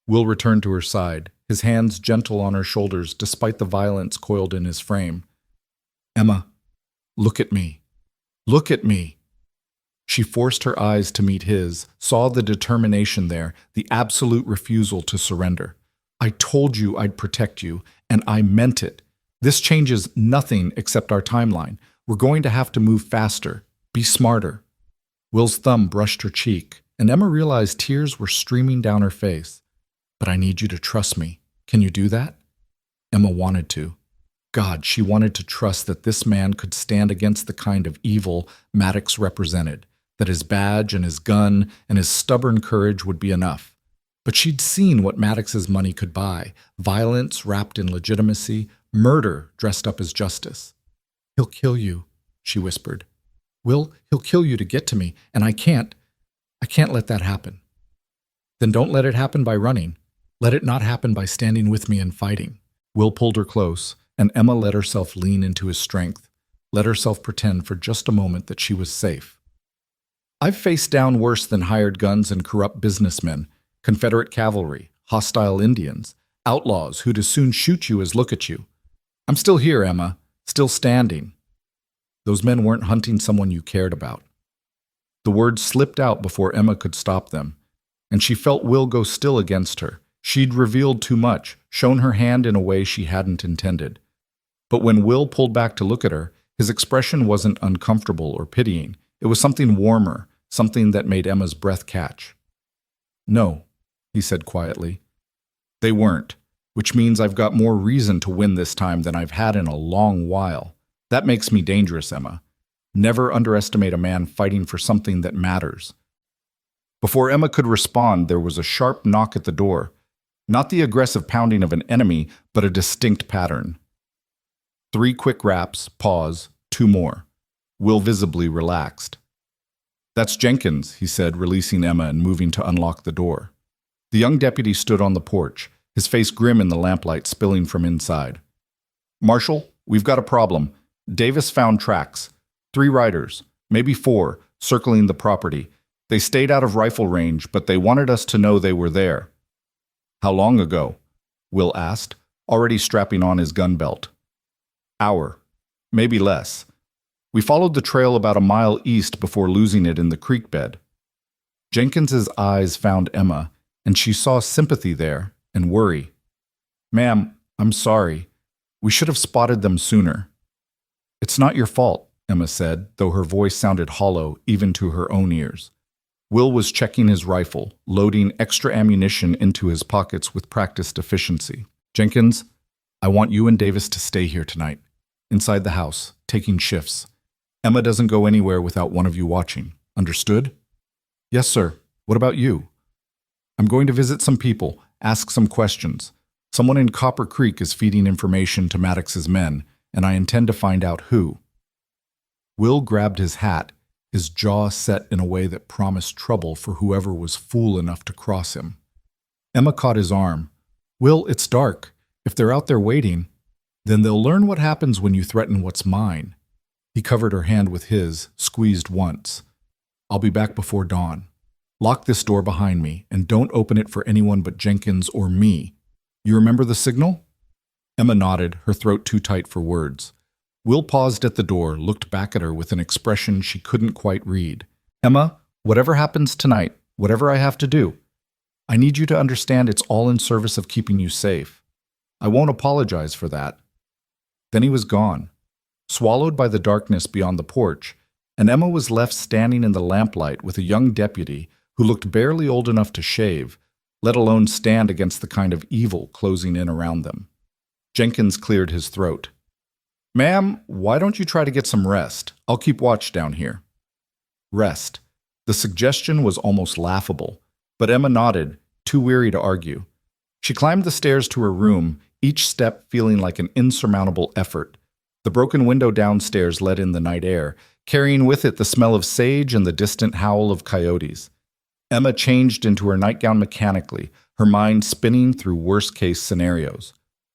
Will returned to her side, his hands gentle on her shoulders despite the violence coiled in his frame. Emma, look at me. Look at me. She forced her eyes to meet his, saw the determination there, the absolute refusal to surrender. I told you I'd protect you, and I meant it. This changes nothing except our timeline. We're going to have to move faster, be smarter. Will's thumb brushed her cheek, and Emma realized tears were streaming down her face. But I need you to trust me. Can you do that? Emma wanted to. God, she wanted to trust that this man could stand against the kind of evil Maddox represented, that his badge and his gun and his stubborn courage would be enough. But she'd seen what Maddox's money could buy, violence wrapped in legitimacy, murder dressed up as justice. He'll kill you, she whispered. Will, he'll kill you to get to me, and I can't let that happen. Then don't let it happen by running. Let it not happen by standing with me and fighting. Will pulled her close, and Emma let herself lean into his strength, let herself pretend for just a moment that she was safe. I've faced down worse than hired guns and corrupt businessmen, Confederate cavalry, hostile Indians, outlaws who'd as soon shoot you as look at you. I'm still here, Emma, still standing. Those men weren't hunting someone you cared about. The words slipped out before Emma could stop them. and she felt Will go still against her. She'd revealed too much, shown her hand in a way she hadn't intended. But when Will pulled back to look at her, his expression wasn't uncomfortable or pitying. It was something warmer, something that made Emma's breath catch. "No," he said quietly. "They weren't, which means I've got more reason to win this time than I've had in a long while. That makes me dangerous, Emma. Never underestimate a man fighting for something that matters." Before Emma could respond, there was a sharp knock at the door. Not the aggressive pounding of an enemy, but a distinct pattern. 3 quick raps, pause, 2 more. Will visibly relaxed. "That's Jenkins," he said, releasing Emma and moving to unlock the door. The young deputy stood on the porch, his face grim in the lamplight spilling from inside. "Marshal, we've got a problem. Davis found tracks. 3 riders, maybe 4, circling the property. They stayed out of rifle range, but they wanted us to know they were there." "How long ago?" Will asked, already strapping on his gun belt. "Hour, maybe less. We followed the trail about a mile east before losing it in the creek bed." Jenkins's eyes found Emma, and she saw sympathy there and worry. "Ma'am, I'm sorry. We should have spotted them sooner." "It's not your fault," Emma said, though her voice sounded hollow even to her own ears. Will was checking his rifle, loading extra ammunition into his pockets with practiced efficiency. "Jenkins, I want you and Davis to stay here tonight, inside the house, taking shifts. Emma doesn't go anywhere without one of you watching. Understood?" "Yes, sir. What about you?" "I'm going to visit some people, ask some questions. Someone in Copper Creek is feeding information to Maddox's men, and I intend to find out who." Will grabbed his hat, his jaw set in a way that promised trouble for whoever was fool enough to cross him. Emma caught his arm. "Will, it's dark. If they're out there waiting, then they'll learn what happens when you threaten what's mine." He covered her hand with his, squeezed once. "I'll be back before dawn. Lock this door behind me, and don't open it for anyone but Jenkins or me. You remember the signal?" Emma nodded, her throat too tight for words. Will paused at the door, looked back at her with an expression she couldn't quite read. "Emma, whatever happens tonight, whatever I have to do, I need you to understand it's all in service of keeping you safe. I won't apologize for that." Then he was gone, swallowed by the darkness beyond the porch, and Emma was left standing in the lamplight with a young deputy who looked barely old enough to shave, let alone stand against the kind of evil closing in around them. Jenkins cleared his throat. "Ma'am, why don't you try to get some rest? I'll keep watch down here." Rest. The suggestion was almost laughable, but Emma nodded, too weary to argue. She climbed the stairs to her room, each step feeling like an insurmountable effort. The broken window downstairs let in the night air, carrying with it the smell of sage and the distant howl of coyotes. Emma changed into her nightgown mechanically, her mind spinning through worst-case scenarios.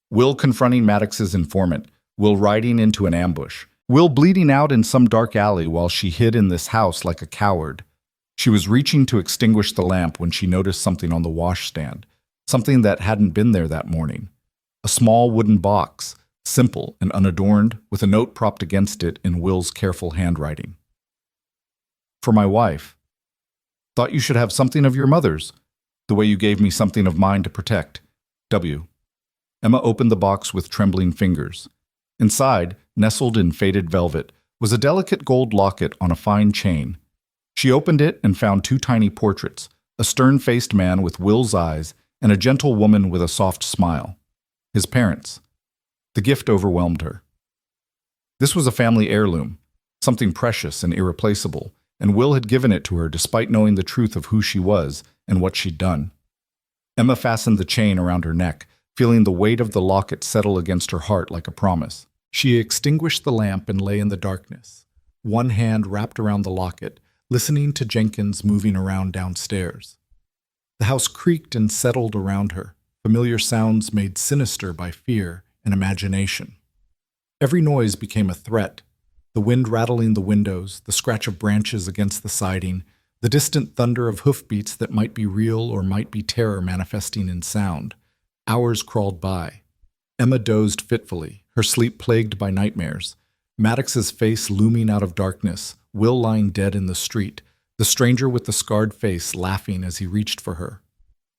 Will confronting Maddox's informant, Will riding into an ambush, Will bleeding out in some dark alley while she hid in this house like a coward. She was reaching to extinguish the lamp when she noticed something on the washstand, something that hadn't been there that morning. A small wooden box, simple and unadorned, with a note propped against it in Will's careful handwriting. "For my wife. Thought you should have something of your mother's, the way you gave me something of mine to protect. W." Emma opened the box with trembling fingers. Inside, nestled in faded velvet, was a delicate gold locket on a fine chain. She opened it and found 2 tiny portraits, a stern-faced man with Will's eyes and a gentle woman with a soft smile. His parents. The gift overwhelmed her. This was a family heirloom, something precious and irreplaceable, and Will had given it to her despite knowing the truth of who she was and what she'd done. Emma fastened the chain around her neck, feeling the weight of the locket settle against her heart like a promise. She extinguished the lamp and lay in the darkness, one hand wrapped around the locket, listening to Jenkins moving around downstairs. The house creaked and settled around her, familiar sounds made sinister by fear and imagination. Every noise became a threat, the wind rattling the windows, the scratch of branches against the siding, the distant thunder of hoofbeats that might be real or might be terror manifesting in sound. Hours crawled by. Emma dozed fitfully, her sleep plagued by nightmares. Maddox's face looming out of darkness, Will lying dead in the street, the stranger with the scarred face laughing as he reached for her.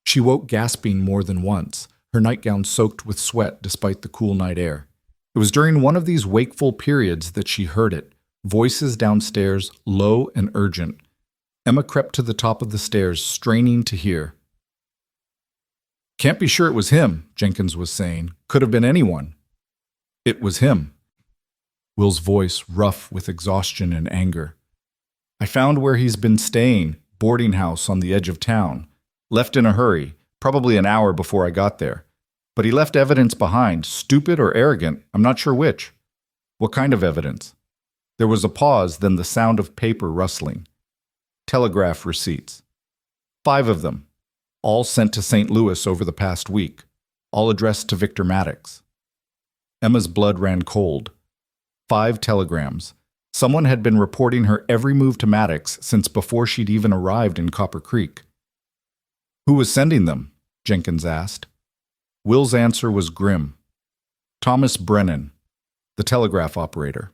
She woke gasping more than once, her nightgown soaked with sweat despite the cool night air. It was during one of these wakeful periods that she heard it, voices downstairs, low and urgent. Emma crept to the top of the stairs, straining to hear. "Can't be sure it was him," Jenkins was saying. "Could have been anyone." "It was him." Will's voice rough with exhaustion and anger. "I found where he's been staying, boarding house on the edge of town. Left in a hurry, probably an hour before I got there. But he left evidence behind, stupid or arrogant, I'm not sure which." "What kind of evidence?" There was a pause, then the sound of paper rustling. "Telegraph receipts. 5 of them. All sent to St. Louis over the past week. All addressed to Victor Maddox." Emma's blood ran cold. 5 telegrams. Someone had been reporting her every move to Maddox since before she'd even arrived in Copper Creek. "Who was sending them?" Jenkins asked. Will's answer was grim. "Thomas Brennan, the telegraph operator."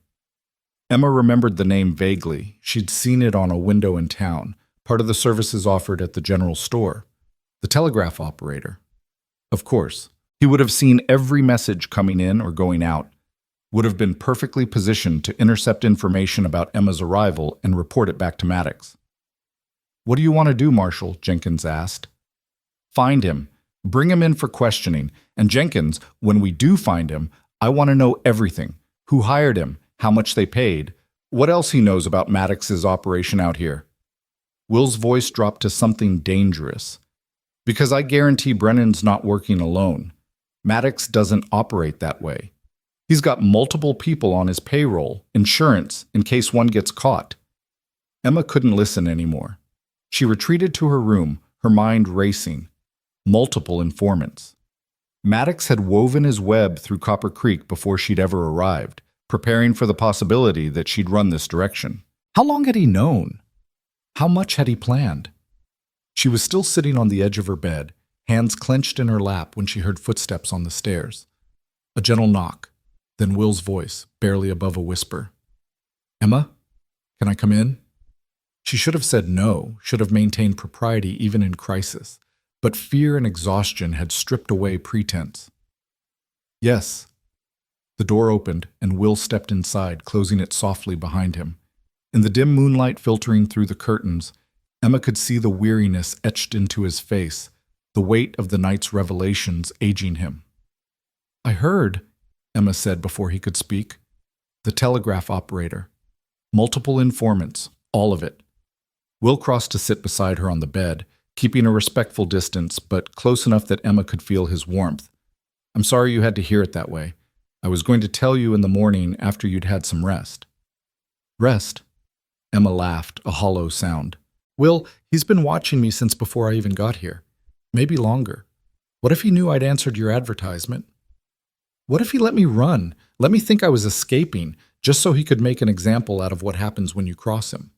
Emma remembered the name vaguely. She'd seen it on a window in town, part of the services offered at the general store. The telegraph operator. Of course, he would have seen every message coming in or going out, would have been perfectly positioned to intercept information about Emma's arrival and report it back to Maddox. "What do you want to do, Marshal?" Jenkins asked. "Find him. Bring him in for questioning. And Jenkins, when we do find him, I want to know everything. Who hired him? How much they paid? What else he knows about Maddox's operation out here?" Will's voice dropped to something dangerous. "Because I guarantee Brennan's not working alone. Maddox doesn't operate that way. He's got multiple people on his payroll, insurance, in case one gets caught." Emma couldn't listen anymore. She retreated to her room, her mind racing. Multiple informants. Maddox had woven his web through Copper Creek before she'd ever arrived, preparing for the possibility that she'd run this direction. How long had he known? How much had he planned? She was still sitting on the edge of her bed, hands clenched in her lap when she heard footsteps on the stairs. A gentle knock, then Will's voice, barely above a whisper. "Emma, can I come in?" She should have said no, should have maintained propriety even in crisis, but fear and exhaustion had stripped away pretense. "Yes." The door opened, and Will stepped inside, closing it softly behind him. In the dim moonlight filtering through the curtains, Emma could see the weariness etched into his face, the weight of the night's revelations aging him. "I heard," Emma said before he could speak. "The telegraph operator. Multiple informants, all of it." Will crossed to sit beside her on the bed, keeping a respectful distance, but close enough that Emma could feel his warmth. "I'm sorry you had to hear it that way. I was going to tell you in the morning after you'd had some rest." "Rest?" Emma laughed, a hollow sound. "Will, he's been watching me since before I even got here. Maybe longer. What if he knew I'd answered your advertisement? What if he let me run, let me think I was escaping, just so he could make an example out of what happens when you cross him?"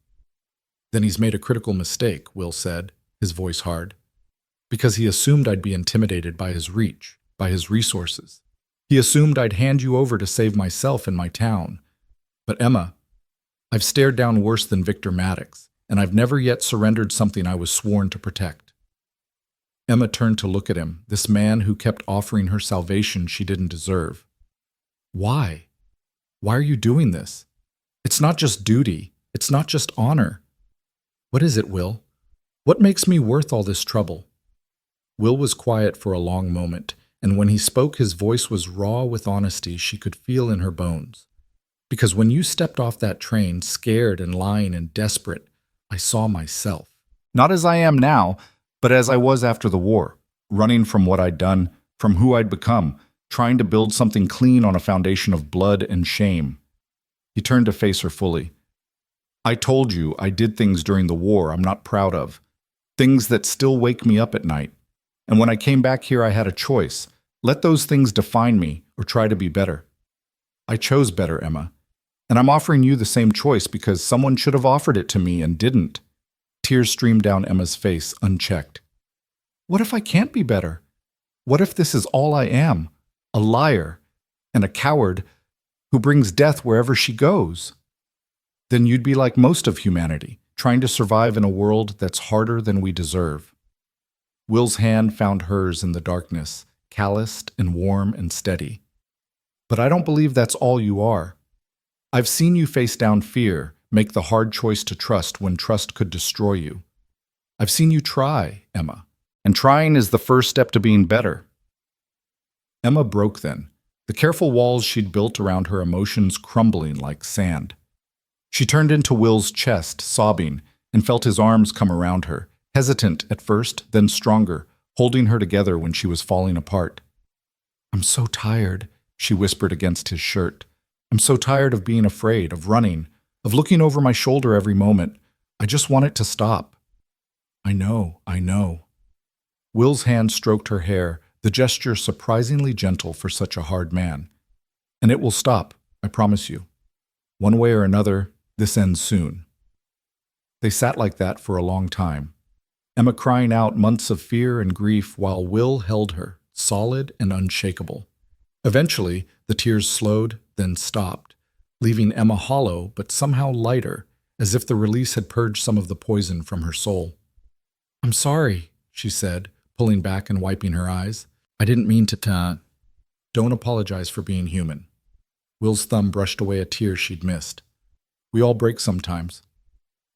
"Then he's made a critical mistake," Will said, his voice hard. "Because he assumed I'd be intimidated by his reach, by his resources. He assumed I'd hand you over to save myself and my town. But Emma, I've stared down worse than Victor Maddox, and I've never yet surrendered something I was sworn to protect." Emma turned to look at him, this man who kept offering her salvation she didn't deserve. "Why? Why are you doing this? It's not just duty. It's not just honor. What is it, Will? What makes me worth all this trouble?" Will was quiet for a long moment, and when he spoke his voice was raw with honesty she could feel in her bones. "Because when you stepped off that train, scared and lying and desperate, I saw myself. Not as I am now, but as I was after the war, running from what I'd done, from who I'd become, trying to build something clean on a foundation of blood and shame." He turned to face her fully. "I told you I did things during the war I'm not proud of, things that still wake me up at night. And when I came back here I had a choice. Let those things define me or try to be better. I chose better, Emma. And I'm offering you the same choice because someone should have offered it to me and didn't." Tears streamed down Emma's face, unchecked. "What if I can't be better? What if this is all I am? A liar and a coward who brings death wherever she goes?" "Then you'd be like most of humanity, trying to survive in a world that's harder than we deserve. Will's hand found hers in the darkness, calloused and warm and steady. But I don't believe that's all you are. I've seen you face down fear, make the hard choice to trust when trust could destroy you. I've seen you try, Emma, and trying is the first step to being better. Emma broke then, the careful walls she'd built around her emotions crumbling like sand. She turned into Will's chest, sobbing, and felt his arms come around her, hesitant at first, then stronger, holding her together when she was falling apart. "I'm so tired," she whispered against his shirt. "I'm so tired of being afraid, of running, of looking over my shoulder every moment. I just want it to stop." I know. Will's hand stroked her hair, the gesture surprisingly gentle for such a hard man. "And it will stop, I promise you. One way or another, this ends soon." They sat like that for a long time, Emma crying out months of fear and grief while Will held her, solid and unshakable. Eventually, the tears slowed, then stopped, leaving Emma hollow but somehow lighter, as if the release had purged some of the poison from her soul. "I'm sorry," she said, pulling back and wiping her eyes. "I didn't mean to Don't apologize for being human." Will's thumb brushed away a tear she'd missed. "We all break sometimes.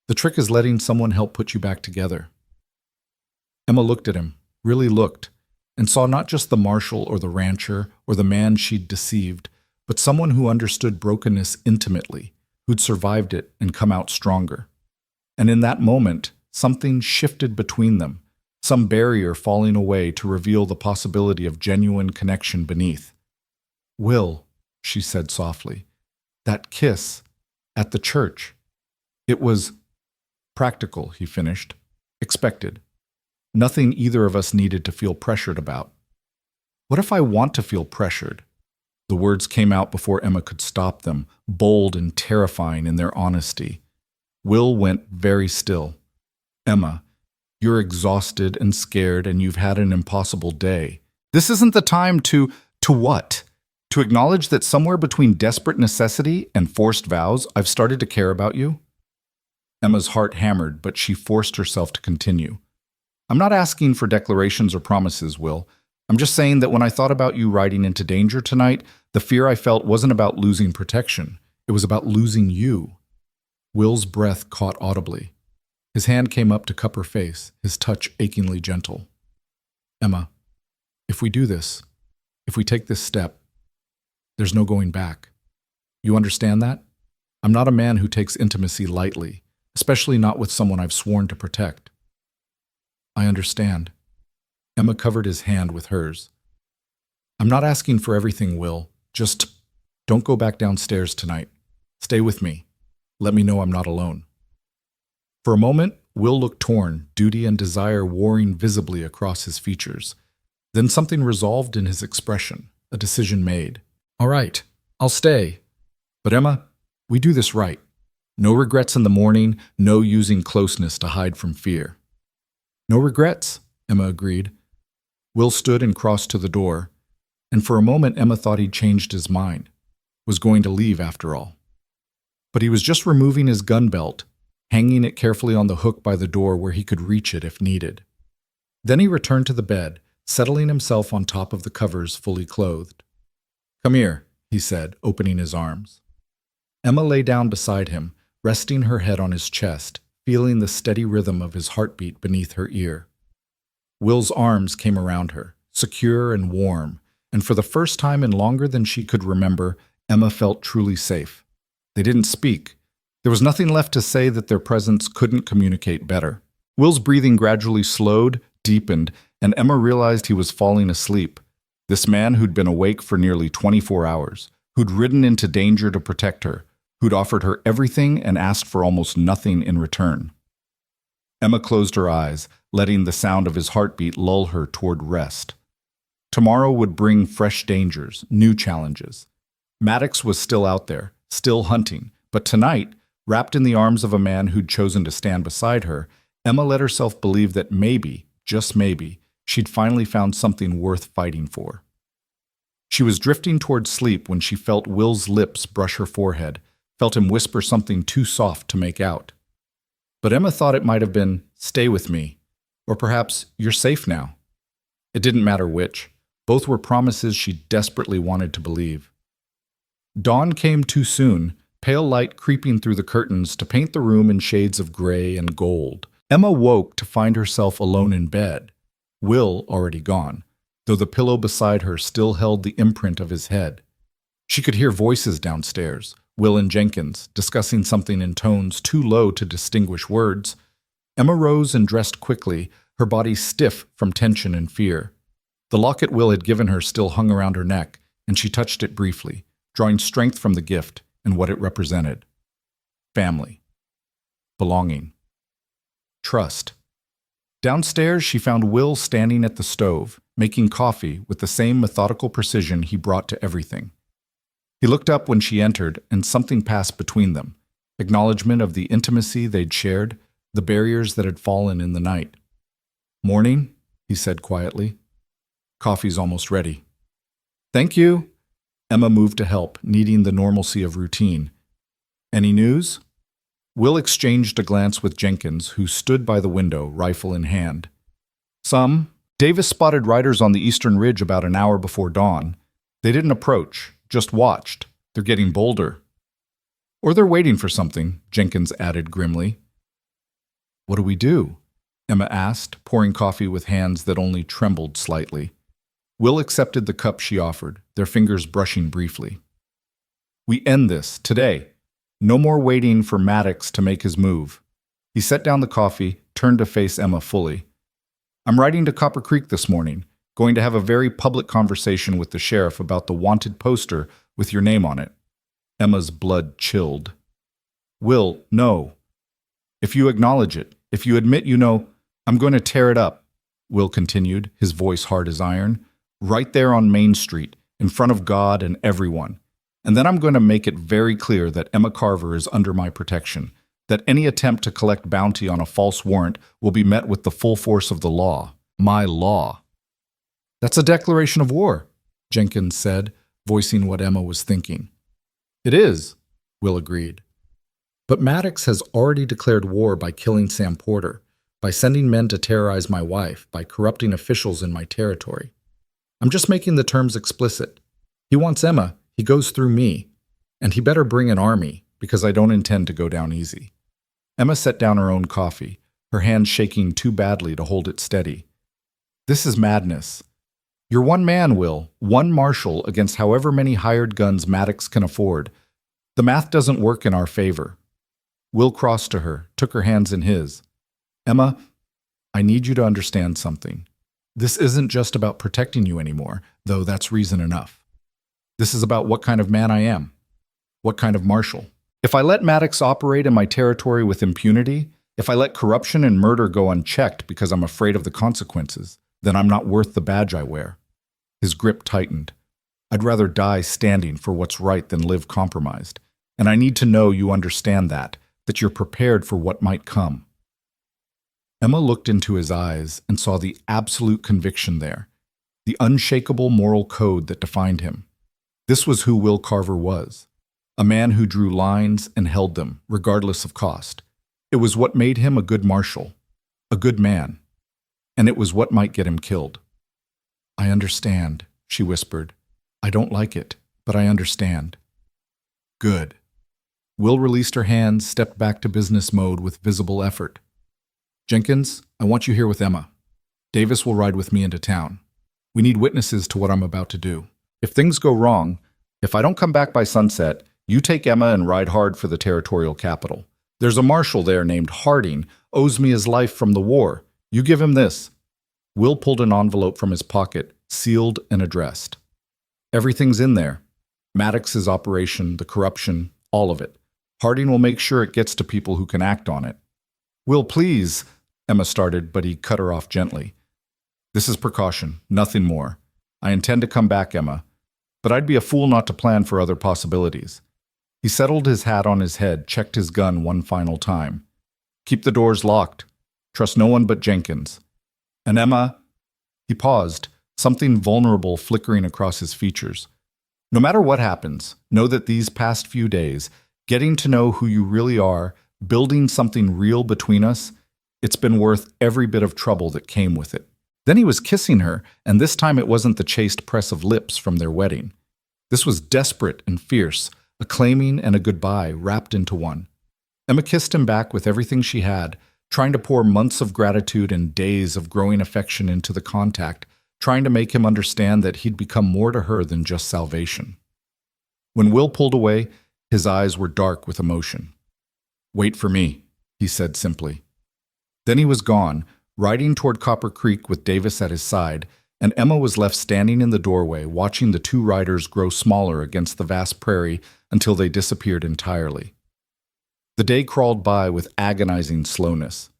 The trick is letting someone help put you back together." Emma looked at him, really looked, and saw not just the marshal or the rancher or the man she'd deceived, but someone who understood brokenness intimately, who'd survived it and come out stronger. And in that moment, something shifted between them, some barrier falling away to reveal the possibility of genuine connection beneath. "Will," she said softly, "that kiss at the church. It was practical," he finished. "Expected. Nothing either of us needed to feel pressured about." "What if I want to feel pressured?" The words came out before Emma could stop them, bold and terrifying in their honesty. Will went very still. "Emma, you're exhausted and scared and you've had an impossible day. This isn't the time to what? To acknowledge that somewhere between desperate necessity and forced vows, I've started to care about you?" Emma's heart hammered, but she forced herself to continue. "I'm not asking for declarations or promises, Will. I'm just saying that when I thought about you riding into danger tonight, the fear I felt wasn't about losing protection. It was about losing you." Will's breath caught audibly. His hand came up to cup her face, his touch achingly gentle. "Emma, if we do this, if we take this step, there's no going back. You understand that? I'm not a man who takes intimacy lightly, especially not with someone I've sworn to protect." "I understand." Emma covered his hand with hers. "I'm not asking for everything, Will. Just don't go back downstairs tonight. Stay with me. Let me know I'm not alone." For a moment, Will looked torn, duty and desire warring visibly across his features. Then something resolved in his expression, a decision made. "All right, I'll stay. But Emma, we do this right. No regrets in the morning, no using closeness to hide from fear." "No regrets," Emma agreed. Will stood and crossed to the door, and for a moment Emma thought he'd changed his mind, was going to leave after all. But he was just removing his gun belt, hanging it carefully on the hook by the door where he could reach it if needed. Then he returned to the bed, settling himself on top of the covers fully clothed. "Come here," he said, opening his arms. Emma lay down beside him, resting her head on his chest, feeling the steady rhythm of his heartbeat beneath her ear. Will's arms came around her, secure and warm, and for the first time in longer than she could remember, Emma felt truly safe. They didn't speak. There was nothing left to say that their presence couldn't communicate better. Will's breathing gradually slowed, deepened, and Emma realized he was falling asleep. This man who'd been awake for nearly 24 hours, who'd ridden into danger to protect her, who'd offered her everything and asked for almost nothing in return. Emma closed her eyes, letting the sound of his heartbeat lull her toward rest. Tomorrow would bring fresh dangers, new challenges. Maddox was still out there, still hunting, but tonight, wrapped in the arms of a man who'd chosen to stand beside her, Emma let herself believe that maybe, just maybe, she'd finally found something worth fighting for. She was drifting toward sleep when she felt Will's lips brush her forehead, felt him whisper something too soft to make out. But Emma thought it might have been, "Stay with me," or perhaps, "You're safe now." It didn't matter which. Both were promises she desperately wanted to believe. Dawn came too soon, pale light creeping through the curtains to paint the room in shades of gray and gold. Emma woke to find herself alone in bed, Will already gone, though the pillow beside her still held the imprint of his head. She could hear voices downstairs, Will and Jenkins, discussing something in tones too low to distinguish words. Emma rose and dressed quickly, her body stiff from tension and fear. The locket Will had given her still hung around her neck, and she touched it briefly, drawing strength from the gift and what it represented. Family. Belonging. Trust. Downstairs, she found Will standing at the stove, making coffee with the same methodical precision he brought to everything. He looked up when she entered, and something passed between them, acknowledgement of the intimacy they'd shared, the barriers that had fallen in the night. "Morning," he said quietly. "Coffee's almost ready." "Thank you." Emma moved to help, needing the normalcy of routine. "Any news?" Will exchanged a glance with Jenkins, who stood by the window, rifle in hand. "Some. Davis spotted riders on the eastern ridge about an hour before dawn. They didn't approach, just watched. They're getting bolder." "Or they're waiting for something," Jenkins added grimly. "What do we do?" Emma asked, pouring coffee with hands that only trembled slightly. Will accepted the cup she offered, their fingers brushing briefly. "We end this, today. No more waiting for Maddox to make his move." He set down the coffee, turned to face Emma fully. "I'm riding to Copper Creek this morning, going to have a very public conversation with the sheriff about the wanted poster with your name on it." Emma's blood chilled. "Will, no. If you acknowledge it, if you admit you know, I'm going to tear it up," Will continued, his voice hard as iron, "right there on Main Street, in front of God and everyone. And then I'm going to make it very clear that Emma Carver is under my protection, that any attempt to collect bounty on a false warrant will be met with the full force of the law, my law." "That's a declaration of war," Jenkins said, voicing what Emma was thinking. "It is," Will agreed. "But Maddox has already declared war by killing Sam Porter, by sending men to terrorize my wife, by corrupting officials in my territory. I'm just making the terms explicit. He wants Emma, he goes through me, and he better bring an army, because I don't intend to go down easy." Emma set down her own coffee, her hand shaking too badly to hold it steady. "This is madness. You're one man, Will, one marshal against however many hired guns Maddox can afford. The math doesn't work in our favor." Will crossed to her, took her hands in his. "Emma, I need you to understand something. This isn't just about protecting you anymore, though that's reason enough. This is about what kind of man I am, what kind of marshal. If I let Maddox operate in my territory with impunity, if I let corruption and murder go unchecked because I'm afraid of the consequences, then I'm not worth the badge I wear." His grip tightened. "I'd rather die standing for what's right than live compromised. And I need to know you understand that you're prepared for what might come." Emma looked into his eyes and saw the absolute conviction there, the unshakable moral code that defined him. This was who Will Carver was, a man who drew lines and held them, regardless of cost. It was what made him a good marshal, a good man, and it was what might get him killed. "I understand," she whispered. "I don't like it, but I understand." "Good." Will released her hands, stepped back to business mode with visible effort. "Jenkins, I want you here with Emma. Davis will ride with me into town. We need witnesses to what I'm about to do. If things go wrong, if I don't come back by sunset, you take Emma and ride hard for the territorial capital. There's a marshal there named Harding, owes me his life from the war. You give him this." Will pulled an envelope from his pocket, sealed and addressed. "Everything's in there. Maddox's operation, the corruption, all of it. Harding will make sure it gets to people who can act on it." "Will, please," Emma started, but he cut her off gently. "This is precaution, nothing more. I intend to come back, Emma, but I'd be a fool not to plan for other possibilities." He settled his hat on his head, checked his gun one final time. "Keep the doors locked. Trust no one but Jenkins. And Emma," he paused, something vulnerable flickering across his features. "No matter what happens, know that these past few days, getting to know who you really are, building something real between us, it's been worth every bit of trouble that came with it. Then he was kissing her, and this time it wasn't the chaste press of lips from their wedding. This was desperate and fierce, a claiming and a goodbye wrapped into one. Emma kissed him back with everything she had, trying to pour months of gratitude and days of growing affection into the contact, trying to make him understand that he'd become more to her than just salvation. When Will pulled away, his eyes were dark with emotion. "Wait for me," he said simply. Then he was gone, riding toward Copper Creek with Davis at his side, and Emma was left standing in the doorway, watching the two riders grow smaller against the vast prairie until they disappeared entirely. The day crawled by with agonizing slowness.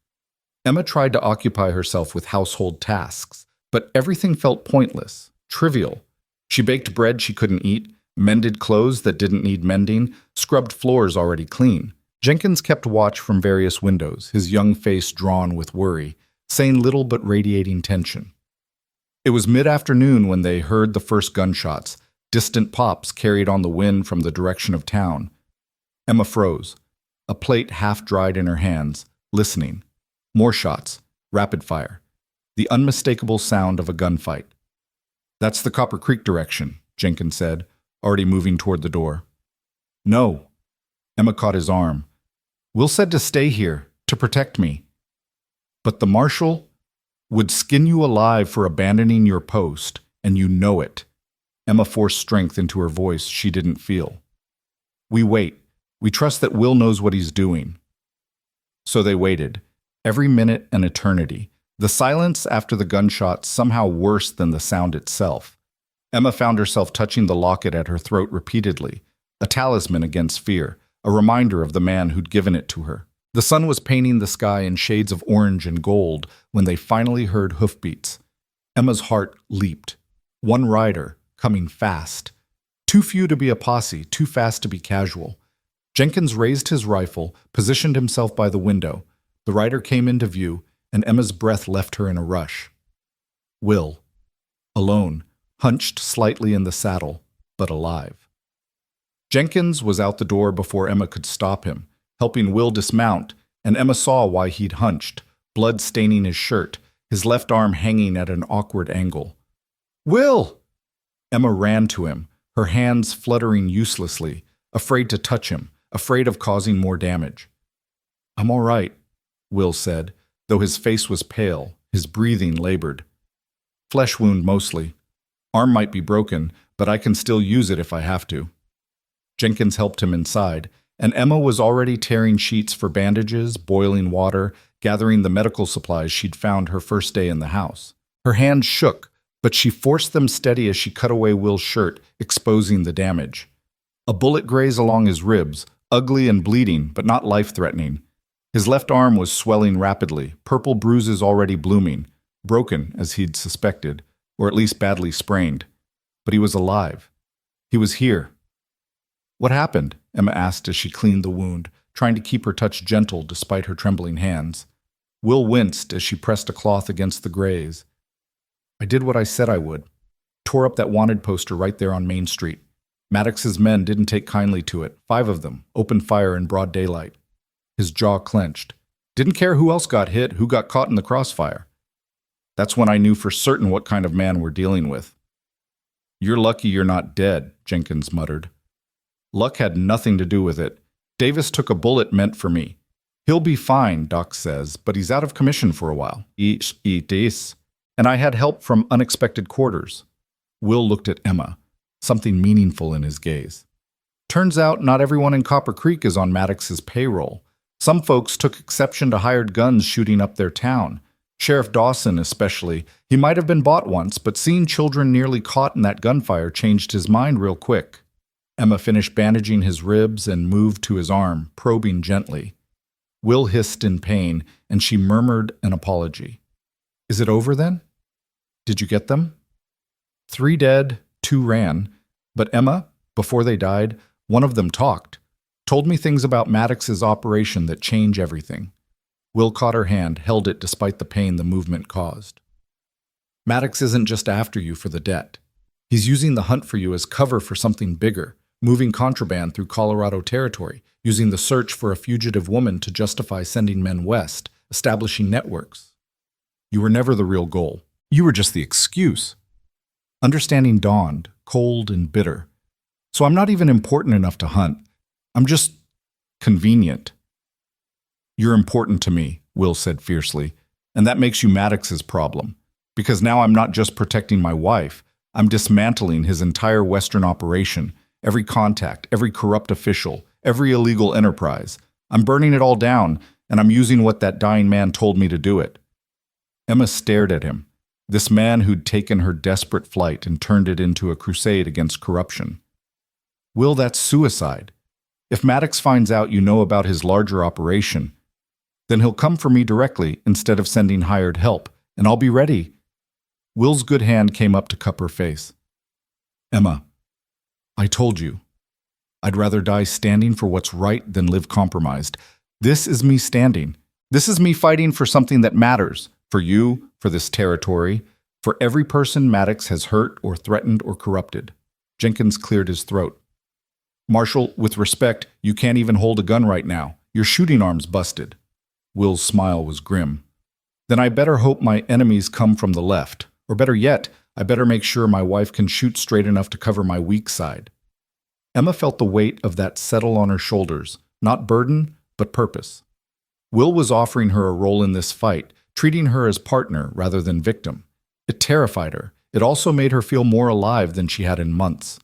Emma tried to occupy herself with household tasks, but everything felt pointless, trivial. She baked bread she couldn't eat, mended clothes that didn't need mending, scrubbed floors already clean. Jenkins kept watch from various windows, his young face drawn with worry, saying little but radiating tension. It was mid-afternoon when they heard the first gunshots, distant pops carried on the wind from the direction of town. Emma froze, a plate half-dried in her hands, listening. More shots, rapid fire, the unmistakable sound of a gunfight. "That's the Copper Creek direction," Jenkins said, already moving toward the door. "No." Emma caught his arm. "Will said to stay here, to protect me." "But the marshal would skin you alive for abandoning your post, and you know it." Emma forced strength into her voice she didn't feel. "We wait. We trust that Will knows what he's doing." So they waited, every minute an eternity, the silence after the gunshots somehow worse than the sound itself. Emma found herself touching the locket at her throat repeatedly, a talisman against fear, a reminder of the man who'd given it to her. The sun was painting the sky in shades of orange and gold when they finally heard hoofbeats. Emma's heart leaped. One rider, coming fast. Too few to be a posse, too fast to be casual. Jenkins raised his rifle, positioned himself by the window. The rider came into view, and Emma's breath left her in a rush. Will, alone, hunched slightly in the saddle, but alive. Jenkins was out the door before Emma could stop him, helping Will dismount, and Emma saw why he'd hunched, blood staining his shirt, his left arm hanging at an awkward angle. "Will!" Emma ran to him, her hands fluttering uselessly, afraid to touch him, afraid of causing more damage. "I'm all right," Will said, though his face was pale, his breathing labored. "Flesh wound mostly. Arm might be broken, but I can still use it if I have to." Jenkins helped him inside, and Emma was already tearing sheets for bandages, boiling water, gathering the medical supplies she'd found her first day in the house. Her hands shook, but she forced them steady as she cut away Will's shirt, exposing the damage. A bullet grazed along his ribs, ugly and bleeding, but not life-threatening. His left arm was swelling rapidly, purple bruises already blooming, broken, as he'd suspected, or at least badly sprained. But he was alive. He was here. "What happened?" Emma asked as she cleaned the wound, trying to keep her touch gentle despite her trembling hands. Will winced as she pressed a cloth against the graze. "I did what I said I would. Tore up that wanted poster right there on Main Street. Maddox's men didn't take kindly to it. 5 of them, opened fire in broad daylight." His jaw clenched. "Didn't care who else got hit, who got caught in the crossfire. That's when I knew for certain what kind of man we're dealing with." "You're lucky you're not dead," Jenkins muttered. "Luck had nothing to do with it. Davis took a bullet meant for me. He'll be fine, Doc says, but he's out of commission for a while. And I had help from unexpected quarters." Will looked at Emma, something meaningful in his gaze. "Turns out not everyone in Copper Creek is on Maddox's payroll. Some folks took exception to hired guns shooting up their town. Sheriff Dawson especially. He might have been bought once, but seeing children nearly caught in that gunfire changed his mind real quick." Emma finished bandaging his ribs and moved to his arm, probing gently. Will hissed in pain, and she murmured an apology. "Is it over then? Did you get them?" 3 dead, 2 ran. But Emma, before they died, one of them talked. Told me things about Maddox's operation that change everything. Will caught her hand, held it despite the pain the movement caused. "Maddox isn't just after you for the debt. He's using the hunt for you as cover for something bigger, moving contraband through Colorado territory, using the search for a fugitive woman to justify sending men west, establishing networks. You were never the real goal. You were just the excuse. Understanding dawned, cold and bitter. So I'm not even important enough to hunt. I'm just convenient. You're important to me, Will said fiercely, and that makes you Maddox's problem. Because now I'm not just protecting my wife, I'm dismantling his entire Western operation, every contact, every corrupt official, every illegal enterprise. I'm burning it all down, and I'm using what that dying man told me to do it. Emma stared at him, this man who'd taken her desperate flight and turned it into a crusade against corruption. Will, that's suicide. If Maddox finds out you know about his larger operation, then he'll come for me directly instead of sending hired help, and I'll be ready. Will's good hand came up to cup her face. Emma, I told you. I'd rather die standing for what's right than live compromised. This is me standing. This is me fighting for something that matters. For you, for this territory, for every person Maddox has hurt or threatened or corrupted. Jenkins cleared his throat. Marshal, with respect, you can't even hold a gun right now. Your shooting arm's busted. Will's smile was grim. Then I better hope my enemies come from the left. Or better yet, I better make sure my wife can shoot straight enough to cover my weak side. Emma felt the weight of that settle on her shoulders, not burden, but purpose. Will was offering her a role in this fight, treating her as partner rather than victim. It terrified her. It also made her feel more alive than she had in months.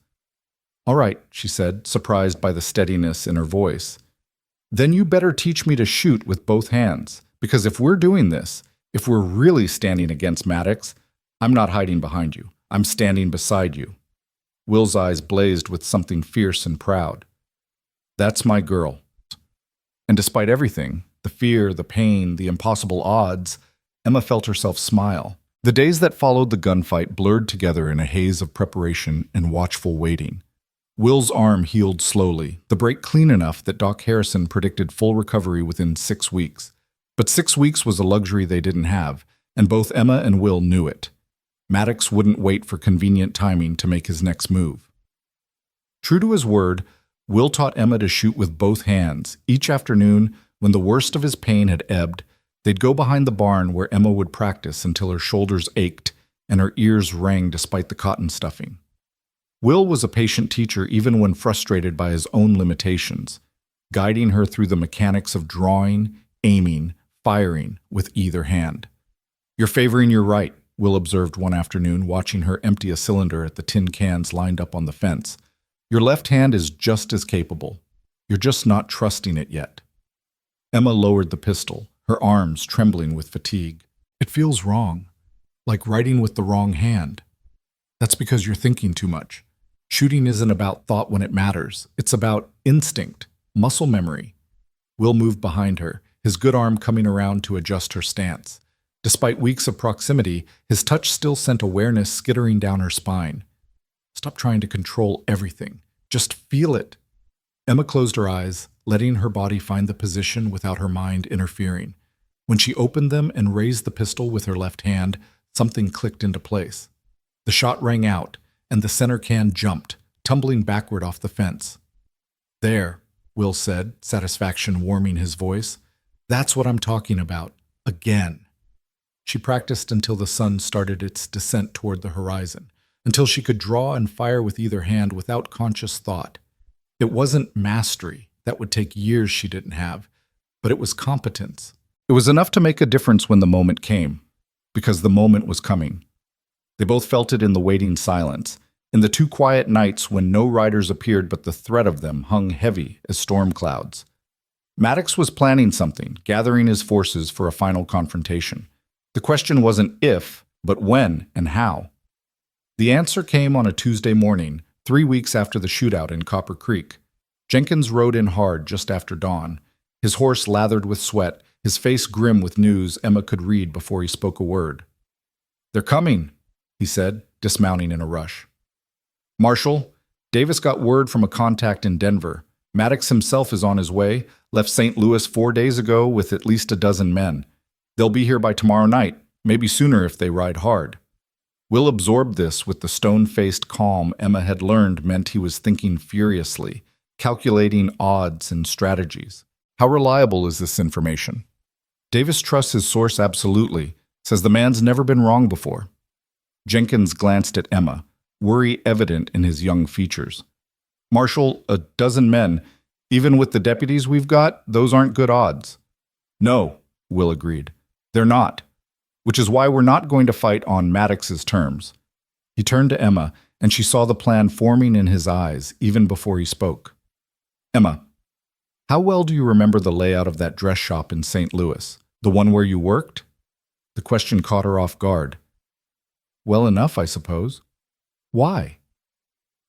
All right, she said, surprised by the steadiness in her voice. Then you better teach me to shoot with both hands, because if we're doing this, if we're really standing against Maddox, I'm not hiding behind you. I'm standing beside you. Will's eyes blazed with something fierce and proud. That's my girl. And despite everything, the fear, the pain, the impossible odds, Emma felt herself smile. The days that followed the gunfight blurred together in a haze of preparation and watchful waiting. Will's arm healed slowly, the break clean enough that Doc Harrison predicted full recovery within 6 weeks. But 6 weeks was a luxury they didn't have, and both Emma and Will knew it. Maddox wouldn't wait for convenient timing to make his next move. True to his word, Will taught Emma to shoot with both hands. Each afternoon, when the worst of his pain had ebbed, they'd go behind the barn where Emma would practice until her shoulders ached and her ears rang despite the cotton stuffing. Will was a patient teacher even when frustrated by his own limitations, guiding her through the mechanics of drawing, aiming, firing with either hand. You're favoring your right, Will observed one afternoon, watching her empty a cylinder at the tin cans lined up on the fence. Your left hand is just as capable. You're just not trusting it yet. Emma lowered the pistol, her arms trembling with fatigue. It feels wrong, like writing with the wrong hand. That's because you're thinking too much. Shooting isn't about thought when it matters. It's about instinct, muscle memory. Will moved behind her, his good arm coming around to adjust her stance. Despite weeks of proximity, his touch still sent awareness skittering down her spine. Stop trying to control everything. Just feel it. Emma closed her eyes, letting her body find the position without her mind interfering. When she opened them and raised the pistol with her left hand, something clicked into place. The shot rang out, and the center can jumped, tumbling backward off the fence. There, Will said, satisfaction warming his voice. That's what I'm talking about. Again. She practiced until the sun started its descent toward the horizon, until she could draw and fire with either hand without conscious thought. It wasn't mastery. That would take years she didn't have, but it was competence. It was enough to make a difference when the moment came, because the moment was coming. They both felt it in the waiting silence, in the 2 quiet nights when no riders appeared but the threat of them hung heavy as storm clouds. Maddox was planning something, gathering his forces for a final confrontation. The question wasn't if, but when and how. The answer came on a Tuesday morning, 3 weeks after the shootout in Copper Creek. Jenkins rode in hard just after dawn, his horse lathered with sweat, his face grim with news Emma could read before he spoke a word. "They're coming," he said, dismounting in a rush. "Marshal, Davis got word from a contact in Denver. Maddox himself is on his way, left St. Louis 4 days ago with at least a dozen men. They'll be here by tomorrow night, maybe sooner if they ride hard." Will absorbed this with the stone-faced calm Emma had learned meant he was thinking furiously, calculating odds and strategies. How reliable is this information? Davis trusts his source absolutely, says the man's never been wrong before. Jenkins glanced at Emma, worry evident in his young features. Marshal, a dozen men, even with the deputies we've got, those aren't good odds. No, Will agreed. They're not. Which is why we're not going to fight on Maddox's terms. He turned to Emma, and she saw the plan forming in his eyes even before he spoke. Emma, how well do you remember the layout of that dress shop in St. Louis, the one where you worked? The question caught her off guard. Well enough, I suppose. Why?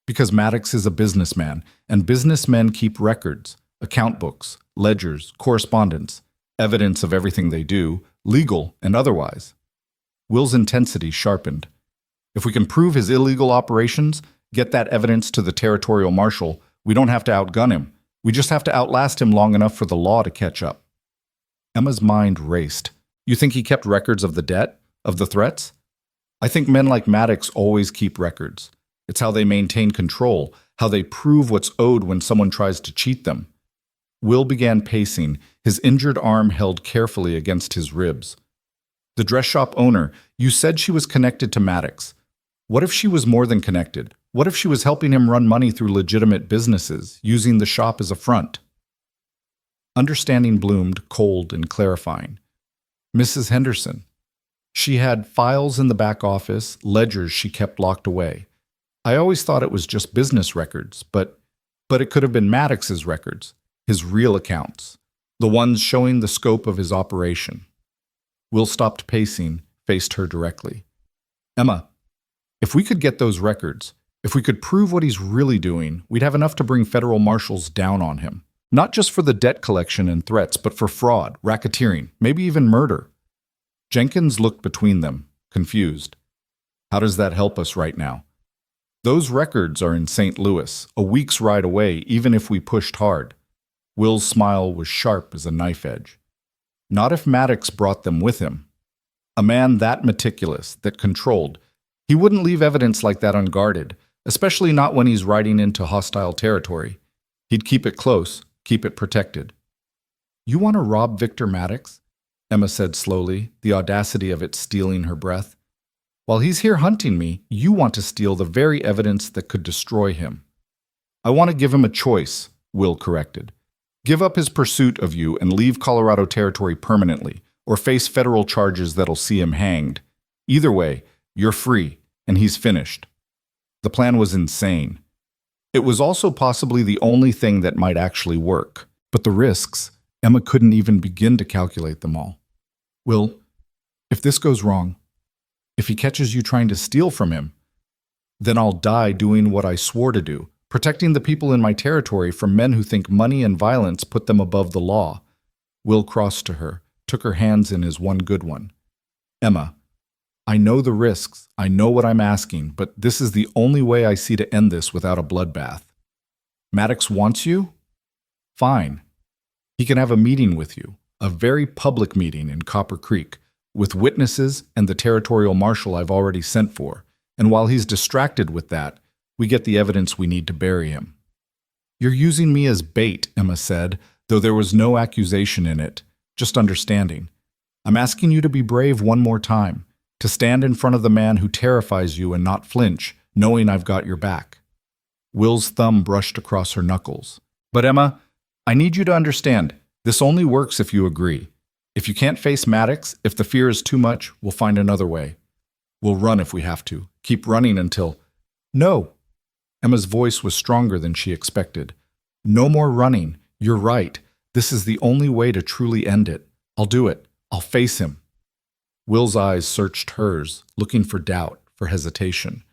Because Maddox is a businessman, and businessmen keep records, account books, ledgers, correspondence, evidence of everything they do, legal and otherwise. Will's intensity sharpened. If we can prove his illegal operations, get that evidence to the territorial marshal, we don't have to outgun him. We just have to outlast him long enough for the law to catch up. Emma's mind raced. You think he kept records of the debt? Of the threats? I think men like Maddox always keep records. It's how they maintain control, how they prove what's owed when someone tries to cheat them. Will began pacing, his injured arm held carefully against his ribs. The dress shop owner, you said she was connected to Maddox. What if she was more than connected? What if she was helping him run money through legitimate businesses, using the shop as a front? Understanding bloomed, cold and clarifying. Mrs. Henderson. She had files in the back office, ledgers she kept locked away. I always thought it was just business records, but it could have been Maddox's records, his real accounts, the ones showing the scope of his operation. Will stopped pacing, faced her directly. Emma, if we could get those records, if we could prove what he's really doing, we'd have enough to bring federal marshals down on him. Not just for the debt collection and threats, but for fraud, racketeering, maybe even murder. Jenkins looked between them, confused. How does that help us right now? Those records are in St. Louis, a week's ride away, even if we pushed hard. Will's smile was sharp as a knife edge. Not if Maddox brought them with him. A man that meticulous, that controlled, he wouldn't leave evidence like that unguarded, especially not when he's riding into hostile territory. He'd keep it close, keep it protected. You want to rob Victor Maddox? Emma said slowly, the audacity of it stealing her breath. While he's here hunting me, you want to steal the very evidence that could destroy him. I want to give him a choice, Will corrected. Give up his pursuit of you and leave Colorado territory permanently, or face federal charges that'll see him hanged. Either way, you're free, and he's finished. The plan was insane. It was also possibly the only thing that might actually work. But the risks, Emma couldn't even begin to calculate them all. Will, if this goes wrong, if he catches you trying to steal from him, then I'll die doing what I swore to do, protecting the people in my territory from men who think money and violence put them above the law. Will crossed to her, took her hands in his one good one. Emma, I know the risks, I know what I'm asking, but this is the only way I see to end this without a bloodbath. Maddox wants you? Fine. He can have a meeting with you, a very public meeting in Copper Creek, with witnesses and the territorial marshal I've already sent for, and while he's distracted with that, we get the evidence we need to bury him. You're using me as bait, Emma said, though there was no accusation in it, just understanding. I'm asking you to be brave one more time, to stand in front of the man who terrifies you and not flinch, knowing I've got your back. Will's thumb brushed across her knuckles. But Emma, I need you to understand, this only works if you agree. If you can't face Maddox, if the fear is too much, we'll find another way. We'll run if we have to. Keep running until... No. Emma's voice was stronger than she expected. No more running. You're right. This is the only way to truly end it. I'll do it. I'll face him. Will's eyes searched hers, looking for doubt, for hesitation.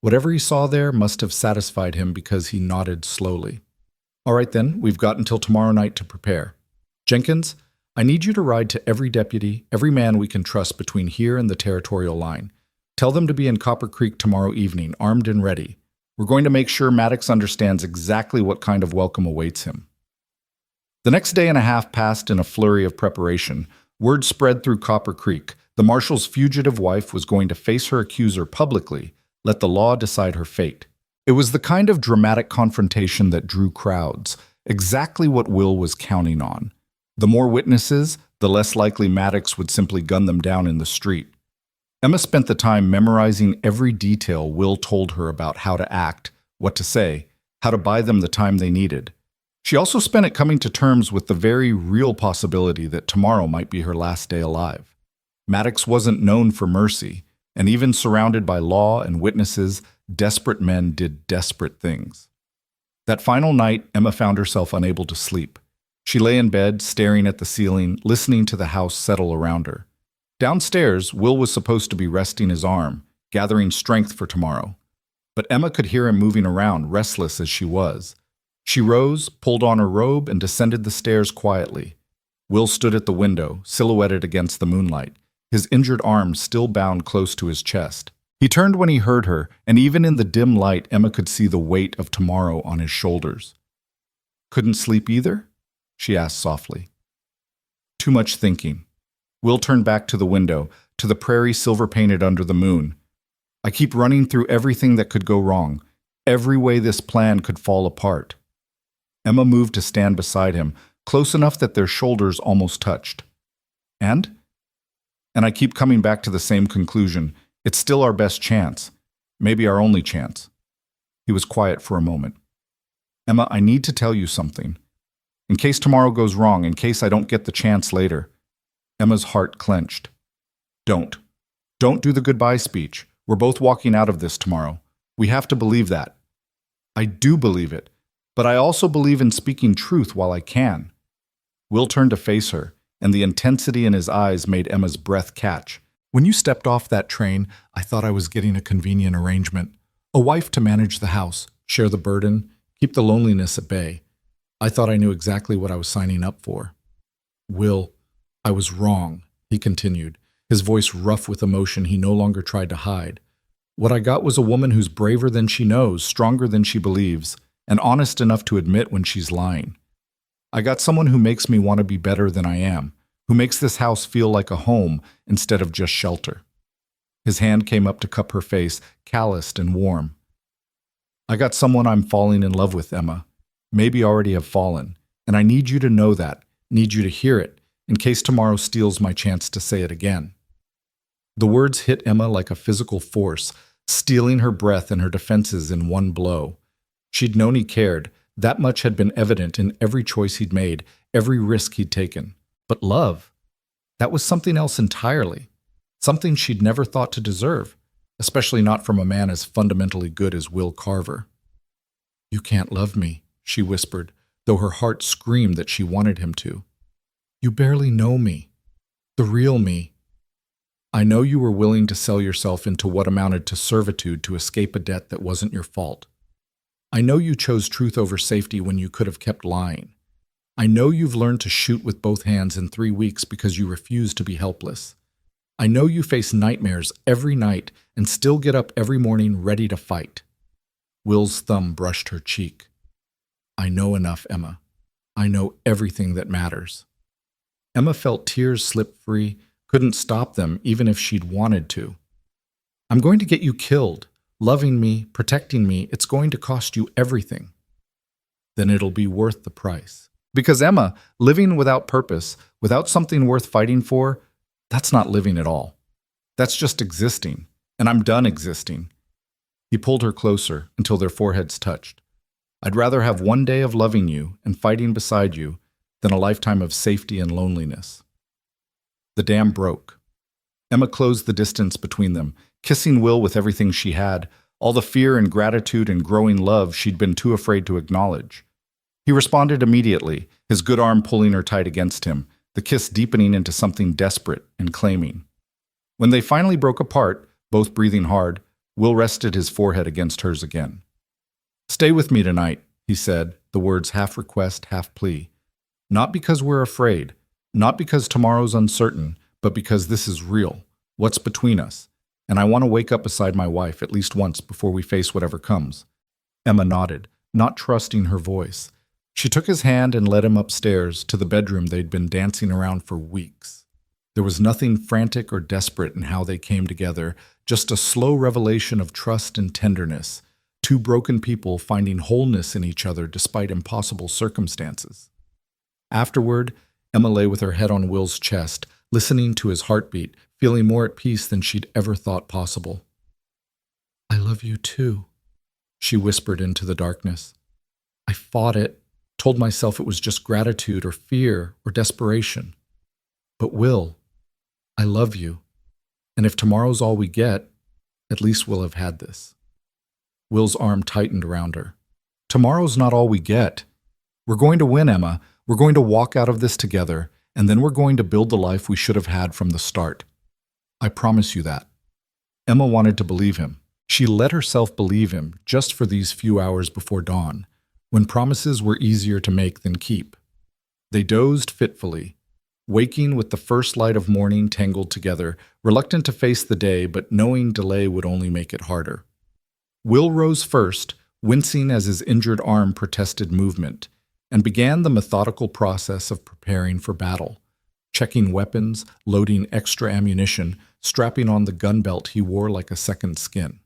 Whatever he saw there must have satisfied him because he nodded slowly. All right then, we've got until tomorrow night to prepare. Jenkins, I need you to ride to every deputy, every man we can trust between here and the territorial line. Tell them to be in Copper Creek tomorrow evening, armed and ready. We're going to make sure Maddox understands exactly what kind of welcome awaits him. The next day and a half passed in a flurry of preparation. Word spread through Copper Creek. The marshal's fugitive wife was going to face her accuser publicly, let the law decide her fate. It was the kind of dramatic confrontation that drew crowds, exactly what Will was counting on. The more witnesses, the less likely Maddox would simply gun them down in the street. Emma spent the time memorizing every detail Will told her about how to act, what to say, how to buy them the time they needed. She also spent it coming to terms with the very real possibility that tomorrow might be her last day alive. Maddox wasn't known for mercy, and even surrounded by law and witnesses, desperate men did desperate things. That final night, Emma found herself unable to sleep. She lay in bed, staring at the ceiling, listening to the house settle around her. Downstairs, Will was supposed to be resting his arm, gathering strength for tomorrow. But Emma could hear him moving around, restless as she was. She rose, pulled on her robe, and descended the stairs quietly. Will stood at the window, silhouetted against the moonlight, his injured arm still bound close to his chest. He turned when he heard her, and even in the dim light, Emma could see the weight of tomorrow on his shoulders. "Couldn't sleep either?" she asked softly. "Too much thinking." Will turned back to the window, to the prairie silver-painted under the moon. "I keep running through everything that could go wrong, every way this plan could fall apart." Emma moved to stand beside him, close enough that their shoulders almost touched. And I keep coming back to the same conclusion. It's still our best chance. Maybe our only chance. He was quiet for a moment. "Emma, I need to tell you something. In case tomorrow goes wrong, in case I don't get the chance later." Emma's heart clenched. Don't do the goodbye speech. We're both walking out of this tomorrow. We have to believe that." "I do believe it, but I also believe in speaking truth while I can." Will turned to face her, and the intensity in his eyes made Emma's breath catch. "When you stepped off that train, I thought I was getting a convenient arrangement. A wife to manage the house, share the burden, keep the loneliness at bay. I thought I knew exactly what I was signing up for." "Will, I was wrong," he continued, his voice rough with emotion he no longer tried to hide. "What I got was a woman who's braver than she knows, stronger than she believes, and honest enough to admit when she's lying. I got someone who makes me want to be better than I am, who makes this house feel like a home instead of just shelter." His hand came up to cup her face, calloused and warm. "I got someone I'm falling in love with, Emma. Maybe already have fallen, and I need you to know that, need you to hear it, in case tomorrow steals my chance to say it again." The words hit Emma like a physical force, stealing her breath and her defenses in one blow. She'd known he cared. That much had been evident in every choice he'd made, every risk he'd taken. But love, that was something else entirely, something she'd never thought to deserve, especially not from a man as fundamentally good as Will Carver. "You can't love me," she whispered, though her heart screamed that she wanted him to. "You barely know me, the real me. I know you were willing to sell yourself into what amounted to servitude to escape a debt that wasn't your fault. I know you chose truth over safety when you could have kept lying. I know you've learned to shoot with both hands in 3 weeks because you refuse to be helpless. I know you face nightmares every night and still get up every morning ready to fight." Will's thumb brushed her cheek. "I know enough, Emma. I know everything that matters." Emma felt tears slip free, couldn't stop them even if she'd wanted to. "I'm going to get you killed. Loving me, protecting me, it's going to cost you everything." "Then it'll be worth the price." Because Emma, living without purpose, without something worth fighting for, that's not living at all. That's just existing, and I'm done existing. He pulled her closer until their foreheads touched. "I'd rather have one day of loving you and fighting beside you than a lifetime of safety and loneliness." The dam broke. Emma closed the distance between them, kissing Will with everything she had, all the fear and gratitude and growing love she'd been too afraid to acknowledge. He responded immediately, his good arm pulling her tight against him, the kiss deepening into something desperate and claiming. When they finally broke apart, both breathing hard, Will rested his forehead against hers again. "Stay with me tonight," he said, the words half request, half plea. "Not because we're afraid, not because tomorrow's uncertain, but because this is real, what's between us, and I want to wake up beside my wife at least once before we face whatever comes." Emma nodded, not trusting her voice. She took his hand and led him upstairs to the bedroom they'd been dancing around for weeks. There was nothing frantic or desperate in how they came together, just a slow revelation of trust and tenderness, two broken people finding wholeness in each other despite impossible circumstances. Afterward, Emma lay with her head on Will's chest, listening to his heartbeat, feeling more at peace than she'd ever thought possible. "I love you too," she whispered into the darkness. I fought it, told myself it was just gratitude or fear or desperation. But Will, I love you, and if tomorrow's all we get, at least we'll have had this. Will's arm tightened around her. Tomorrow's not all we get. We're going to win, Emma. We're going to walk out of this together, and then we're going to build the life we should have had from the start. I promise you that. Emma wanted to believe him. She let herself believe him just for these few hours before dawn, when promises were easier to make than keep. They dozed fitfully, waking with the first light of morning tangled together, reluctant to face the day but knowing delay would only make it harder. Will rose first, wincing as his injured arm protested movement, and began the methodical process of preparing for battle, checking weapons, loading extra ammunition, strapping on the gun belt he wore like a second skin.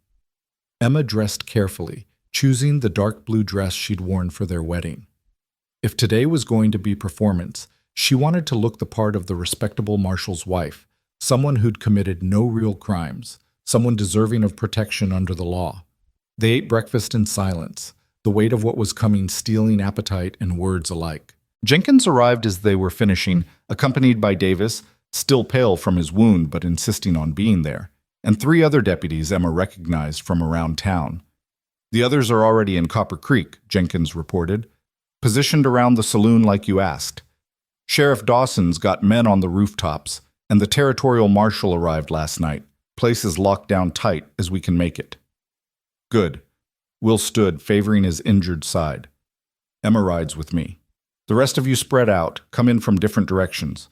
Emma dressed carefully, choosing the dark blue dress she'd worn for their wedding. If today was going to be performance, she wanted to look the part of the respectable marshal's wife, someone who'd committed no real crimes, someone deserving of protection under the law. They ate breakfast in silence, the weight of what was coming stealing appetite and words alike. Jenkins arrived as they were finishing, accompanied by Davis, still pale from his wound but insisting on being there, and 3 other deputies Emma recognized from around town. "The others are already in Copper Creek," Jenkins reported, "positioned around the saloon like you asked. Sheriff Dawson's got men on the rooftops, and the territorial marshal arrived last night. Place is locked down tight as we can make it." "Good." Will stood, favoring his injured side. "Emma rides with me. The rest of you spread out, come in from different directions.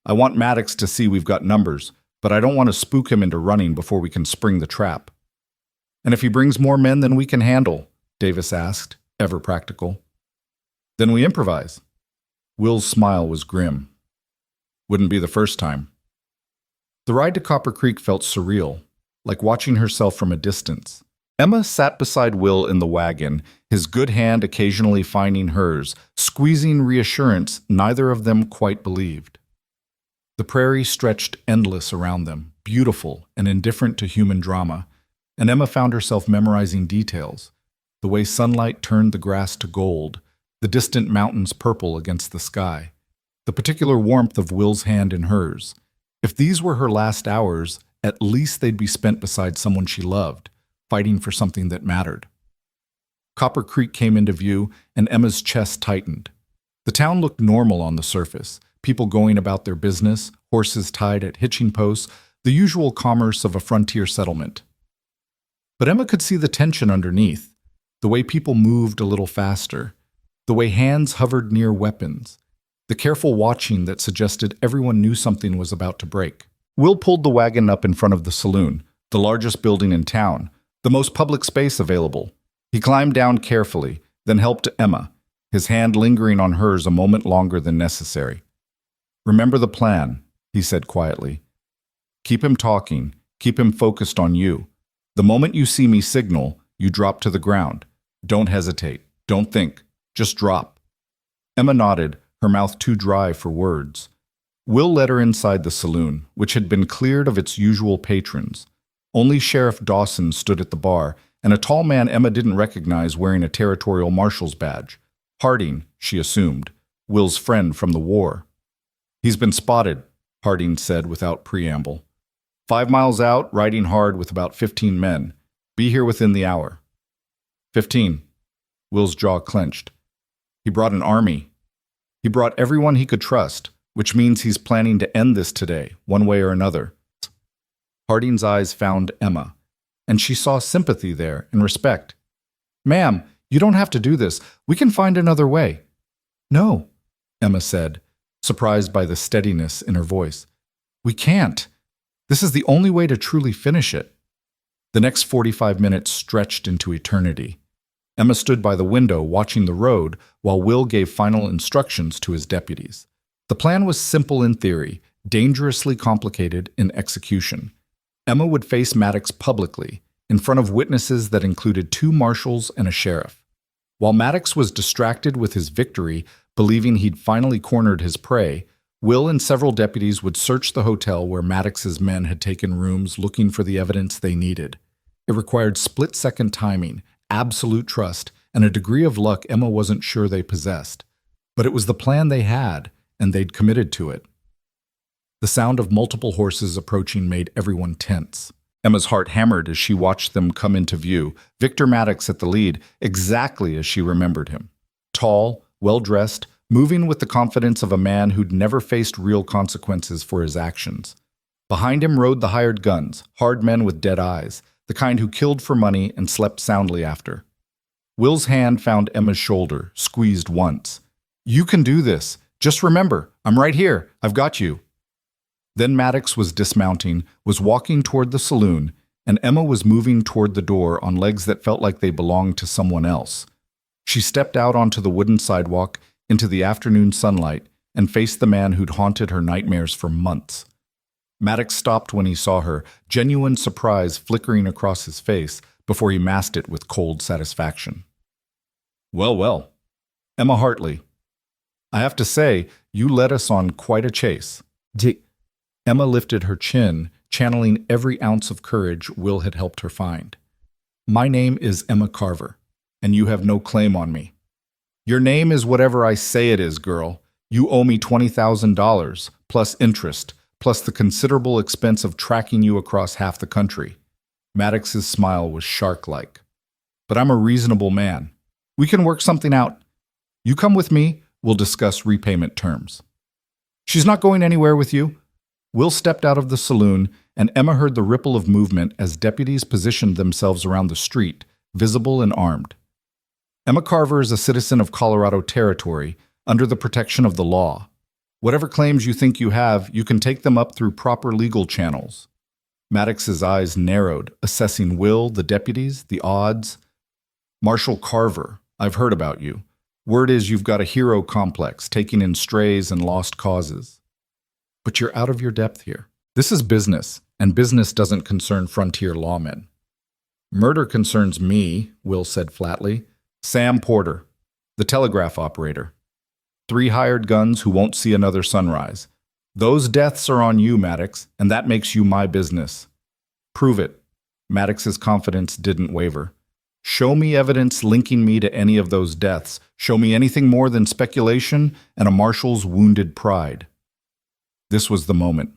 I want Maddox to see we've got numbers, but I don't want to spook him into running before we can spring the trap." "And if he brings more men than we can handle?" Davis asked, ever practical. "Then we improvise." Will's smile was grim. "Wouldn't be the first time." The ride to Copper Creek felt surreal, like watching herself from a distance. Emma sat beside Will in the wagon, his good hand occasionally finding hers, squeezing reassurance neither of them quite believed. The prairie stretched endless around them, beautiful and indifferent to human drama, and Emma found herself memorizing details, the way sunlight turned the grass to gold, the distant mountains purple against the sky, the particular warmth of Will's hand in hers. If these were her last hours, at least they'd be spent beside someone she loved, fighting for something that mattered. Copper Creek came into view, and Emma's chest tightened. The town looked normal on the surface, people going about their business, horses tied at hitching posts, the usual commerce of a frontier settlement. But Emma could see the tension underneath, the way people moved a little faster, the way hands hovered near weapons, the careful watching that suggested everyone knew something was about to break. Will pulled the wagon up in front of the saloon, the largest building in town, the most public space available. He climbed down carefully, then helped Emma, his hand lingering on hers a moment longer than necessary. "Remember the plan," he said quietly. "Keep him talking, keep him focused on you. The moment you see me signal, you drop to the ground. Don't hesitate, don't think, just drop." Emma nodded, her mouth too dry for words. Will led her inside the saloon, which had been cleared of its usual patrons. Only Sheriff Dawson stood at the bar, and a tall man Emma didn't recognize wearing a territorial marshal's badge. Harding, she assumed, Will's friend from the war. "He's been spotted," Harding said without preamble. 5 miles out, riding hard with about 15 men. Be here within the hour." 15. Will's jaw clenched. He brought an army. He brought everyone he could trust, which means he's planning to end this today, one way or another. Harding's eyes found Emma, and she saw sympathy there and respect. "Ma'am, you don't have to do this. We can find another way." "No," Emma said, surprised by the steadiness in her voice. "We can't. This is the only way to truly finish it." The next 45 minutes stretched into eternity. Emma stood by the window watching the road while Will gave final instructions to his deputies. The plan was simple in theory: dangerously complicated in execution. Emma would face Maddox publicly, in front of witnesses that included 2 marshals and a sheriff. While Maddox was distracted with his victory, believing he'd finally cornered his prey, Will and several deputies would search the hotel where Maddox's men had taken rooms looking for the evidence they needed. It required split-second timing, absolute trust, and a degree of luck Emma wasn't sure they possessed. But it was the plan they had, and they'd committed to it. The sound of multiple horses approaching made everyone tense. Emma's heart hammered as she watched them come into view, Victor Maddox at the lead, exactly as she remembered him. Tall, well-dressed, moving with the confidence of a man who'd never faced real consequences for his actions. Behind him rode the hired guns, hard men with dead eyes, the kind who killed for money and slept soundly after. Will's hand found Emma's shoulder, squeezed once. "You can do this. Just remember, I'm right here. I've got you." Then Maddox was dismounting, was walking toward the saloon, and Emma was moving toward the door on legs that felt like they belonged to someone else. She stepped out onto the wooden sidewalk, into the afternoon sunlight, and faced the man who'd haunted her nightmares for months. Maddox stopped when he saw her, genuine surprise flickering across his face before he masked it with cold satisfaction. "Well, well. Emma Hartley. I have to say, you led us on quite a chase." Emma lifted her chin, channeling every ounce of courage Will had helped her find. "My name is Emma Carver, and you have no claim on me." "Your name is whatever I say it is, girl. You owe me $20,000, plus interest, plus the considerable expense of tracking you across half the country." Maddox's smile was shark-like. "But I'm a reasonable man. We can work something out. You come with me, we'll discuss repayment terms." "She's not going anywhere with you." Will stepped out of the saloon, and Emma heard the ripple of movement as deputies positioned themselves around the street, visible and armed. "Emma Carver is a citizen of Colorado Territory, under the protection of the law. Whatever claims you think you have, you can take them up through proper legal channels." Maddox's eyes narrowed, assessing Will, the deputies, the odds. "Marshal Carver, I've heard about you. Word is you've got a hero complex, taking in strays and lost causes. But you're out of your depth here. This is business, and business doesn't concern frontier lawmen." "Murder concerns me," Will said flatly. "Sam Porter, the telegraph operator. 3 hired guns who won't see another sunrise. Those deaths are on you, Maddox, and that makes you my business." "Prove it." Maddox's confidence didn't waver. "Show me evidence linking me to any of those deaths. Show me anything more than speculation and a marshal's wounded pride." This was the moment.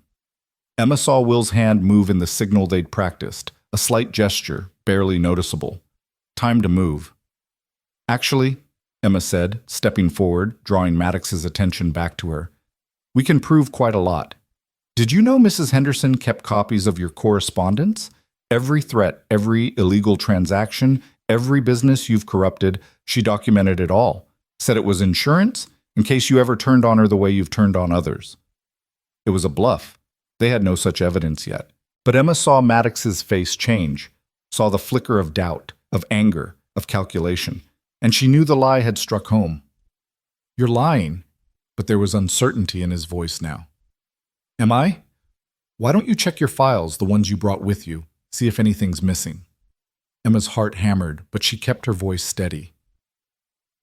Emma saw Will's hand move in the signal they'd practiced, a slight gesture, barely noticeable. "Time to move." "Actually," Emma said, stepping forward, drawing Maddox's attention back to her, "we can prove quite a lot. Did you know Mrs. Henderson kept copies of your correspondence? Every threat, every illegal transaction, every business you've corrupted, she documented it all. Said it was insurance, in case you ever turned on her the way you've turned on others." It was a bluff. They had no such evidence yet. But Emma saw Maddox's face change, saw the flicker of doubt, of anger, of calculation, and she knew the lie had struck home. "You're lying," but there was uncertainty in his voice now. "Am I? Why don't you check your files, the ones you brought with you, see if anything's missing?" Emma's heart hammered, but she kept her voice steady.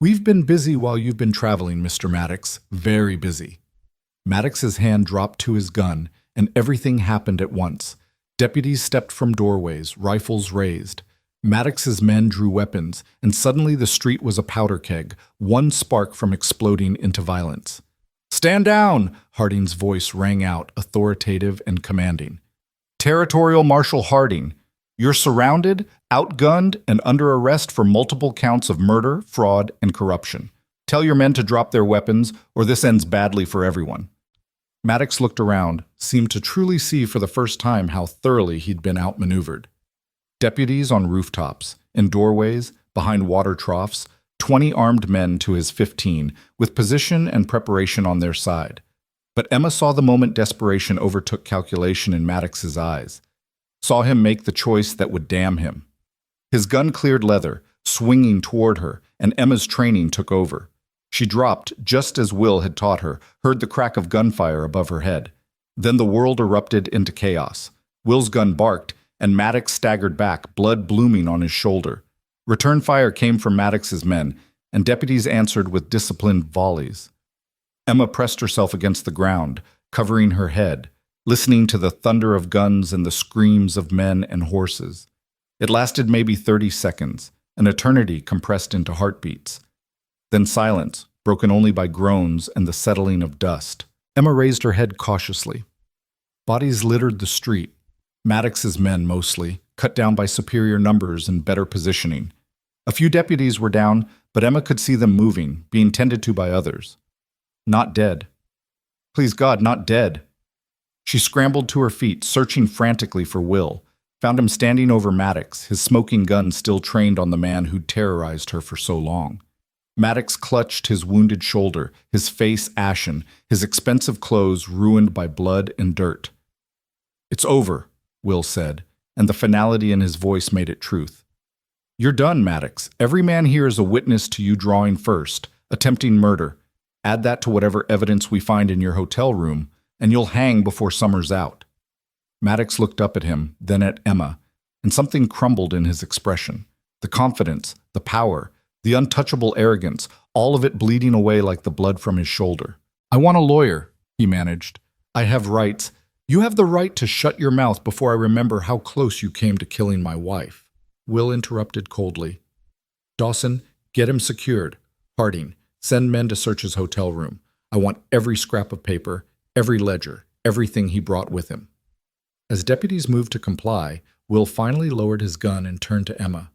"We've been busy while you've been traveling, Mr. Maddox, very busy." Maddox's hand dropped to his gun, and everything happened at once. Deputies stepped from doorways, rifles raised. Maddox's men drew weapons, and suddenly the street was a powder keg, one spark from exploding into violence. "Stand down!" Harding's voice rang out, authoritative and commanding. "Territorial Marshal Harding, you're surrounded, outgunned, and under arrest for multiple counts of murder, fraud, and corruption. Tell your men to drop their weapons, or this ends badly for everyone." Maddox looked around, seemed to truly see for the first time how thoroughly he'd been outmaneuvered. Deputies on rooftops, in doorways, behind water troughs, 20 armed men to his 15, with position and preparation on their side. But Emma saw the moment desperation overtook calculation in Maddox's eyes, saw him make the choice that would damn him. His gun cleared leather, swinging toward her, and Emma's training took over. She dropped just as Will had taught her, heard the crack of gunfire above her head. Then the world erupted into chaos. Will's gun barked, and Maddox staggered back, blood blooming on his shoulder. Return fire came from Maddox's men, and deputies answered with disciplined volleys. Emma pressed herself against the ground, covering her head, listening to the thunder of guns and the screams of men and horses. It lasted maybe 30 seconds, an eternity compressed into heartbeats. Then silence, broken only by groans and the settling of dust. Emma raised her head cautiously. Bodies littered the street. Maddox's men, mostly, cut down by superior numbers and better positioning. A few deputies were down, but Emma could see them moving, being tended to by others. Not dead. Please God, not dead. She scrambled to her feet, searching frantically for Will, found him standing over Maddox, his smoking gun still trained on the man who'd terrorized her for so long. Maddox clutched his wounded shoulder, his face ashen, his expensive clothes ruined by blood and dirt. "It's over," Will said, and the finality in his voice made it truth. "You're done, Maddox. Every man here is a witness to you drawing first, attempting murder. Add that to whatever evidence we find in your hotel room, and you'll hang before summer's out." Maddox looked up at him, then at Emma, and something crumbled in his expression. The confidence, the power, the untouchable arrogance, all of it bleeding away like the blood from his shoulder. "I want a lawyer," he managed. "I have rights. You have the right to shut your mouth before I remember how close you came to killing my wife." Will interrupted coldly. "Dawson, get him secured. Harding, send men to search his hotel room. I want every scrap of paper, every ledger, everything he brought with him." As deputies moved to comply, Will finally lowered his gun and turned to Emma.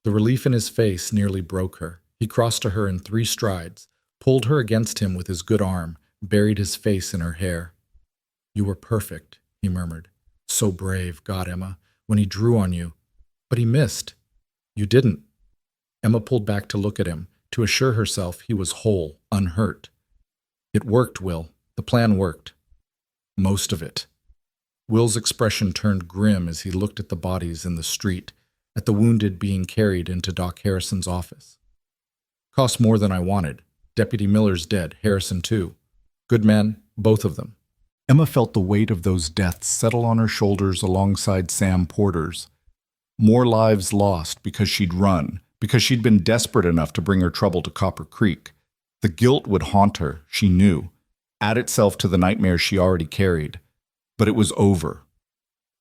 The relief in his face nearly broke her. He crossed to her in 3 strides, pulled her against him with his good arm, buried his face in her hair. "You were perfect," he murmured. "So brave, God, Emma, when he drew on you. But he missed. You didn't." Emma pulled back to look at him, to assure herself he was whole, unhurt. "It worked, Will. The plan worked. Most of it." Will's expression turned grim as he looked at the bodies in the street, at the wounded being carried into Doc Harrison's office. "Cost more than I wanted. Deputy Miller's dead, Harrison too. Good men, both of them." Emma felt the weight of those deaths settle on her shoulders alongside Sam Porter's. More lives lost because she'd run, because she'd been desperate enough to bring her trouble to Copper Creek. The guilt would haunt her, she knew, add itself to the nightmares she already carried. But it was over.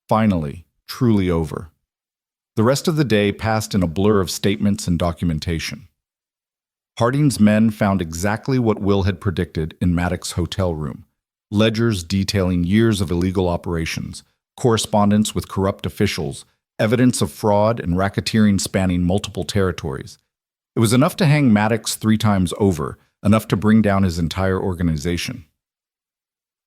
Finally, truly over. The rest of the day passed in a blur of statements and documentation. Harding's men found exactly what Will had predicted in Maddox's hotel room. Ledgers detailing years of illegal operations, correspondence with corrupt officials, evidence of fraud and racketeering spanning multiple territories. It was enough to hang Maddox 3 times over, enough to bring down his entire organization.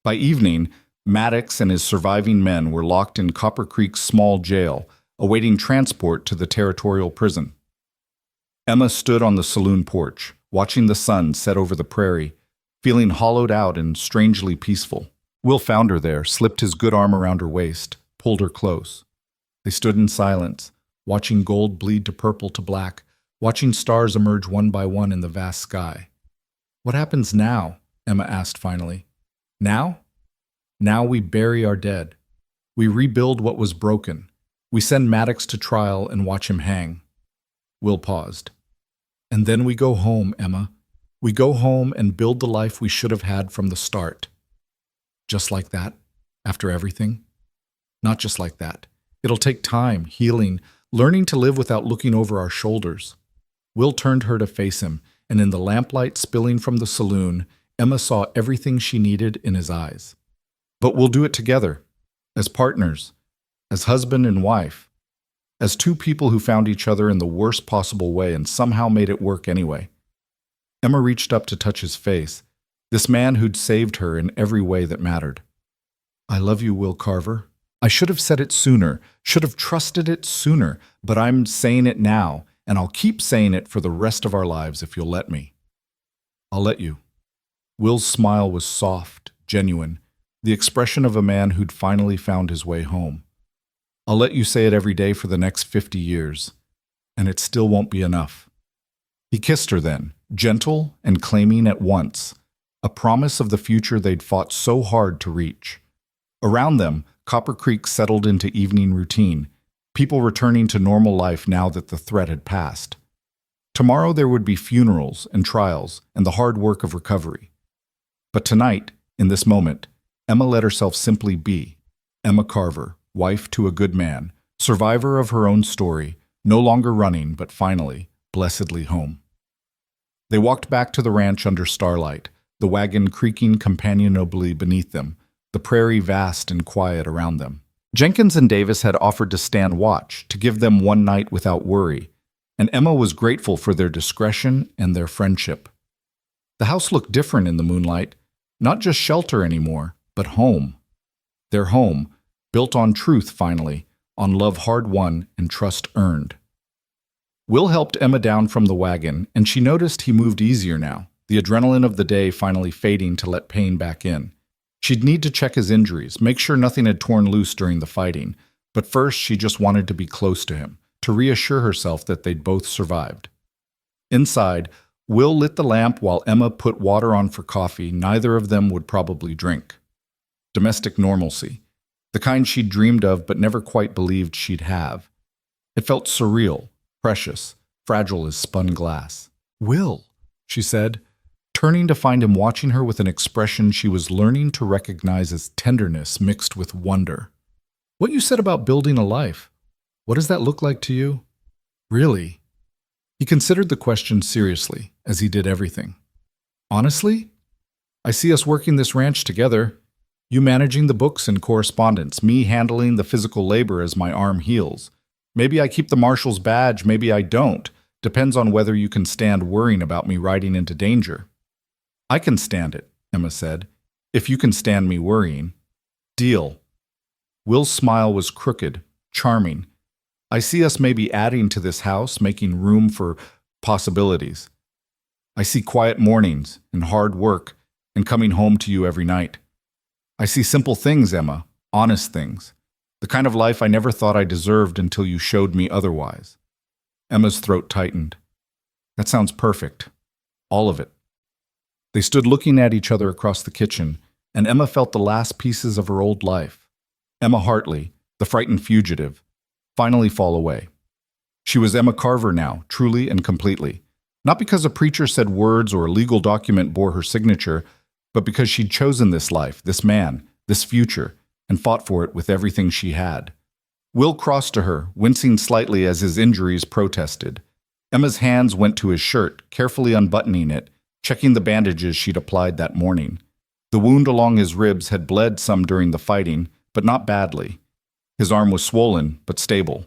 By evening, Maddox and his surviving men were locked in Copper Creek's small jail, awaiting transport to the territorial prison. Emma stood on the saloon porch, watching the sun set over the prairie, feeling hollowed out and strangely peaceful. Will found her there, slipped his good arm around her waist, pulled her close. They stood in silence, watching gold bleed to purple to black, watching stars emerge one by one in the vast sky. "What happens now?" Emma asked finally. "Now? Now we bury our dead. We rebuild what was broken. We send Maddox to trial and watch him hang." Will paused. "And then we go home, Emma. We go home and build the life we should have had from the start." "Just like that? After everything?" "Not just like that. It'll take time, healing, learning to live without looking over our shoulders." Will turned her to face him, and in the lamplight spilling from the saloon, Emma saw everything she needed in his eyes. "But we'll do it together, as partners, as husband and wife, as 2 people who found each other in the worst possible way and somehow made it work anyway." Emma reached up to touch his face, this man who'd saved her in every way that mattered. "I love you, Will Carver. I should have said it sooner, should have trusted it sooner, but I'm saying it now, and I'll keep saying it for the rest of our lives if you'll let me." "I'll let you." Will's smile was soft, genuine, the expression of a man who'd finally found his way home. "I'll let you say it every day for the next 50 years, and it still won't be enough." He kissed her then, gentle and claiming at once, a promise of the future they'd fought so hard to reach. Around them, Copper Creek settled into evening routine, people returning to normal life now that the threat had passed. Tomorrow there would be funerals and trials and the hard work of recovery. But tonight, in this moment, Emma let herself simply be. Emma Carver, wife to a good man, survivor of her own story, no longer running, but finally, blessedly home. They walked back to the ranch under starlight, the wagon creaking companionably beneath them, the prairie vast and quiet around them. Jenkins and Davis had offered to stand watch, to give them one night without worry, and Emma was grateful for their discretion and their friendship. The house looked different in the moonlight, not just shelter anymore, but home. Their home, built on truth finally, on love hard won and trust earned. Will helped Emma down from the wagon, and she noticed he moved easier now, the adrenaline of the day finally fading to let pain back in. She'd need to check his injuries, make sure nothing had torn loose during the fighting, but first she just wanted to be close to him, to reassure herself that they'd both survived. Inside, Will lit the lamp while Emma put water on for coffee neither of them would probably drink. Domestic normalcy, the kind she'd dreamed of but never quite believed she'd have. It felt surreal, precious, fragile as spun glass. "Will," she said, turning to find him watching her with an expression she was learning to recognize as tenderness mixed with wonder. "What you said about building a life, what does that look like to you? Really?" He considered the question seriously, as he did everything. "Honestly? I see us working this ranch together. You managing the books and correspondence, me handling the physical labor as my arm heals. Maybe I keep the marshal's badge, maybe I don't. Depends on whether you can stand worrying about me riding into danger." "I can stand it," Emma said, "if you can stand me worrying. Deal." Will's smile was crooked, charming. "I see us maybe adding to this house, making room for possibilities. I see quiet mornings and hard work and coming home to you every night. I see simple things, Emma, honest things. The kind of life I never thought I deserved until you showed me otherwise." Emma's throat tightened. "That sounds perfect. All of it." They stood looking at each other across the kitchen, and Emma felt the last pieces of her old life. Emma Hartley, the frightened fugitive, finally fall away. She was Emma Carver now, truly and completely. Not because a preacher said words or a legal document bore her signature, but because she'd chosen this life, this man, this future, and fought for it with everything she had. Will crossed to her, wincing slightly as his injuries protested. Emma's hands went to his shirt, carefully unbuttoning it, checking the bandages she'd applied that morning. The wound along his ribs had bled some during the fighting, but not badly. His arm was swollen, but stable.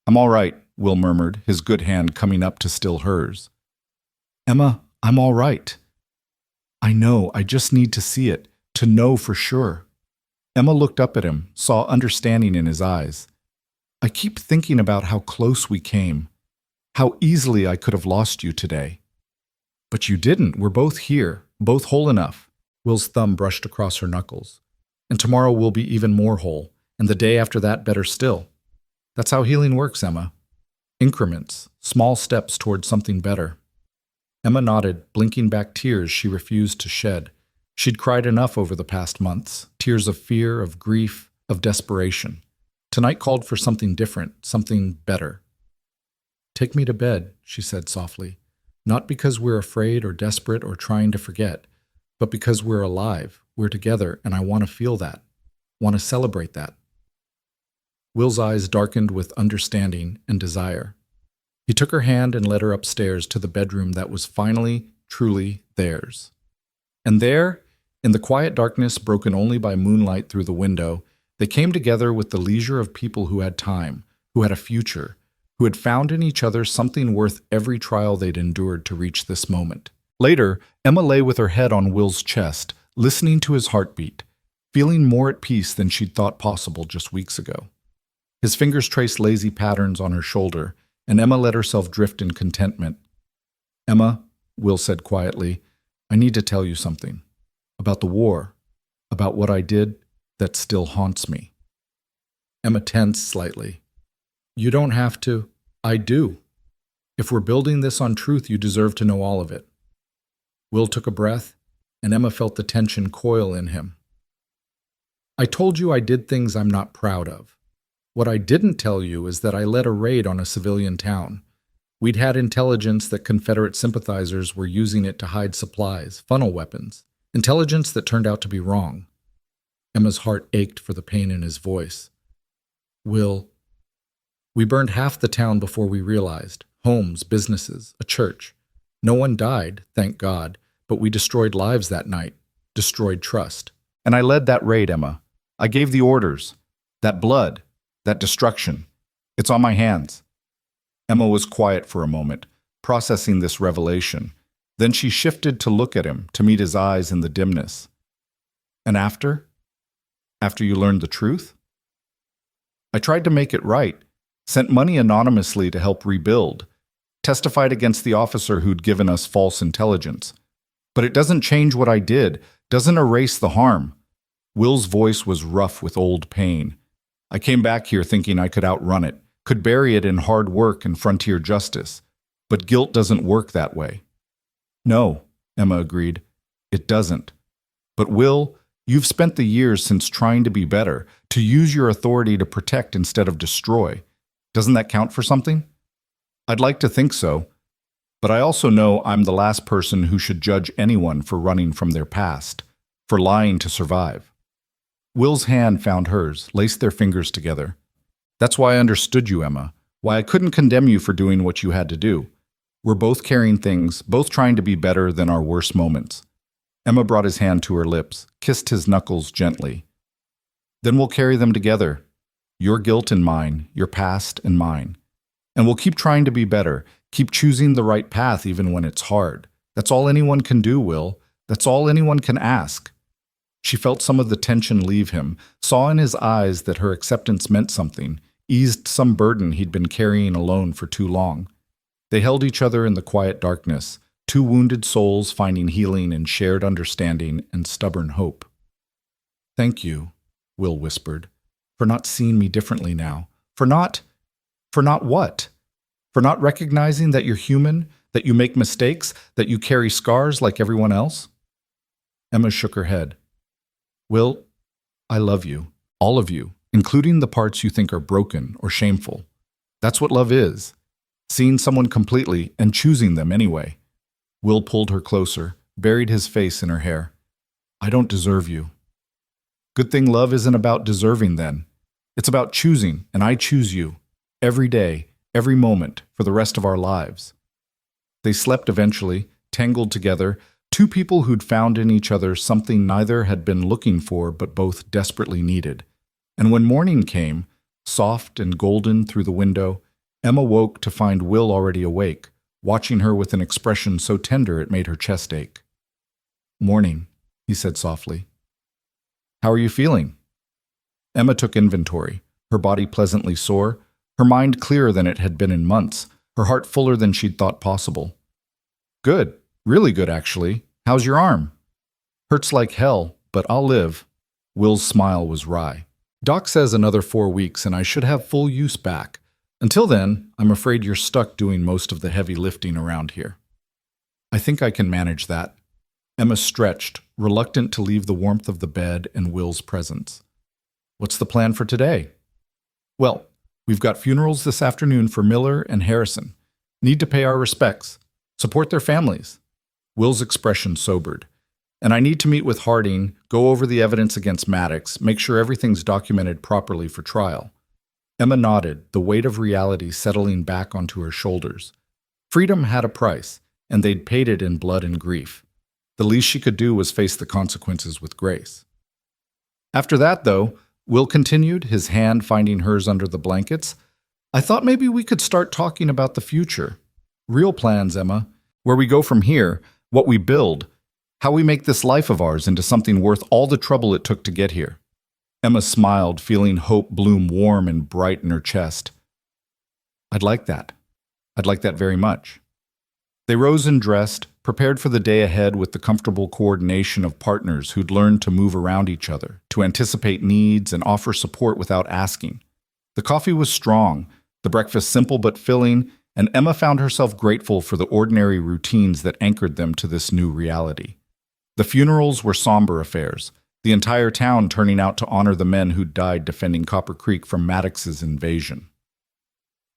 "I'm all right," Will murmured, his good hand coming up to still hers. "Emma, I'm all right." "I know, I just need to see it, to know for sure." Emma looked up at him, saw understanding in his eyes. "I keep thinking about how close we came, how easily I could have lost you today." "But you didn't. We're both here, both whole enough." Will's thumb brushed across her knuckles. "And tomorrow we'll be even more whole, and the day after that better still. That's how healing works, Emma. Increments, small steps toward something better." Emma nodded, blinking back tears she refused to shed. She'd cried enough over the past months, tears of fear, of grief, of desperation. Tonight called for something different, something better. "Take me to bed," she said softly. "Not because we're afraid or desperate or trying to forget, but because we're alive, we're together, and I want to feel that, want to celebrate that." Will's eyes darkened with understanding and desire. He took her hand and led her upstairs to the bedroom that was finally, truly theirs. And there, in the quiet darkness broken only by moonlight through the window, they came together with the leisure of people who had time, who had a future, who had found in each other something worth every trial they'd endured to reach this moment. Later, Emma lay with her head on Will's chest, listening to his heartbeat, feeling more at peace than she'd thought possible just weeks ago. His fingers traced lazy patterns on her shoulder, and Emma let herself drift in contentment. "Emma," Will said quietly, "I need to tell you something. About the war. About what I did that still haunts me." Emma tensed slightly. "You don't have to." "I do. If we're building this on truth, you deserve to know all of it." Will took a breath, and Emma felt the tension coil in him. I told you I did things I'm not proud of. What I didn't tell you is that I led a raid on a civilian town. We'd had intelligence that Confederate sympathizers were using it to hide supplies, funnel weapons. Intelligence that turned out to be wrong. Emma's heart ached for the pain in his voice. Will, we burned half the town before we realized. Homes, businesses, a church. No one died, thank God, but we destroyed lives that night, destroyed trust. And I led that raid, Emma. I gave the orders. That blood, that destruction. It's on my hands. Emma was quiet for a moment, processing this revelation. Then she shifted to look at him, to meet his eyes in the dimness. And after? After you learned the truth? I tried to make it right, sent money anonymously to help rebuild, testified against the officer who'd given us false intelligence. But it doesn't change what I did, doesn't erase the harm. Will's voice was rough with old pain. I came back here thinking I could outrun it, could bury it in hard work and frontier justice. But guilt doesn't work that way. No, Emma agreed. It doesn't. But Will, you've spent the years since trying to be better, to use your authority to protect instead of destroy. Doesn't that count for something? I'd like to think so. But I also know I'm the last person who should judge anyone for running from their past, for lying to survive. Will's hand found hers, laced their fingers together. That's why I understood you, Emma, why I couldn't condemn you for doing what you had to do. We're both carrying things, both trying to be better than our worst moments. Emma brought his hand to her lips, kissed his knuckles gently. Then we'll carry them together. Your guilt and mine, your past and mine. And we'll keep trying to be better, keep choosing the right path even when it's hard. That's all anyone can do, Will. That's all anyone can ask. She felt some of the tension leave him, saw in his eyes that her acceptance meant something, eased some burden he'd been carrying alone for too long. They held each other in the quiet darkness, two wounded souls finding healing in shared understanding and stubborn hope. Thank you, Will whispered, for not seeing me differently now. For not what? For not recognizing that you're human, that you make mistakes, that you carry scars like everyone else? Emma shook her head. Will, I love you, all of you, including the parts you think are broken or shameful. That's what love is. Seeing someone completely and choosing them anyway. Will pulled her closer, buried his face in her hair. I don't deserve you. Good thing love isn't about deserving then. It's about choosing, and I choose you. Every day, every moment, for the rest of our lives. They slept eventually, tangled together, two people who'd found in each other something neither had been looking for but both desperately needed. And when morning came, soft and golden through the window, Emma woke to find Will already awake, watching her with an expression so tender it made her chest ache. Morning, he said softly. How are you feeling? Emma took inventory, her body pleasantly sore, her mind clearer than it had been in months, her heart fuller than she'd thought possible. Good, really good actually. How's your arm? Hurts like hell, but I'll live. Will's smile was wry. Doc says another 4 weeks and I should have full use back. Until then, I'm afraid you're stuck doing most of the heavy lifting around here. I think I can manage that. Emma stretched, reluctant to leave the warmth of the bed and Will's presence. What's the plan for today? Well, we've got funerals this afternoon for Miller and Harrison. Need to pay our respects. Support their families. Will's expression sobered. And I need to meet with Harding, go over the evidence against Maddox, make sure everything's documented properly for trial. Emma nodded, the weight of reality settling back onto her shoulders. Freedom had a price, and they'd paid it in blood and grief. The least she could do was face the consequences with grace. After that, though, Will continued, his hand finding hers under the blankets, I thought maybe we could start talking about the future. Real plans, Emma. Where we go from here, what we build, how we make this life of ours into something worth all the trouble it took to get here. Emma smiled, feeling hope bloom warm and bright in her chest. I'd like that. I'd like that very much. They rose and dressed, prepared for the day ahead with the comfortable coordination of partners who'd learned to move around each other, to anticipate needs and offer support without asking. The coffee was strong, the breakfast simple but filling, and Emma found herself grateful for the ordinary routines that anchored them to this new reality. The funerals were somber affairs, the entire town turning out to honor the men who'd died defending Copper Creek from Maddox's invasion.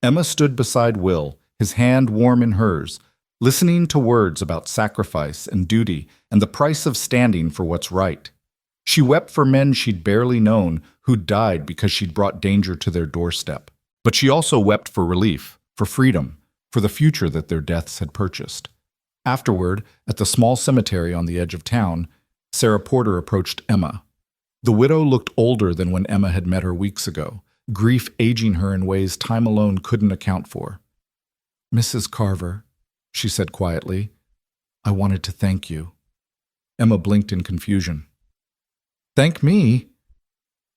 Emma stood beside Will, his hand warm in hers, listening to words about sacrifice and duty and the price of standing for what's right. She wept for men she'd barely known who'd died because she'd brought danger to their doorstep. But she also wept for relief, for freedom, for the future that their deaths had purchased. Afterward, at the small cemetery on the edge of town, Sarah Porter approached Emma. The widow looked older than when Emma had met her weeks ago, grief aging her in ways time alone couldn't account for. "Mrs. Carver," she said quietly, "I wanted to thank you." Emma blinked in confusion. "Thank me?"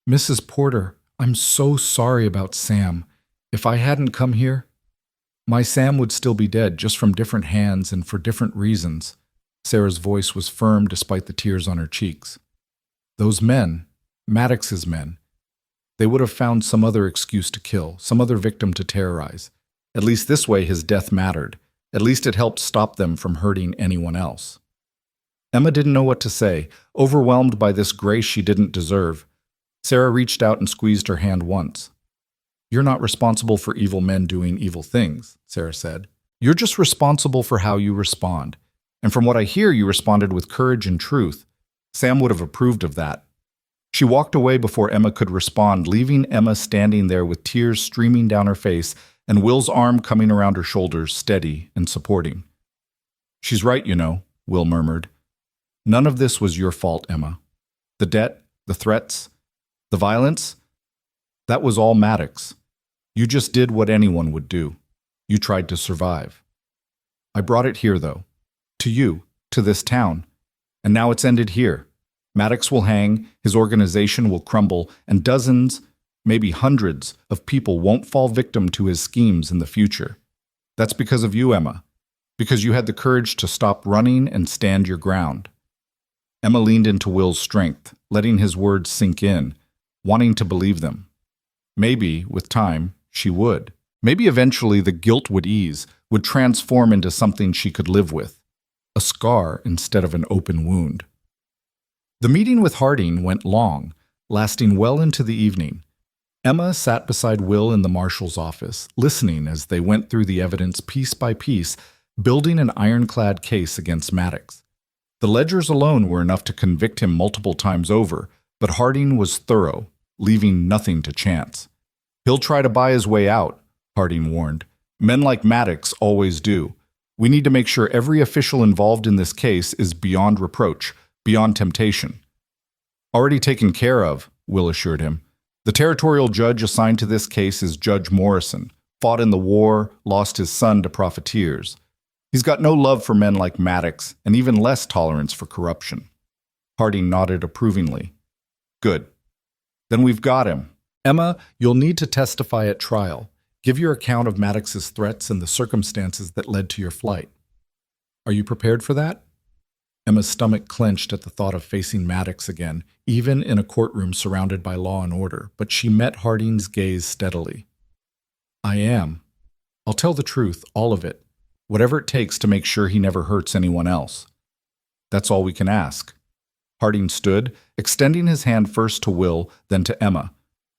"Mrs. Porter, I'm so sorry about Sam. If I hadn't come here, my Sam would still be dead, just from different hands and for different reasons." Sarah's voice was firm despite the tears on her cheeks. "Those men, Maddox's men, they would have found some other excuse to kill, some other victim to terrorize. At least this way his death mattered. At least it helped stop them from hurting anyone else." Emma didn't know what to say, overwhelmed by this grace she didn't deserve. Sarah reached out and squeezed her hand once. "You're not responsible for evil men doing evil things," Sarah said. "You're just responsible for how you respond. And from what I hear, you responded with courage and truth. Sam would have approved of that." She walked away before Emma could respond, leaving Emma standing there with tears streaming down her face and Will's arm coming around her shoulders, steady and supporting. "She's right, you know," Will murmured. "None of this was your fault, Emma. The debt, the threats, the violence, that was all Maddox. You just did what anyone would do. You tried to survive. I brought it here, though. To you, to this town. And now it's ended here. Maddox will hang, his organization will crumble, and dozens, maybe hundreds, of people won't fall victim to his schemes in the future. That's because of you, Emma. Because you had the courage to stop running and stand your ground." Emma leaned into Will's strength, letting his words sink in, wanting to believe them. Maybe, with time, she would. Maybe eventually the guilt would ease, would transform into something she could live with. A scar instead of an open wound. The meeting with Harding went long, lasting well into the evening. Emma sat beside Will in the marshal's office, listening as they went through the evidence piece by piece, building an ironclad case against Maddox. The ledgers alone were enough to convict him multiple times over, but Harding was thorough, leaving nothing to chance. "He'll try to buy his way out," Harding warned. "Men like Maddox always do. We need to make sure every official involved in this case is beyond reproach, beyond temptation." "Already taken care of," Will assured him. "The territorial judge assigned to this case is Judge Morrison, fought in the war, lost his son to profiteers. He's got no love for men like Maddox, and even less tolerance for corruption." Harding nodded approvingly. "Good. Then we've got him. Emma, you'll need to testify at trial. Give your account of Maddox's threats and the circumstances that led to your flight. Are you prepared for that?" Emma's stomach clenched at the thought of facing Maddox again, even in a courtroom surrounded by law and order, but she met Harding's gaze steadily. "I am. I'll tell the truth, all of it, whatever it takes to make sure he never hurts anyone else. That's all we can ask." Harding stood, extending his hand first to Will, then to Emma.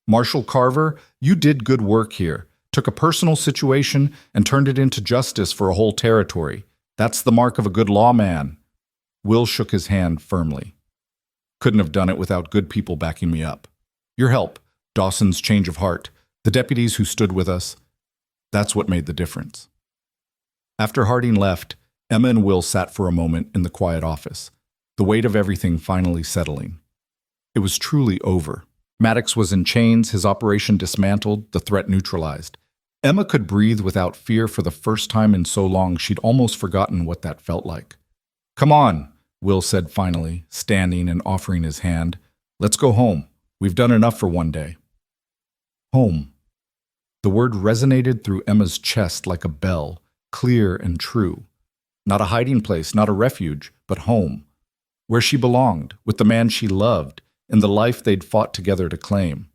"Marshal Carver, you did good work here. Took a personal situation and turned it into justice for a whole territory. That's the mark of a good lawman." Will shook his hand firmly. "Couldn't have done it without good people backing me up. Your help, Dawson's change of heart, the deputies who stood with us, that's what made the difference." After Harding left, Emma and Will sat for a moment in the quiet office, the weight of everything finally settling. It was truly over. Maddox was in chains, his operation dismantled, the threat neutralized. Emma could breathe without fear for the first time in so long she'd almost forgotten what that felt like. "Come on," Will said finally, standing and offering his hand. "Let's go home. We've done enough for one day." Home. The word resonated through Emma's chest like a bell, clear and true. Not a hiding place, not a refuge, but home. Where she belonged, with the man she loved, in the life they'd fought together to claim.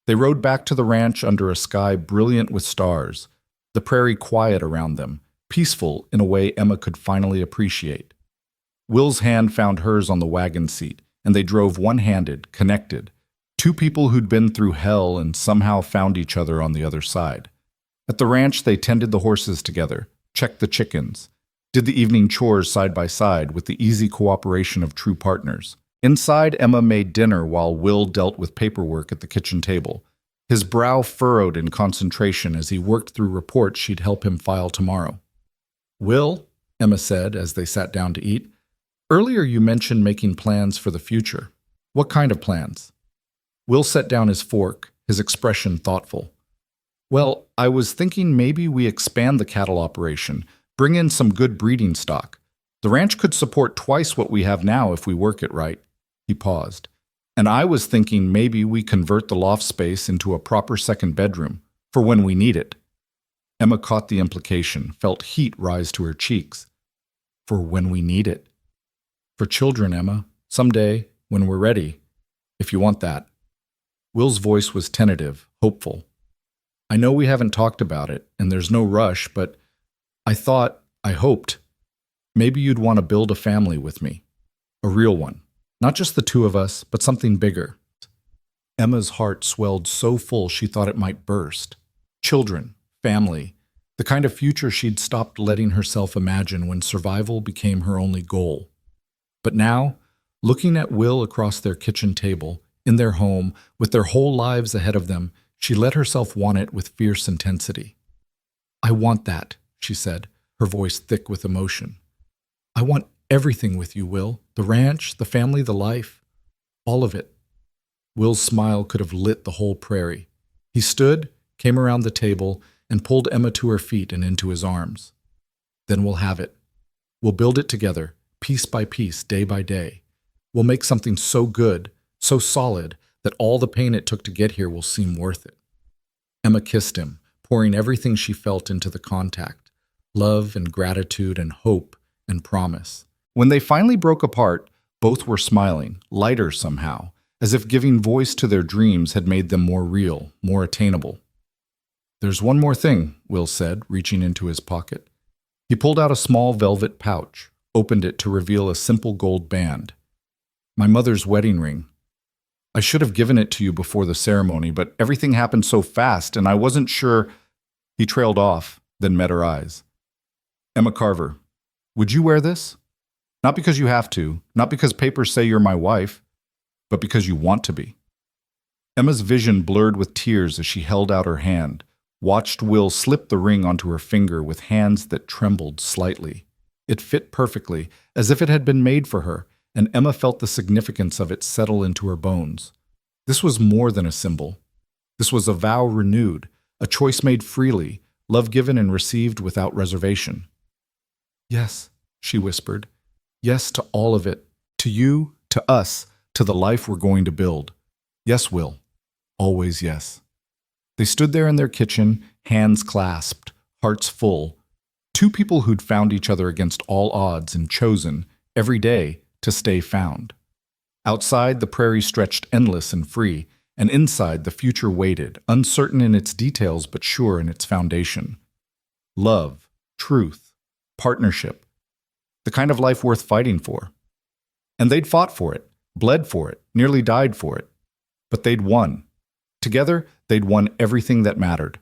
They rode back to the ranch under a sky brilliant with stars, the prairie quiet around them, peaceful in a way Emma could finally appreciate. Will's hand found hers on the wagon seat, and they drove one-handed, connected. Two people who'd been through hell and somehow found each other on the other side. At the ranch, they tended the horses together, checked the chickens, did the evening chores side by side with the easy cooperation of true partners. Inside, Emma made dinner while Will dealt with paperwork at the kitchen table. His brow furrowed in concentration as he worked through reports she'd help him file tomorrow. "Will," Emma said as they sat down to eat, "earlier you mentioned making plans for the future. What kind of plans?" Will set down his fork, his expression thoughtful. "Well, I was thinking maybe we expand the cattle operation, bring in some good breeding stock. The ranch could support twice what we have now if we work it right." He paused. "And I was thinking maybe we convert the loft space into a proper second bedroom, for when we need it." Emma caught the implication, felt heat rise to her cheeks. "For when we need it." "For children, Emma. Someday, when we're ready. If you want that." Will's voice was tentative, hopeful. "I know we haven't talked about it, and there's no rush, but I hoped, maybe you'd want to build a family with me. A real one. Not just the two of us, but something bigger." Emma's heart swelled so full she thought it might burst. Children, family, the kind of future she'd stopped letting herself imagine when survival became her only goal. But now, looking at Will across their kitchen table, in their home, with their whole lives ahead of them, she let herself want it with fierce intensity. "I want that," she said, her voice thick with emotion. "I want everything with you, Will. The ranch, the family, the life. All of it." Will's smile could have lit the whole prairie. He stood, came around the table, and pulled Emma to her feet and into his arms. "Then we'll have it. We'll build it together, piece by piece, day by day. We'll make something so good, so solid, that all the pain it took to get here will seem worth it." Emma kissed him, pouring everything she felt into the contact, love and gratitude and hope and promise. When they finally broke apart, both were smiling, lighter somehow, as if giving voice to their dreams had made them more real, more attainable. "There's one more thing," Will said, reaching into his pocket. He pulled out a small velvet pouch, opened it to reveal a simple gold band. "My mother's wedding ring. I should have given it to you before the ceremony, but everything happened so fast, and I wasn't sure—" He trailed off, then met her eyes. "Emma Carver, would you wear this? Not because you have to, not because papers say you're my wife, but because you want to be." Emma's vision blurred with tears as she held out her hand, watched Will slip the ring onto her finger with hands that trembled slightly. It fit perfectly, as if it had been made for her, and Emma felt the significance of it settle into her bones. This was more than a symbol. This was a vow renewed, a choice made freely, love given and received without reservation. "Yes," she whispered. "Yes to all of it. To you, to us, to the life we're going to build. Yes, Will. Always yes." They stood there in their kitchen, hands clasped, hearts full. Two people who'd found each other against all odds and chosen, every day, to stay found. Outside, the prairie stretched endless and free, and inside, the future waited, uncertain in its details but sure in its foundation. Love, truth, partnership. The kind of life worth fighting for. And they'd fought for it, bled for it, nearly died for it. But they'd won. Together, they'd won everything that mattered.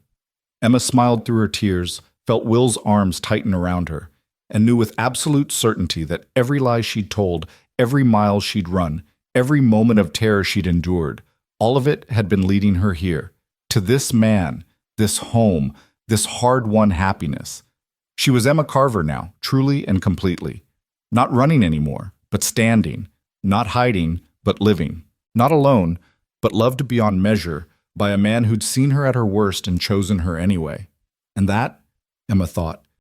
Emma smiled through her tears, felt Will's arms tighten around her, and knew with absolute certainty that every lie she'd told, every mile she'd run, every moment of terror she'd endured, all of it had been leading her here, to this man, this home, this hard-won happiness. She was Emma Carver now, truly and completely. Not running anymore, but standing. Not hiding, but living. Not alone, but loved beyond measure by a man who'd seen her at her worst and chosen her anyway. And that, Emma thought,